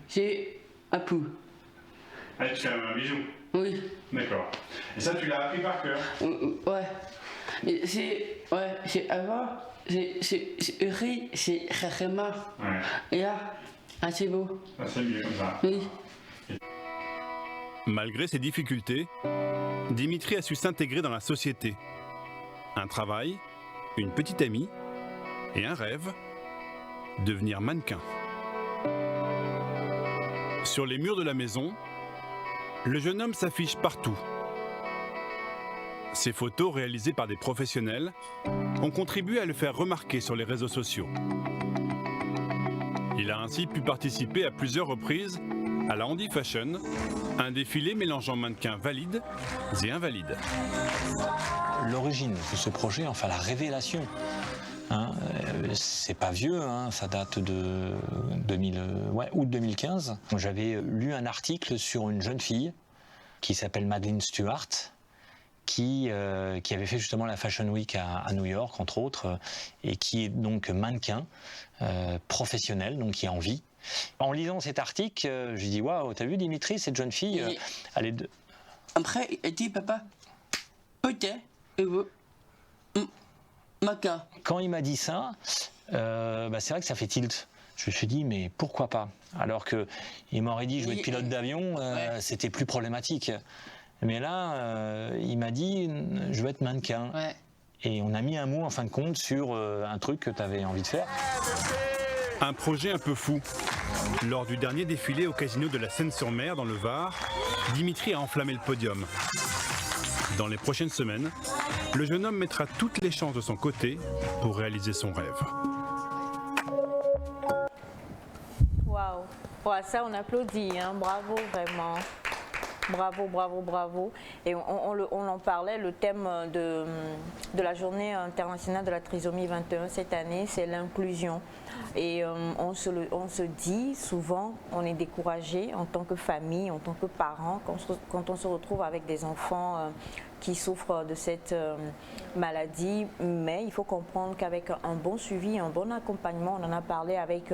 C'est Apu. Ah, tu fais un bijou? Oui. D'accord. Et ça, tu l'as appris par cœur? Ouais. Et c'est avant, c'est Uri, c'est Rema. Ouais. Et là, c'est beau. Ah, c'est mieux comme ça. Oui. Malgré ses difficultés, Dimitri a su s'intégrer dans la société. Un travail, une petite amie et un rêve, devenir mannequin. Sur les murs de la maison, le jeune homme s'affiche partout. Ses photos réalisées par des professionnels ont contribué à le faire remarquer sur les réseaux sociaux. Il a ainsi pu participer à plusieurs reprises à la Handi Fashion, un défilé mélangeant mannequins valides et invalides. L'origine de ce projet, enfin la révélation, hein, c'est pas vieux, hein, ça date de août 2015. J'avais lu un article sur une jeune fille qui s'appelle Madeleine Stewart, qui avait fait justement la Fashion Week à New York, entre autres, et qui est donc mannequin professionnel, donc qui est en vie. En lisant cet article, je dis waouh, t'as vu Dimitri, cette jeune fille, elle est de... Après, il dit papa, peut-être, Maca. Quand il m'a dit ça, c'est vrai que ça fait tilt. Je me suis dit mais pourquoi pas? Alors que il m'aurait dit je vais être pilote d'avion, c'était plus problématique. Mais là, il m'a dit je vais être mannequin. Ouais. Et on a mis un mot en fin de compte sur un truc que tu avais envie de faire. Un projet un peu fou. Lors du dernier défilé au casino de la Seine-sur-Mer dans le Var, Dimitri a enflammé le podium. Dans les prochaines semaines, le jeune homme mettra toutes les chances de son côté pour réaliser son rêve. Waouh, ça on applaudit, hein. Bravo vraiment. Bravo, bravo, bravo. Et on en parlait, le thème de la journée internationale de la trisomie 21 cette année, c'est l'inclusion. Et on se dit souvent, on est découragé en tant que famille, en tant que parents, quand on se retrouve avec des enfants qui souffrent de cette maladie. Mais il faut comprendre qu'avec un bon suivi, un bon accompagnement, on en a parlé avec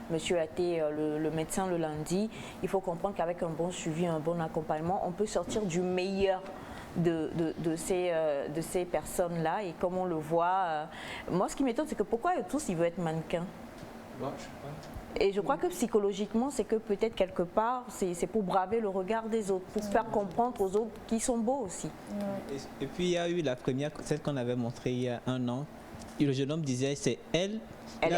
Monsieur Athé, le médecin, le lundi, il faut comprendre qu'avec un bon suivi, un bon accompagnement, on peut sortir du meilleur de ces personnes-là. Et comme on le voit, moi ce qui m'étonne, c'est que pourquoi tous ils veulent être mannequins? Et je crois que psychologiquement, c'est que peut-être quelque part, c'est pour braver le regard des autres, pour faire comprendre aux autres qu'ils sont beaux aussi. Et puis il y a eu la première, celle qu'on avait montrée il y a 1 an. Et le jeune homme disait, c'est elle. Elle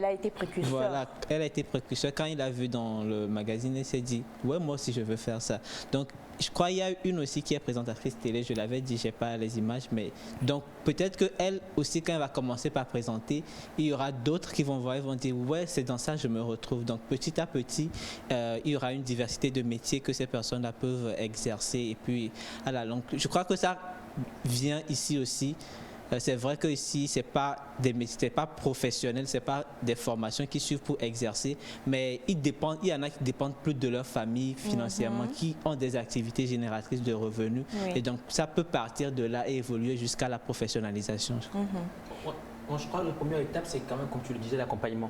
a été précurseur. Voilà, elle a été précurseur. Quand il a vu dans le magazine, il s'est dit, ouais, moi aussi je veux faire ça. Donc, je crois qu'il y a une aussi qui est présentatrice télé, je l'avais dit, je n'ai pas les images, mais donc peut-être qu'elle aussi, quand elle va commencer par présenter, il y aura d'autres qui vont voir et vont dire, ouais, c'est dans ça que je me retrouve. Donc petit à petit, il y aura une diversité de métiers que ces personnes-là peuvent exercer. Et puis, voilà, donc je crois que ça vient ici aussi c'est vrai que ici, c'est pas professionnel, c'est pas des formations qui suivent pour exercer, mais il y en a qui dépendent plus de leur famille financièrement, qui ont des activités génératrices de revenus. Oui. Et donc, ça peut partir de là et évoluer jusqu'à la professionnalisation. Moi, je crois que la première étape, c'est quand même, comme tu le disais, l'accompagnement.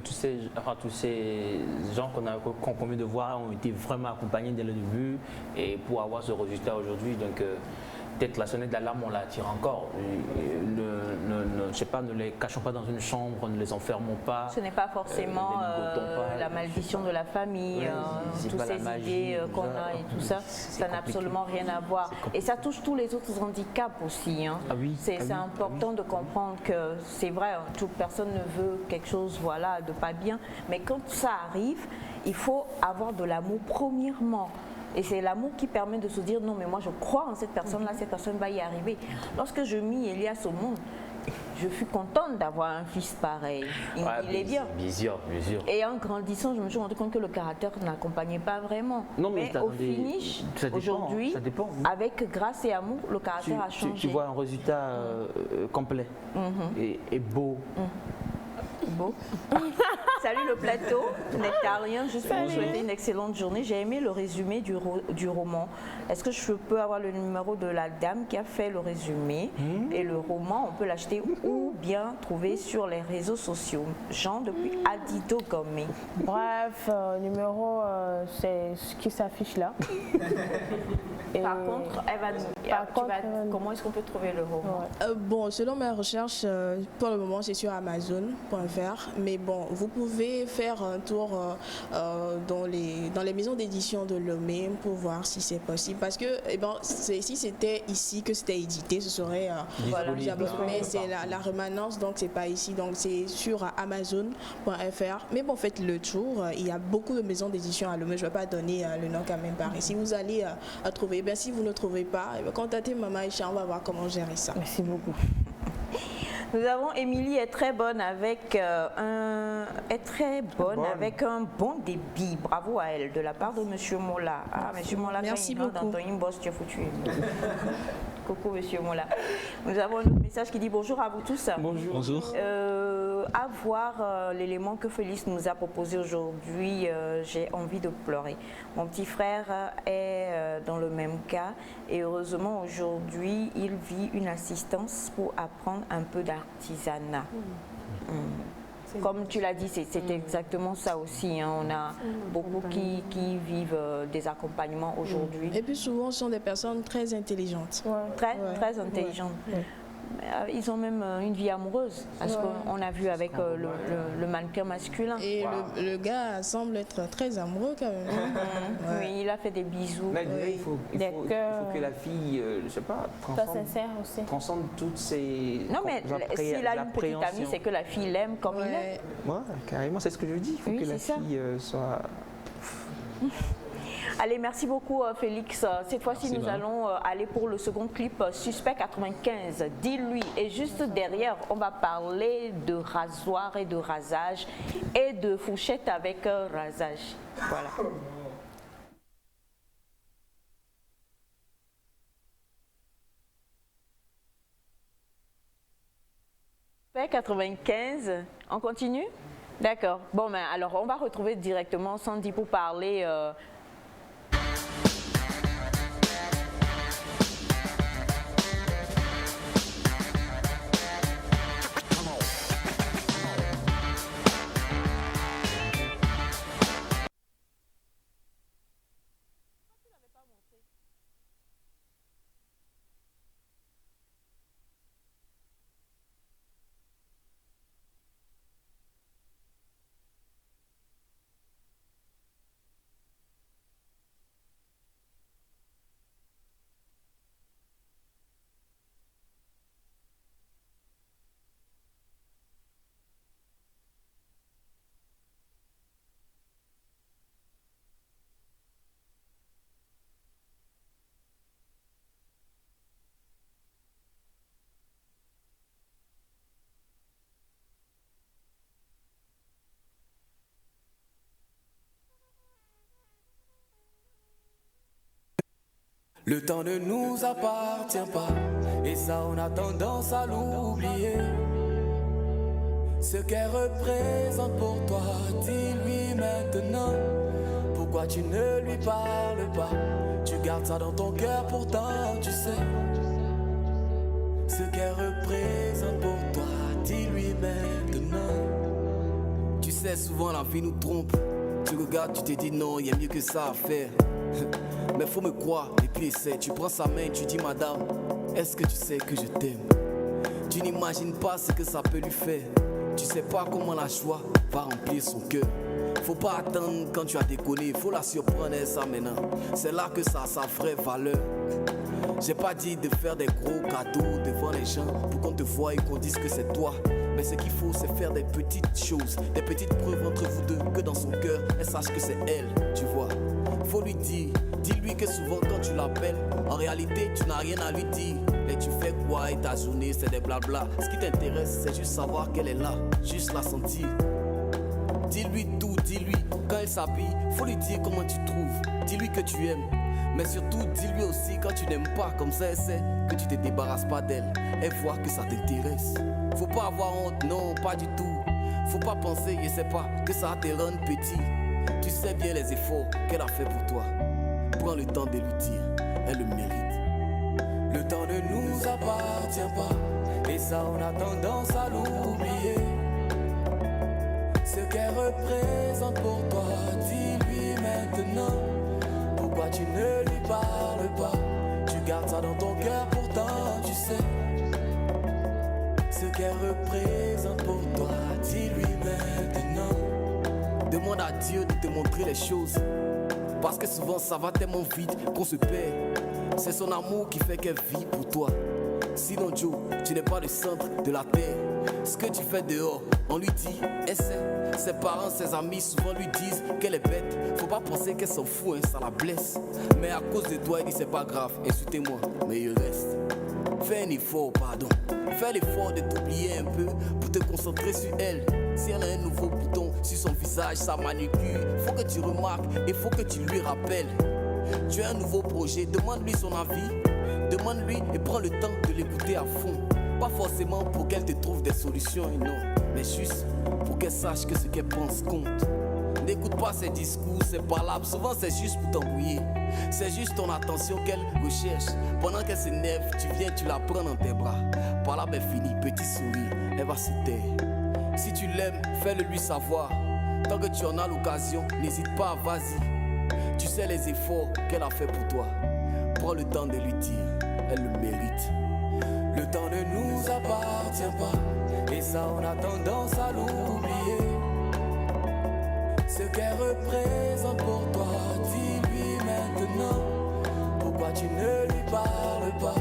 Tous ces gens qu'on vient de voir ont été vraiment accompagnés dès le début et pour avoir ce résultat aujourd'hui. Donc, peut-être la sonnette d'alarme, on la tire encore. Je sais pas, ne les cachons pas dans une chambre, ne les enfermons pas. Ce n'est pas forcément la malédiction de la famille, toutes ces idées qu'on a et tout ça. Ça n'a absolument rien à voir. Et ça touche tous les autres handicaps aussi. Hein. C'est important de comprendre que c'est vrai, toute personne ne veut quelque chose de pas bien. Mais quand ça arrive, il faut avoir de l'amour premièrement. Et c'est l'amour qui permet de se dire non mais moi je crois en cette personne-là, cette personne va y arriver. Lorsque je mis Elias au monde, je fus contente d'avoir un fils pareil. Il est bien. Bien sûr. Et en grandissant, je me suis rendu compte que le caractère n'accompagnait pas vraiment. Non, mais au finish, aujourd'hui, avec grâce et amour, le caractère a changé. Tu vois un résultat complet et beau. Beau. Salut le plateau, Nectarien, juste pour vous souhaiter une excellente journée. J'ai aimé le résumé du roman. Est-ce que je peux avoir le numéro de la dame qui a fait le résumé? Et le roman, on peut l'acheter ou bien trouver sur les réseaux sociaux. Jean depuis Adido Gomé. Bref, numéro, c'est ce qui s'affiche là. Par contre, comment est-ce qu'on peut trouver le roman? Bon, selon mes recherches, pour le moment, c'est sur Amazon.fr. Mais bon, vous pouvez faire un tour dans les maisons d'édition de Lomé pour voir si c'est possible. Parce que si c'était ici que c'était édité, ce serait disponible. Mais c'est la rémanence, donc c'est pas ici. Donc c'est sur Amazon.fr. Mais bon, faites le tour. Il y a beaucoup de maisons d'édition à Lomé. Je ne vais pas donner le nom quand même par ici. Vous allez trouver. Si vous ne trouvez pas, contactez Maman Aïcha, on va voir comment gérer ça. Merci beaucoup. Nous avons Émilie est très bonne avec un bon débit. Bravo à elle de la part de Monsieur Mola. Monsieur Mola, merci beaucoup. Dans ton inbox, tu as foutu. Coucou Monsieur Mola. Nous avons un autre message qui dit bonjour à vous tous. Bonjour. À voir l'élément que Félix nous a proposé aujourd'hui, j'ai envie de pleurer. Mon petit frère est dans le même cas et heureusement aujourd'hui il vit une assistance pour apprendre un peu d'artisanat. Comme tu l'as dit, c'est exactement ça aussi. Hein. On a beaucoup qui vivent des accompagnements aujourd'hui. Et puis souvent, ce sont des personnes très intelligentes. Très intelligentes. Ils ont même une vie amoureuse, parce qu'on a vu avec le mannequin masculin. Et le gars semble être très amoureux quand même. Oui, il a fait des bisous. Mais il faut que la fille, je sais pas, transcende toutes ces. Non, mais s'il a une petite amie, c'est que la fille l'aime comme il est. Ouais, carrément, c'est ce que je dis. Il faut que la fille soit. Allez, merci beaucoup Félix. Cette fois-ci, nous allons aller pour le second clip, Suspect 95, dis-lui. Et juste derrière, on va parler de rasoir et de rasage et de fourchette avec rasage. Voilà. Suspect 95, on continue? D'accord. Bon, ben alors on va retrouver directement Sandy pour parler... Le temps ne nous appartient pas, et ça on a tendance à l'oublier. Ce qu'elle représente pour toi, dis-lui maintenant. Pourquoi tu ne lui parles pas? Tu gardes ça dans ton cœur, pourtant tu sais. Ce qu'elle représente pour toi, dis-lui maintenant. Tu sais, souvent la vie nous trompe. Tu regardes, tu te dis non, il y a mieux que ça à faire. Mais faut me croire, et puis essaie. Tu prends sa main, tu dis madame, est-ce que tu sais que je t'aime? Tu n'imagines pas ce que ça peut lui faire. Tu sais pas comment la joie va remplir son cœur. Faut pas attendre quand tu as déconné, faut la surprendre et ça maintenant. C'est là que ça a sa vraie valeur. J'ai pas dit de faire des gros cadeaux devant les gens pour qu'on te voie et qu'on dise que c'est toi. Mais ce qu'il faut, c'est faire des petites choses, des petites preuves entre vous deux, que dans son cœur, elle sache que c'est elle, tu vois. Faut lui dire, dis-lui que souvent quand tu l'appelles, en réalité, tu n'as rien à lui dire. Et tu fais quoi et ta journée, c'est des blabla. Ce qui t'intéresse, c'est juste savoir qu'elle est là, juste la sentir. Dis-lui tout, dis-lui, quand elle s'habille, faut lui dire comment tu trouves. Dis-lui que tu aimes. Mais surtout, dis-lui aussi quand tu n'aimes pas, comme ça elle sait que tu te débarrasses pas d'elle. Elle voit que ça t'intéresse. Faut pas avoir honte, non, pas du tout. Faut pas penser, je sais pas, que ça te rende petit. Tu sais bien les efforts qu'elle a fait pour toi. Prends le temps de lui dire, elle le mérite. Le temps ne nous appartient pas, et ça on a tendance à l'oublier. Ce qu'elle représente pour toi, dis-lui maintenant. Pourquoi tu ne lui parles pas? Tu gardes ça dans ton cœur, pourtant tu sais. Ce qu'elle représente pour toi, dis-lui maintenant. Demande à Dieu de te montrer les choses, parce que souvent ça va tellement vite qu'on se perd. C'est son amour qui fait qu'elle vit pour toi. Sinon Joe, tu n'es pas le centre de la terre. Ce que tu fais dehors, on lui dit, essaie. Ses parents, ses amis souvent lui disent qu'elle est bête. Faut pas penser qu'elle s'en fout, hein, ça la blesse. Mais à cause de toi, il dit c'est pas grave, insultez-moi, mais il reste. Fais un effort, pardon. Fais l'effort de t'oublier un peu pour te concentrer sur elle. Si elle a un nouveau bouton sur son visage, sa manucure, faut que tu remarques et faut que tu lui rappelles. Tu as un nouveau projet, demande-lui son avis. Demande-lui et prends le temps de l'écouter à fond. Pas forcément pour qu'elle te trouve des solutions, non, mais juste pour qu'elle sache que ce qu'elle pense compte. N'écoute pas ses discours, ses palabres, souvent c'est juste pour t'embrouiller. C'est juste ton attention qu'elle recherche. Pendant qu'elle s'énerve, tu viens, tu la prends dans tes bras. Par là, ben fini, petit sourire, elle va se taire. Si tu l'aimes, fais-le lui savoir. Tant que tu en as l'occasion, n'hésite pas, vas-y. Tu sais les efforts qu'elle a fait pour toi. Prends le temps de lui dire, elle le mérite. Le temps ne nous appartient pas, et ça on a tendance à l'oublier. Ce qu'elle représente pour toi, dis-lui maintenant. Pourquoi tu ne lui parles pas?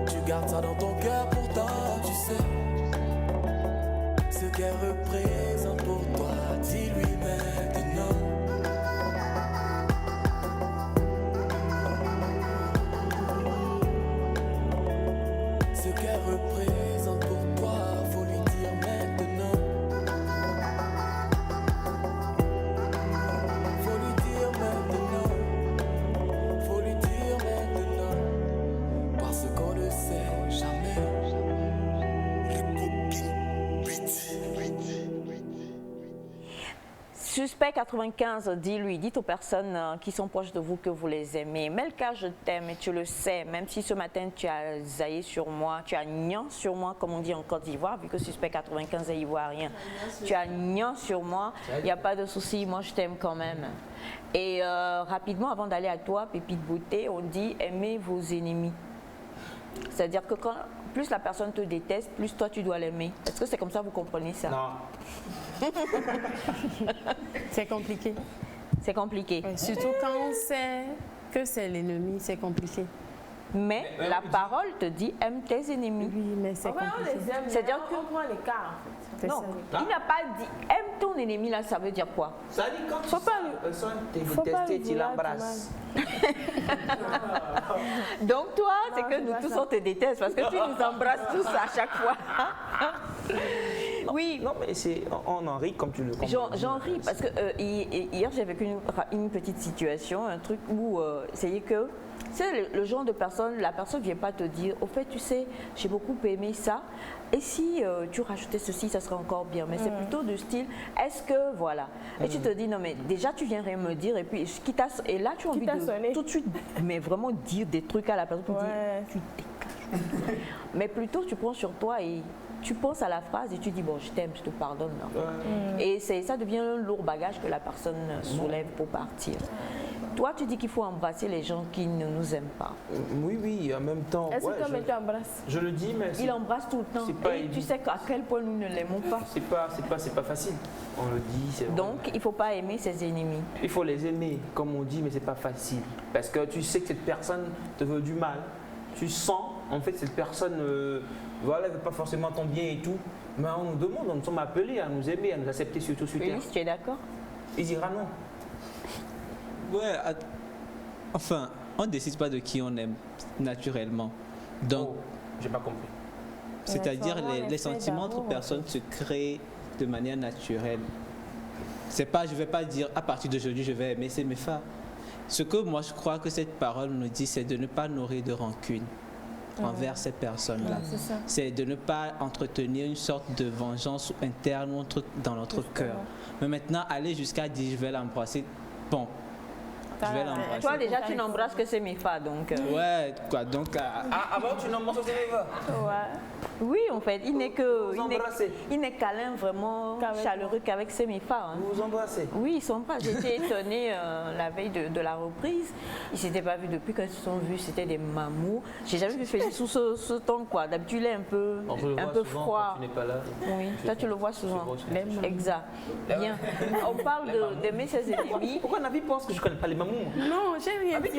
Tu gardes ça dans ton cœur, pourtant tu sais. Ce qu'elle représente pour toi, dis-lui maintenant. Ce qu'elle représente pour toi, faut lui dire maintenant. Faut lui dire maintenant. Faut lui dire maintenant. Parce qu'on ne sait jamais. Suspect 95, dis-lui, dites aux personnes qui sont proches de vous que vous les aimez. Melka, je t'aime et tu le sais, même si ce matin tu as zaillé sur moi, tu as gnan sur moi, comme on dit en Côte d'Ivoire, vu que Suspect 95 est ivoirien. Tu as gnan sur moi, il n'y a pas de souci, moi je t'aime quand même. Et rapidement, avant d'aller à toi, Pépite Beauté, on dit aimez vos ennemis. C'est-à-dire que quand plus la personne te déteste, plus toi tu dois l'aimer. Est-ce que c'est comme ça que vous comprenez ça? Non. C'est compliqué. C'est compliqué. Ouais, surtout quand on sait que c'est l'ennemi, c'est compliqué. Mais la parole te dit aime tes ennemis. Oui, mais c'est compliqué. C'est-à-dire que on prend l'écart en fait. non, il n'a pas dit aime ton ennemi là, ça veut dire quoi? Ça dit quand tu sais la personne t'es détesté, tu l'embrasses. Donc toi, c'est que nous tous on te déteste parce que tu nous embrasses tous à chaque fois. Oui. Non, mais on en rit comme tu le comprends. J'en ris parce que hier j'ai vécu une petite situation, un truc où c'est que c'est le genre de personne, la personne ne vient pas te dire, au fait tu sais, j'ai beaucoup aimé ça, et si tu rajoutais ceci, ça serait encore bien. Mais c'est plutôt du style, est-ce que, voilà. Et tu te dis, non mais déjà tu viens rien me dire, et puis et là tu as envie de tout de suite, mais vraiment dire des trucs à la personne pour dire, tu dégages. Mais plutôt tu prends sur toi et tu penses à la phrase et tu dis, bon je t'aime, je te pardonne. Et ça devient un lourd bagage que la personne soulève pour partir. Toi, tu dis qu'il faut embrasser les gens qui ne nous aiment pas. Oui, en même temps. Est-ce que tu embrasses? Je le dis, mais il embrasse tout le temps. Et tu sais à quel point nous ne l'aimons pas. C'est pas facile. On le dit. Donc, il ne faut pas aimer ses ennemis. Il faut les aimer, comme on dit, mais c'est pas facile. Parce que tu sais que cette personne te veut du mal. Tu sens, en fait, cette personne, voilà, elle veut pas forcément ton bien et tout. Mais on nous demande, nous sommes appelés à nous aimer, à nous accepter surtout sur terre. Félix, tu es d'accord? Il dira non. Ouais, enfin, on ne décide pas de qui on aime naturellement. Donc, j'ai pas compris. C'est-à-dire les sentiments entre personnes se créent de manière naturelle. C'est pas, je vais pas dire à partir d'aujourd'hui je vais aimer ces méfats. Ce que moi je crois que cette parole nous dit, c'est de ne pas nourrir de rancune envers ces personnes-là. C'est de ne pas entretenir une sorte de vengeance interne ou un truc dans notre cœur. Mais maintenant, aller jusqu'à dire je vais l'embrasser, bon. Toi déjà tu n'embrasses que ces méfats donc. Ouais, quoi donc. Avant tu n'embrasses que ces méfats. Ouais. Oui en fait, il n'est câlin vraiment chaleureux qu'avec ses méfats. Vous vous embrassez? Oui, ils s'embrassent. J'étais étonnée la veille de la reprise. Ils ne s'étaient pas vus depuis qu'ils se sont vus, c'était des mamours. J'ai jamais vu Félix sous ce ton quoi. D'habitude il est un peu froid. Tu n'es pas là. Oui, toi tu le vois souvent. Exact. Bien. On parle d'aimer ses ennemis. Pourquoi Navi pense que je ne connais pas les mamours? Non, j'ai rien dit.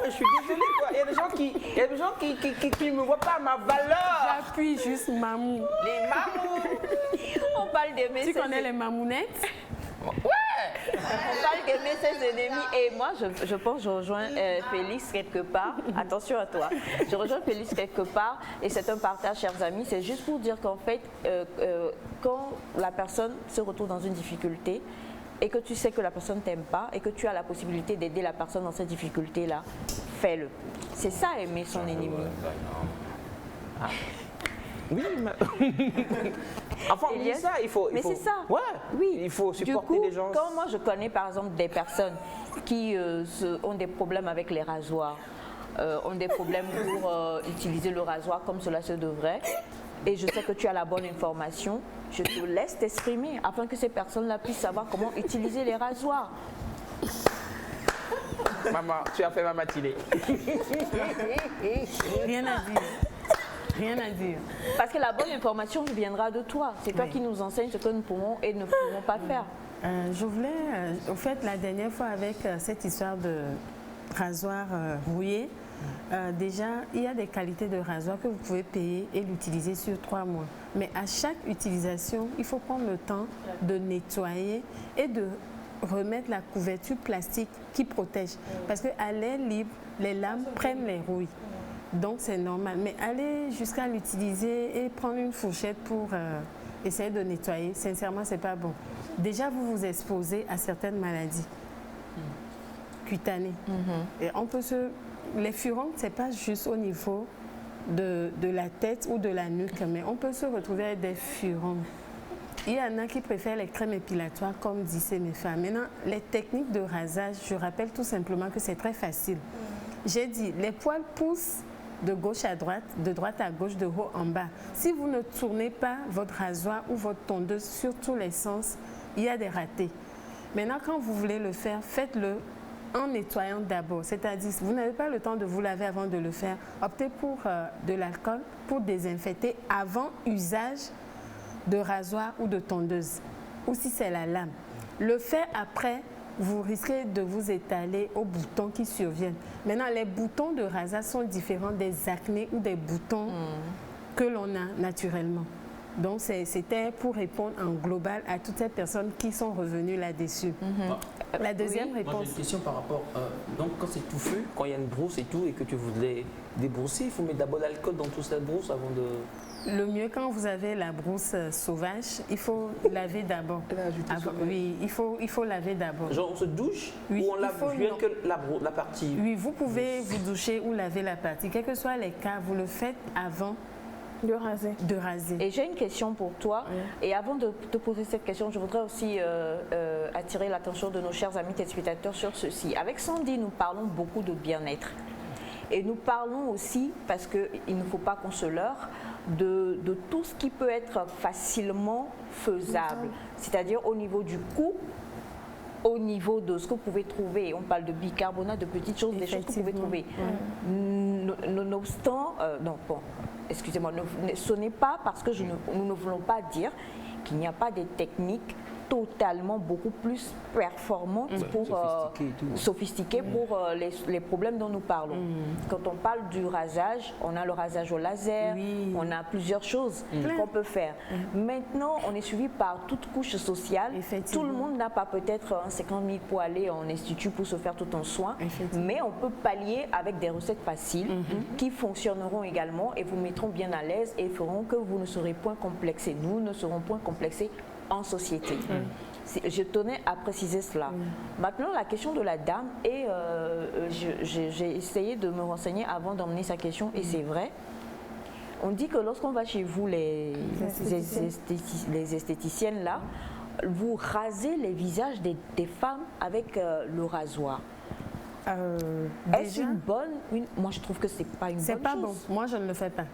Je suis désolée quoi. Il y a des gens qui ne me voient pas à ma valeur. J'appuie juste mamou. Les mamours. On parle d'aimer ses ennemis. Tu connais les mamounettes? Ouais. On parle d'aimer ses ennemis et moi je pense que je rejoins Félix quelque part. Attention à toi. Je rejoins Félix quelque part et c'est un partage, chers amis. C'est juste pour dire qu'en fait, quand la personne se retrouve dans une difficulté, et que tu sais que la personne ne t'aime pas et que tu as la possibilité d'aider la personne dans cette difficulté-là, fais-le. C'est ça, aimer son ennemi. Oui, mais... enfin, mais ça, il faut... Mais c'est ça. Ouais, oui. Il faut supporter les gens. Quand moi, je connais par exemple des personnes qui ont des problèmes avec les rasoirs, ont des problèmes pour utiliser le rasoir comme cela se devrait, et je sais que tu as la bonne information, je te laisse t'exprimer afin que ces personnes-là puissent savoir comment utiliser les rasoirs. Maman, tu as fait ma matinée. Rien à dire. Rien à dire. Parce que la bonne information viendra de toi. C'est toi qui nous enseigne ce que nous pouvons et ne pouvons pas faire. Je voulais, au fait, la dernière fois avec cette histoire de rasoir rouillé, déjà, il y a des qualités de rasoir que vous pouvez payer et l'utiliser sur 3 mois. Mais à chaque utilisation, il faut prendre le temps de nettoyer et de remettre la couverture plastique qui protège. Parce qu'à l'air libre, les lames prennent les rouilles. Donc c'est normal. Mais aller jusqu'à l'utiliser et prendre une fourchette pour essayer de nettoyer, sincèrement, c'est pas bon. Déjà, vous vous exposez à certaines maladies cutanées. Et on peut les furoncles, c'est pas juste au niveau de la tête ou de la nuque, mais on peut se retrouver avec des furoncles. Il y en a qui préfèrent les crèmes épilatoires, comme disaient mes femmes. Maintenant, les techniques de rasage, je rappelle tout simplement que c'est très facile. J'ai dit, les poils poussent de gauche à droite, de droite à gauche, de haut en bas. Si vous ne tournez pas votre rasoir ou votre tondeuse sur tous les sens, il y a des ratés. Maintenant, quand vous voulez le faire, faites-le en nettoyant d'abord. C'est-à-dire, vous n'avez pas le temps de vous laver avant de le faire. Optez pour de l'alcool pour désinfecter avant usage de rasoir ou de tondeuse. Ou si c'est la lame. Le faire après, vous risquez de vous étaler aux boutons qui surviennent. Maintenant, les boutons de rasage sont différents des acnés ou des boutons que l'on a naturellement. Donc, c'était pour répondre en global à toutes ces personnes qui sont revenues là-dessus. La deuxième Moi, réponse. j'ai une question par rapport. Donc, quand c'est touffu, quand il y a une brousse et tout, et que tu voudrais débrousser, il faut mettre d'abord l'alcool dans toute cette brousse avant de. Le mieux, quand vous avez la brousse sauvage, il faut laver d'abord. Oui, il faut laver d'abord. Genre, on se douche ou on lave rien que la partie. Oui, vous pouvez vous doucher ou laver la partie. Quels que soient les cas, vous le faites avant de raser. Et j'ai une question pour toi. Et avant de te poser cette question, je voudrais aussi attirer l'attention de nos chers amis téléspectateurs sur ceci. Avec Sandy, nous parlons beaucoup de bien-être. Et nous parlons aussi, parce qu'il ne faut pas qu'on se leurre, de tout ce qui peut être facilement faisable. C'est-à-dire au niveau du coût, au niveau de ce que vous pouvez trouver. On parle de bicarbonate, de petites choses, des choses que vous pouvez trouver. Nonobstant, excusez-moi, ce n'est pas parce que nous ne voulons pas dire qu'il n'y a pas des techniques totalement beaucoup plus performantes sophistiquées pour les problèmes dont nous parlons. Quand on parle du rasage, on a le rasage au laser, on a plusieurs choses qu'on peut faire. Maintenant, on est suivi par toute couche sociale. Tout le monde n'a pas peut-être 50 000 pour aller en institut pour se faire tout un soin, mais on peut pallier avec des recettes faciles qui fonctionneront également et vous mettront bien à l'aise et feront que vous ne serez point complexés. Nous ne serons point complexés en société. Je tenais à préciser cela. Maintenant, la question de la dame, et j'ai essayé de me renseigner avant d'emmener sa question, et c'est vrai. On dit que lorsqu'on va chez vous, les esthéticiennes, là, vous rasez les visages des femmes avec le rasoir. Est-ce une bonne? Moi, je trouve que c'est pas une bonne chose. C'est pas bon. Moi, je ne le fais pas.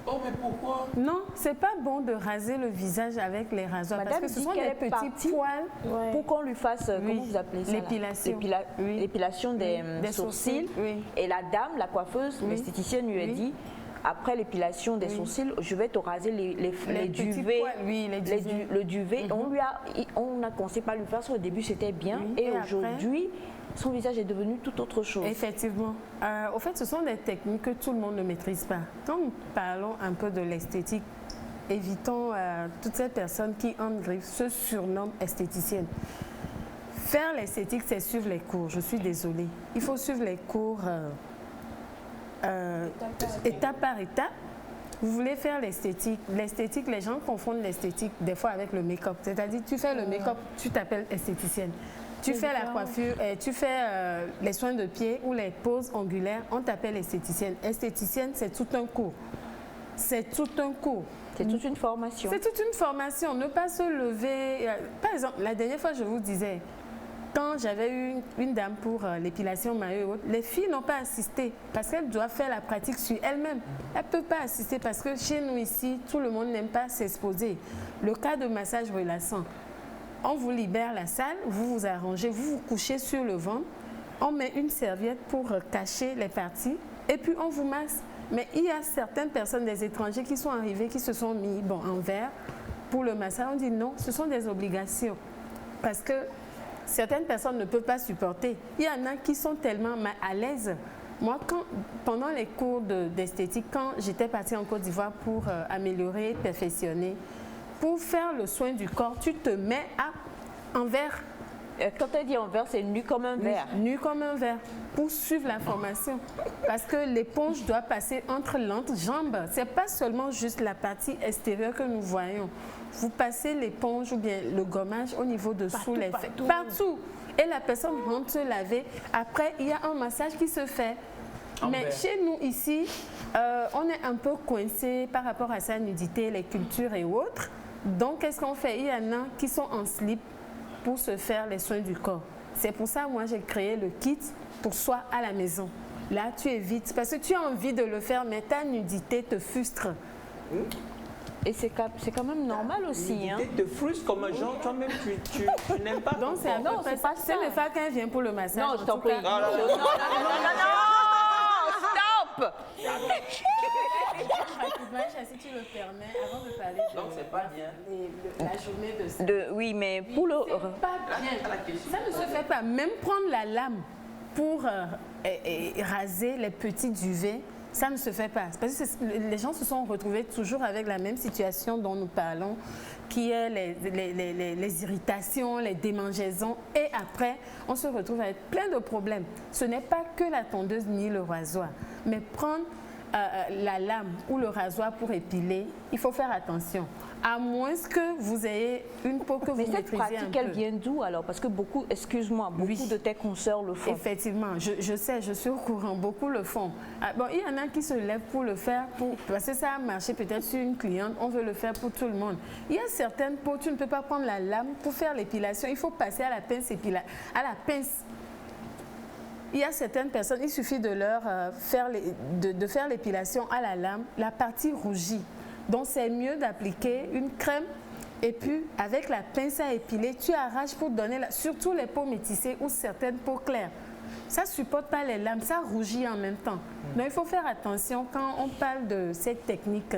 Oh, mais pourquoi? Non, c'est pas bon de raser le visage avec les rasoirs. Madame parce que ce sont des petits poils. Pour qu'on lui fasse, comment vous appelez ça? L'épilation. L'épilation des sourcils. Et la dame, la coiffeuse, l'esthéticienne lui a dit, après l'épilation des sourcils, je vais te raser les duvets. Le duvet. On a conseillé pas lui faire ça. Au début, c'était bien. Et aujourd'hui, son visage est devenu tout autre chose. Effectivement. Au fait, ce sont des techniques que tout le monde ne maîtrise pas. Quand nous parlons un peu de l'esthétique, évitons toutes ces personnes qui, en griffe, se surnomment esthéticiennes. Faire l'esthétique, c'est suivre les cours. Je suis désolée. Il faut suivre les cours étape par étape. Vous voulez faire l'esthétique. L'esthétique, les gens confondent l'esthétique des fois avec le make-up. C'est-à-dire, tu fais le make-up, tu t'appelles esthéticienne. Tu fais la coiffure, tu fais les soins de pied ou les poses angulaires, on t'appelle esthéticienne. Esthéticienne, c'est tout un cours. C'est tout un cours. C'est toute une formation. C'est toute une formation. Ne pas se lever. Par exemple, la dernière fois, je vous disais, quand j'avais eu une dame pour l'épilation maillot et autres, les filles n'ont pas assisté parce qu'elles doivent faire la pratique sur elles-mêmes. Elles ne peuvent pas assister parce que chez nous ici, tout le monde n'aime pas s'exposer. Le cas de massage relaxant. On vous libère la salle, vous vous arrangez, vous vous couchez sur le ventre, on met une serviette pour cacher les parties et puis on vous masse. Mais il y a certaines personnes, des étrangers qui sont arrivés, qui se sont mis en verre pour le massage. On dit non, ce sont des obligations parce que certaines personnes ne peuvent pas supporter. Il y en a qui sont tellement mal à l'aise. Moi, pendant les cours d'esthétique, quand j'étais partie en Côte d'Ivoire pour améliorer et perfectionner, pour faire le soin du corps, tu te mets en verre. Quand tu dis en verre, c'est nu comme un verre. Nu comme un verre, pour suivre la formation. Parce que l'éponge doit passer entre l'entrejambe. Ce n'est pas seulement juste la partie extérieure que nous voyons. Vous passez l'éponge ou bien le gommage au niveau dessous les fesses. Partout. Et la personne rentre se laver. Après, il y a un massage qui se fait. Mais chez nous ici, on est un peu coincé par rapport à sa nudité, les cultures et autres. Donc, qu'est-ce qu'on fait? Il y en a qui sont en slip pour se faire les soins du corps. C'est pour ça, moi, j'ai créé le kit pour soi à la maison. Là, tu évites, parce que tu as envie de le faire, mais ta nudité te frustre. Et c'est quand même normal aussi. La nudité te frustre comme un genre, toi-même, tu n'aimes pas. Donc, c'est c'est pas ça. Le fait qu'elle vient pour le massage. Non, je t'en prie. Non, stop. Si tu le permets, avant de parler donc c'est pas bien. La journée oui, mais pour le... pas bien. Ça ne se fait pas. Même prendre la lame pour raser les petits duvets, Ça ne se fait pas. Parce que les gens se sont retrouvés toujours avec la même situation dont nous parlons, qui est les irritations, les démangeaisons. Et après, on se retrouve avec plein de problèmes. Ce n'est pas que la tondeuse ni le rasoir, mais prendre la lame ou le rasoir pour épiler, il faut faire attention. À moins que vous ayez une peau que vous maîtrisez un peu. Mais cette pratique, elle vient d'où alors? Parce que beaucoup, excuse-moi, beaucoup de tes consoeurs le font. Effectivement, je sais, je suis au courant, beaucoup le font. Bon, il y en a qui se lèvent pour le faire, parce que ça a marché peut-être sur une cliente, on veut le faire pour tout le monde. Il y a certaines peaux, tu ne peux pas prendre la lame pour faire l'épilation, il faut passer à la pince Il y a certaines personnes, il suffit de leur faire l'épilation à la lame, la partie rougit. Donc c'est mieux d'appliquer une crème et puis avec la pince à épiler, tu arraches pour donner, surtout les peaux métissées ou certaines peaux claires. Ça ne supporte pas les lames, ça rougit en même temps. Donc il faut faire attention quand on parle de cette technique.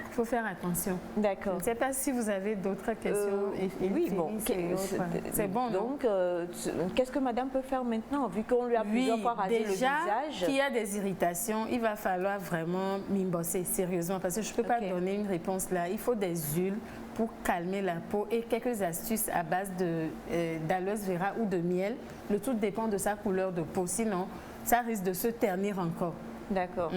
Il faut faire attention. D'accord. Je ne sais pas si vous avez d'autres questions. Oui, bon. C'est bon, donc, qu'est-ce que madame peut faire maintenant, vu qu'on lui a plusieurs fois rasé le visage? Déjà, qu'il y a des irritations, il va falloir vraiment m'y bosser sérieusement, parce que je ne peux pas donner une réponse là. Il faut des huiles pour calmer la peau et quelques astuces à base d'aloe vera ou de miel. Le tout dépend de sa couleur de peau, sinon ça risque de se ternir encore. D'accord.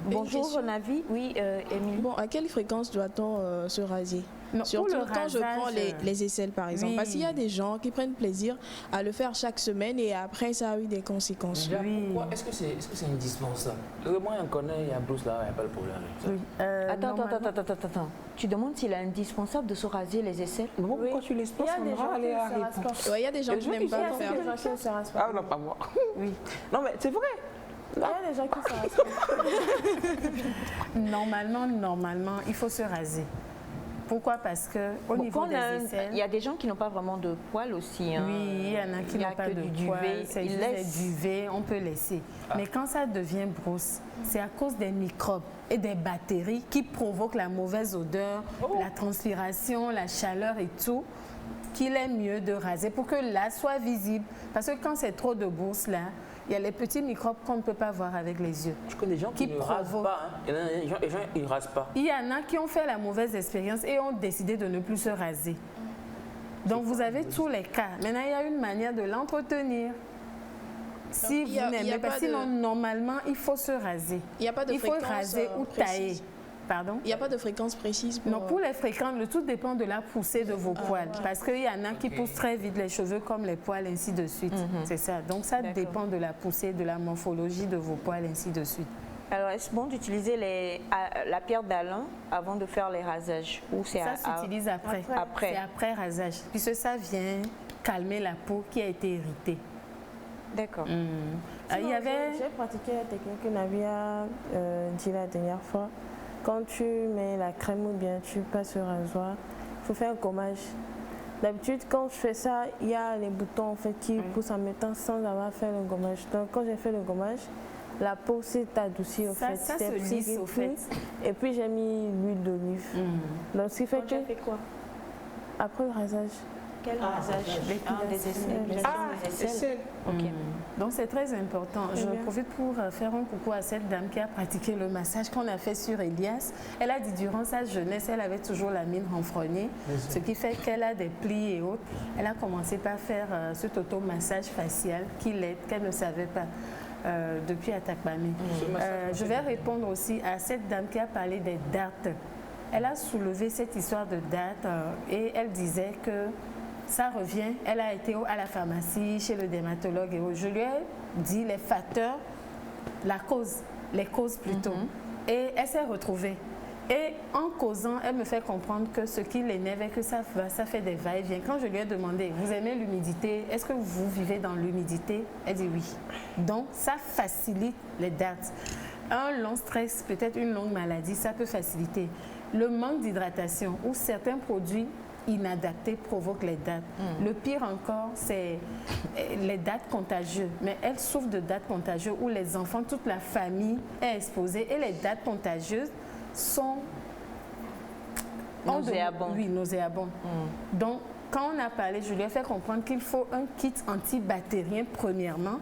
Bonjour, Navi. Oui, Émilie. Bon, à quelle fréquence doit-on se raser? Surtout quand je prends les aisselles, par exemple. Parce qu'il y a des gens qui prennent plaisir à le faire chaque semaine et après, ça a eu des conséquences. Pourquoi est-ce que c'est indispensable? Moi, on connaît, il y a Bruce là, il n'y a pas le problème. Attends. Tu demandes s'il est indispensable de se raser les aisselles? Non, pourquoi tu laisses pas? Il y a des gens qui n'aiment pas le faire. Ah non, pas moi. Oui. Non, mais c'est vrai. Il y a des gens qui se rasent. Normalement, il faut se raser. Pourquoi? Parce que au niveau des aisselles, il y a des gens qui n'ont pas vraiment de poils aussi. Hein. Oui, il y en a qui n'ont pas de poils. C'est juste des duvets, on peut laisser. Mais quand ça devient brosse, c'est à cause des microbes et des bactéries qui provoquent la mauvaise odeur, la transpiration, la chaleur et tout, qu'il est mieux de raser pour que là soit visible. Parce que quand c'est trop de brosse là, il y a les petits microbes qu'on ne peut pas voir avec les yeux. Je connais des gens qui ne rasent pas. Hein. Il y a des gens qui ne rasent pas. Il y en a qui ont fait la mauvaise expérience et ont décidé de ne plus se raser. Donc vous avez tous les cas. Maintenant, il y a une manière de l'entretenir. Si vous n'aimez pas, sinon normalement, il faut se raser. Il faut raser ou tailler. Pardon? Il n'y a pas de fréquence précise pour... Non, pour les fréquences, le tout dépend de la poussée de vos poils. Parce qu'il y en a qui poussent très vite les cheveux comme les poils, ainsi de suite. C'est ça. Donc ça dépend de la poussée, de la morphologie de vos poils, ainsi de suite. Alors, est-ce bon d'utiliser la pierre d'Alain avant de faire les rasages? Ou ça s'utilise après. C'est après rasage. Puisque ça vient calmer la peau qui a été irritée. D'accord. J'ai pratiqué la technique que Navia dit la dernière fois. Quand tu mets la crème ou bien tu passes le rasoir, il faut faire un gommage. D'habitude, quand je fais ça, il y a les boutons en fait, qui poussent en même temps sans avoir fait le gommage. Donc, quand j'ai fait le gommage, la peau s'est adoucie au fait. Ça se lisse au fait. Et puis, j'ai mis l'huile d'olive. Donc, ce qui fait que... Tu as fait quoi? Après le rasage. Quel rasage? Des aisselles. Donc c'est très important. Je profite pour faire un coucou à cette dame qui a pratiqué le massage qu'on a fait sur Elias. Elle a dit durant sa jeunesse, elle avait toujours la mine renfrognée, ce qui fait qu'elle a des plis et autres. Elle a commencé par faire cet automassage facial qui l'aide, qu'elle ne savait pas. Depuis Atakpamé. Je vais répondre aussi à cette dame qui a parlé des dates. Elle a soulevé cette histoire de dates et elle disait que ça revient. Elle a été à la pharmacie, chez le dermatologue et je lui ai dit les facteurs, les causes plutôt. Et elle s'est retrouvée. Et en causant, elle me fait comprendre que ce qui l'énerve est que ça fait des va-et-vient. Quand je lui ai demandé, vous aimez l'humidité? Est-ce que vous vivez dans l'humidité? Elle dit oui. Donc, ça facilite les dates. Un long stress, peut-être une longue maladie, ça peut faciliter. Le manque d'hydratation ou certains produits inadaptés provoquent les dates. Le pire encore, c'est les dates contagieuses. Mais elle souffre de dates contagieuses où les enfants, toute la famille est exposée. Et les dates contagieuses sont nauséabondes. Oui, nauséabondes. Donc, quand on a parlé, je lui ai fait comprendre qu'il faut un kit antibactérien premièrement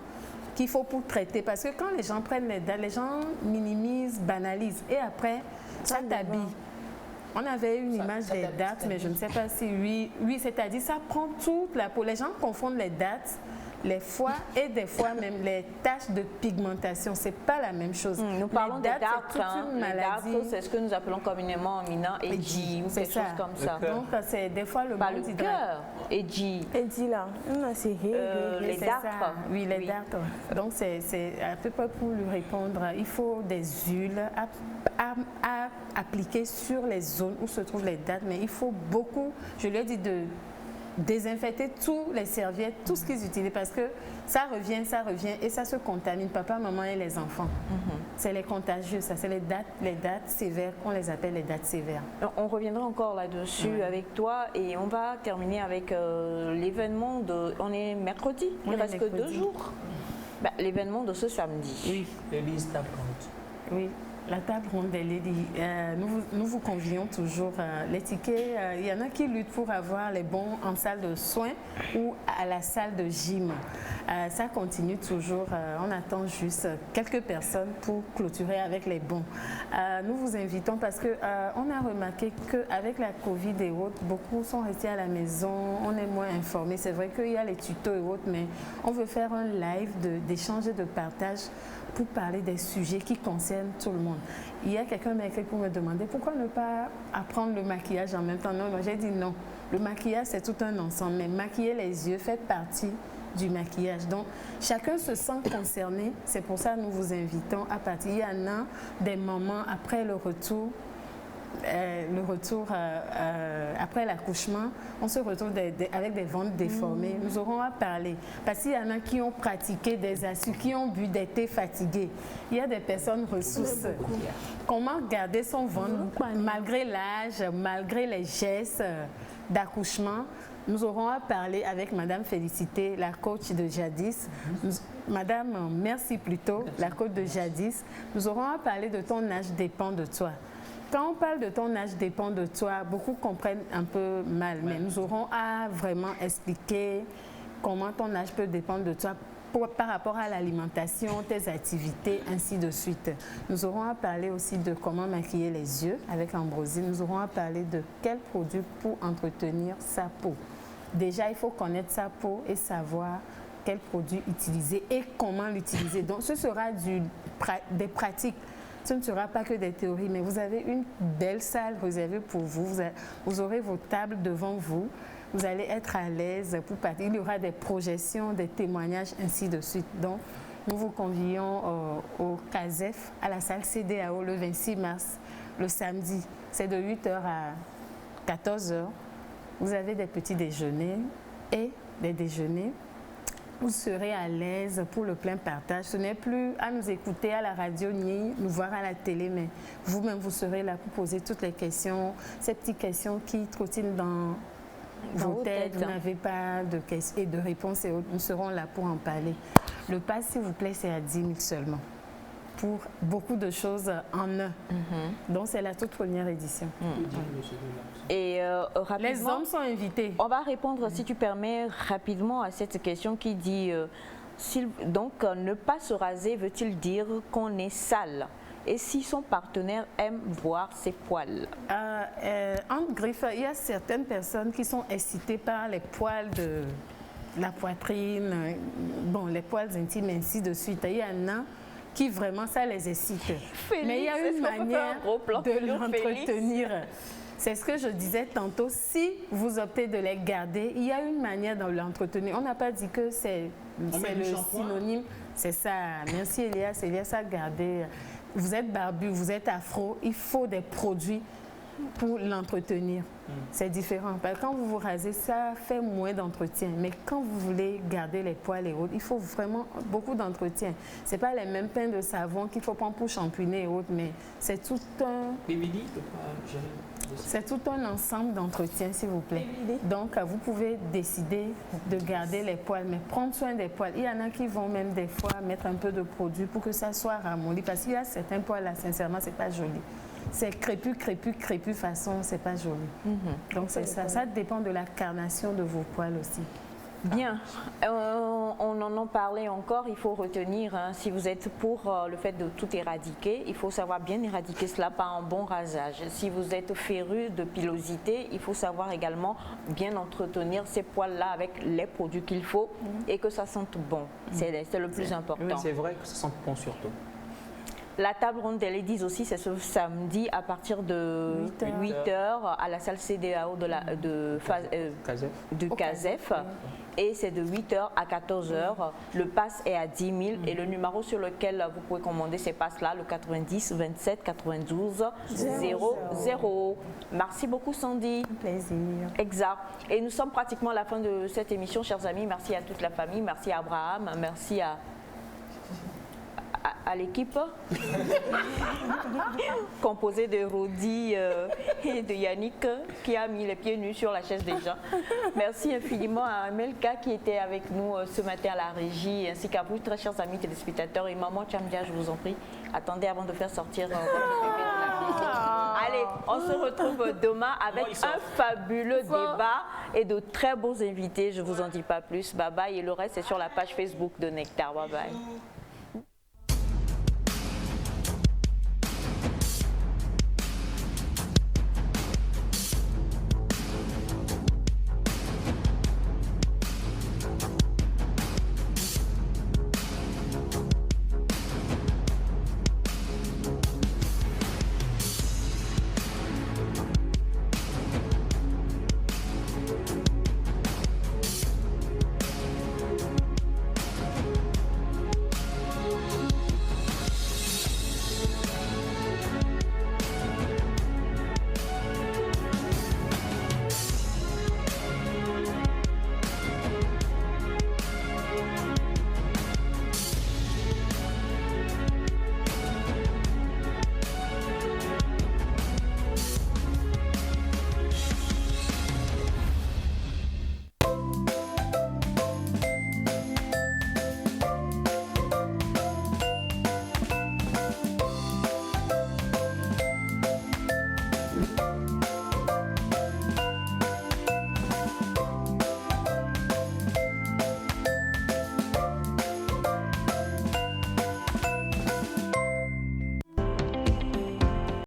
qu'il faut pour traiter. Parce que quand les gens prennent les dates, les gens minimisent, banalisent. Et après, ça t'habille. On avait une image des dates, mais je ne sais pas si oui, c'est-à-dire ça prend toute la peau. Les gens confondent les dates, les foies et des fois même les taches de pigmentation. C'est pas la même chose. Nous parlons des darks, une maladie. c'est ce que nous appelons communément en Mina edgy ou quelque chose comme ça. Donc c'est des fois le pas le cœur. Edgy. Edgy là, c'est les darks. Oui, les darks. Donc c'est à peu près pour lui répondre. Il faut des huiles à appliquer sur les zones où se trouvent les dates, mais il faut beaucoup. Je lui ai dit de désinfecter tous les serviettes, tout ce qu'ils utilisent, parce que ça revient et ça se contamine, papa, maman et les enfants. C'est les contagieux, ça, c'est les dates sévères, on les appelle les dates sévères. On reviendra encore là-dessus avec toi et on va terminer avec l'événement de... On est mercredi, il ne reste que 2 jours. Bah, l'événement de ce samedi. Oui, l'Élise table ronde. Oui. La table ronde des ladies, nous vous convions toujours. Les tickets, il y en a qui luttent pour avoir les bons en salle de soins ou à la salle de gym. Ça continue toujours. On attend juste quelques personnes pour clôturer avec les bons. Nous vous invitons parce qu'on a remarqué qu'avec la Covid et autres, beaucoup sont restés à la maison, on est moins informés. C'est vrai qu'il y a les tutos et autres, mais on veut faire un live d'échange et de partage pour parler des sujets qui concernent tout le monde. Il y a quelqu'un m'a écrit pour me demander pourquoi ne pas apprendre le maquillage en même temps. Non, j'ai dit non. Le maquillage, c'est tout un ensemble, mais maquiller les yeux fait partie du maquillage. Donc, chacun se sent concerné. C'est pour ça que nous vous invitons à partir. Il y en a des moments après le retour après l'accouchement, on se retrouve avec des ventres déformés. Nous aurons à parler. Parce qu'il y en a qui ont pratiqué des astuces, qui ont bu des thés fatigués. Il y a des personnes ressources. Comment garder son ventre malgré l'âge, malgré les gestes d'accouchement? Nous aurons à parler avec Madame Félicité, la coach de Jadis. Madame, merci plutôt, la coach de Jadis. Nous aurons à parler de ton âge dépend de toi. Quand on parle de ton âge dépend de toi, beaucoup comprennent un peu mal, mais nous aurons à vraiment expliquer comment ton âge peut dépendre de toi par rapport à l'alimentation, tes activités, ainsi de suite. Nous aurons à parler aussi de comment maquiller les yeux avec Ambrosie. Nous aurons à parler de quels produits pour entretenir sa peau. Déjà, il faut connaître sa peau et savoir quels produits utiliser et comment l'utiliser. Donc, ce sera des pratiques. Ce ne sera pas que des théories, mais vous avez une belle salle réservée pour vous. Vous aurez vos tables devant vous. Vous allez être à l'aise pour partir. Il y aura des projections, des témoignages, ainsi de suite. Donc, nous vous convions au CASEF, à la salle CDAO, le 26 mars, le samedi. C'est de 8h à 14h. Vous avez des petits déjeuners et des déjeuners. Vous serez à l'aise pour le plein partage. Ce n'est plus à nous écouter à la radio ni nous voir à la télé, mais vous-même, vous serez là pour poser toutes les questions, ces petites questions qui trottinent dans vos têtes. Vous n'avez pas de questions et de réponses et autres. Nous serons là pour en parler. Le pass, s'il vous plaît, c'est à 10 000 seulement. Pour beaucoup de choses en un. Donc, c'est la toute première édition. Et rapidement, les hommes sont invités. On va répondre, si tu permets, rapidement à cette question qui dit donc, ne pas se raser veut-il dire qu'on est sale? Et si son partenaire aime voir ses poils? En griffe, il y a certaines personnes qui sont excitées par les poils de la poitrine, bon, les poils intimes, ainsi de suite. Il y en a qui vraiment, ça les excite. Félix, mais il y a une manière de l'entretenir. C'est ce que je disais tantôt. Si vous optez de les garder, il y a une manière de l'entretenir. On n'a pas dit que c'est le synonyme. C'est ça. Merci Elias. Elias a gardé. Vous êtes barbu, vous êtes afro. Il faut des produits pour l'entretenir. C'est différent. Parce que quand vous vous rasez, ça fait moins d'entretien. Mais quand vous voulez garder les poils et autres, il faut vraiment beaucoup d'entretien. Ce n'est pas les mêmes pains de savon qu'il faut prendre pour shampooiner et autres, mais c'est tout un ensemble d'entretien, s'il vous plaît. Donc, vous pouvez décider de garder les poils, mais prendre soin des poils. Il y en a qui vont même des fois mettre un peu de produit pour que ça soit ramolli. Parce qu'il y a certains poils là, sincèrement, ce n'est pas joli. C'est crépu façon, c'est pas joli. Donc c'est ça. Ça dépend de la carnation de vos poils aussi. Bien, on en a parlé encore, il faut retenir, hein, si vous êtes pour le fait de tout éradiquer, il faut savoir bien éradiquer cela par un bon rasage. Si vous êtes féru de pilosité, il faut savoir également bien entretenir ces poils-là avec les produits qu'il faut et que ça sente bon. C'est le plus important. Oui, c'est vrai que ça sent bon surtout. La table ronde des ladies aussi, c'est ce samedi à partir de 8h à la salle CDAO du CASEF. Et c'est de 8h à 14h. Le pass est à 10 000 et le numéro sur lequel vous pouvez commander ces passes-là, le 90 27 92 00. Merci beaucoup Sandy. Un plaisir. Exact. Et nous sommes pratiquement à la fin de cette émission, chers amis. Merci à toute la famille, merci à Abraham, merci à l'équipe composée de Rodi et de Yannick qui a mis les pieds nus sur la chaise déjà. Merci infiniment à Melka qui était avec nous ce matin à la régie, ainsi qu'à vous, très chers amis téléspectateurs. Et maman Tchamdia, je vous en prie, attendez avant de faire sortir votre bébé de la maison. Allez, on se retrouve demain avec un fabuleux débat et de très beaux invités. Je ne vous en dis pas plus. Bye bye. Et le reste, c'est sur la page Facebook de Nectar. Bye bye.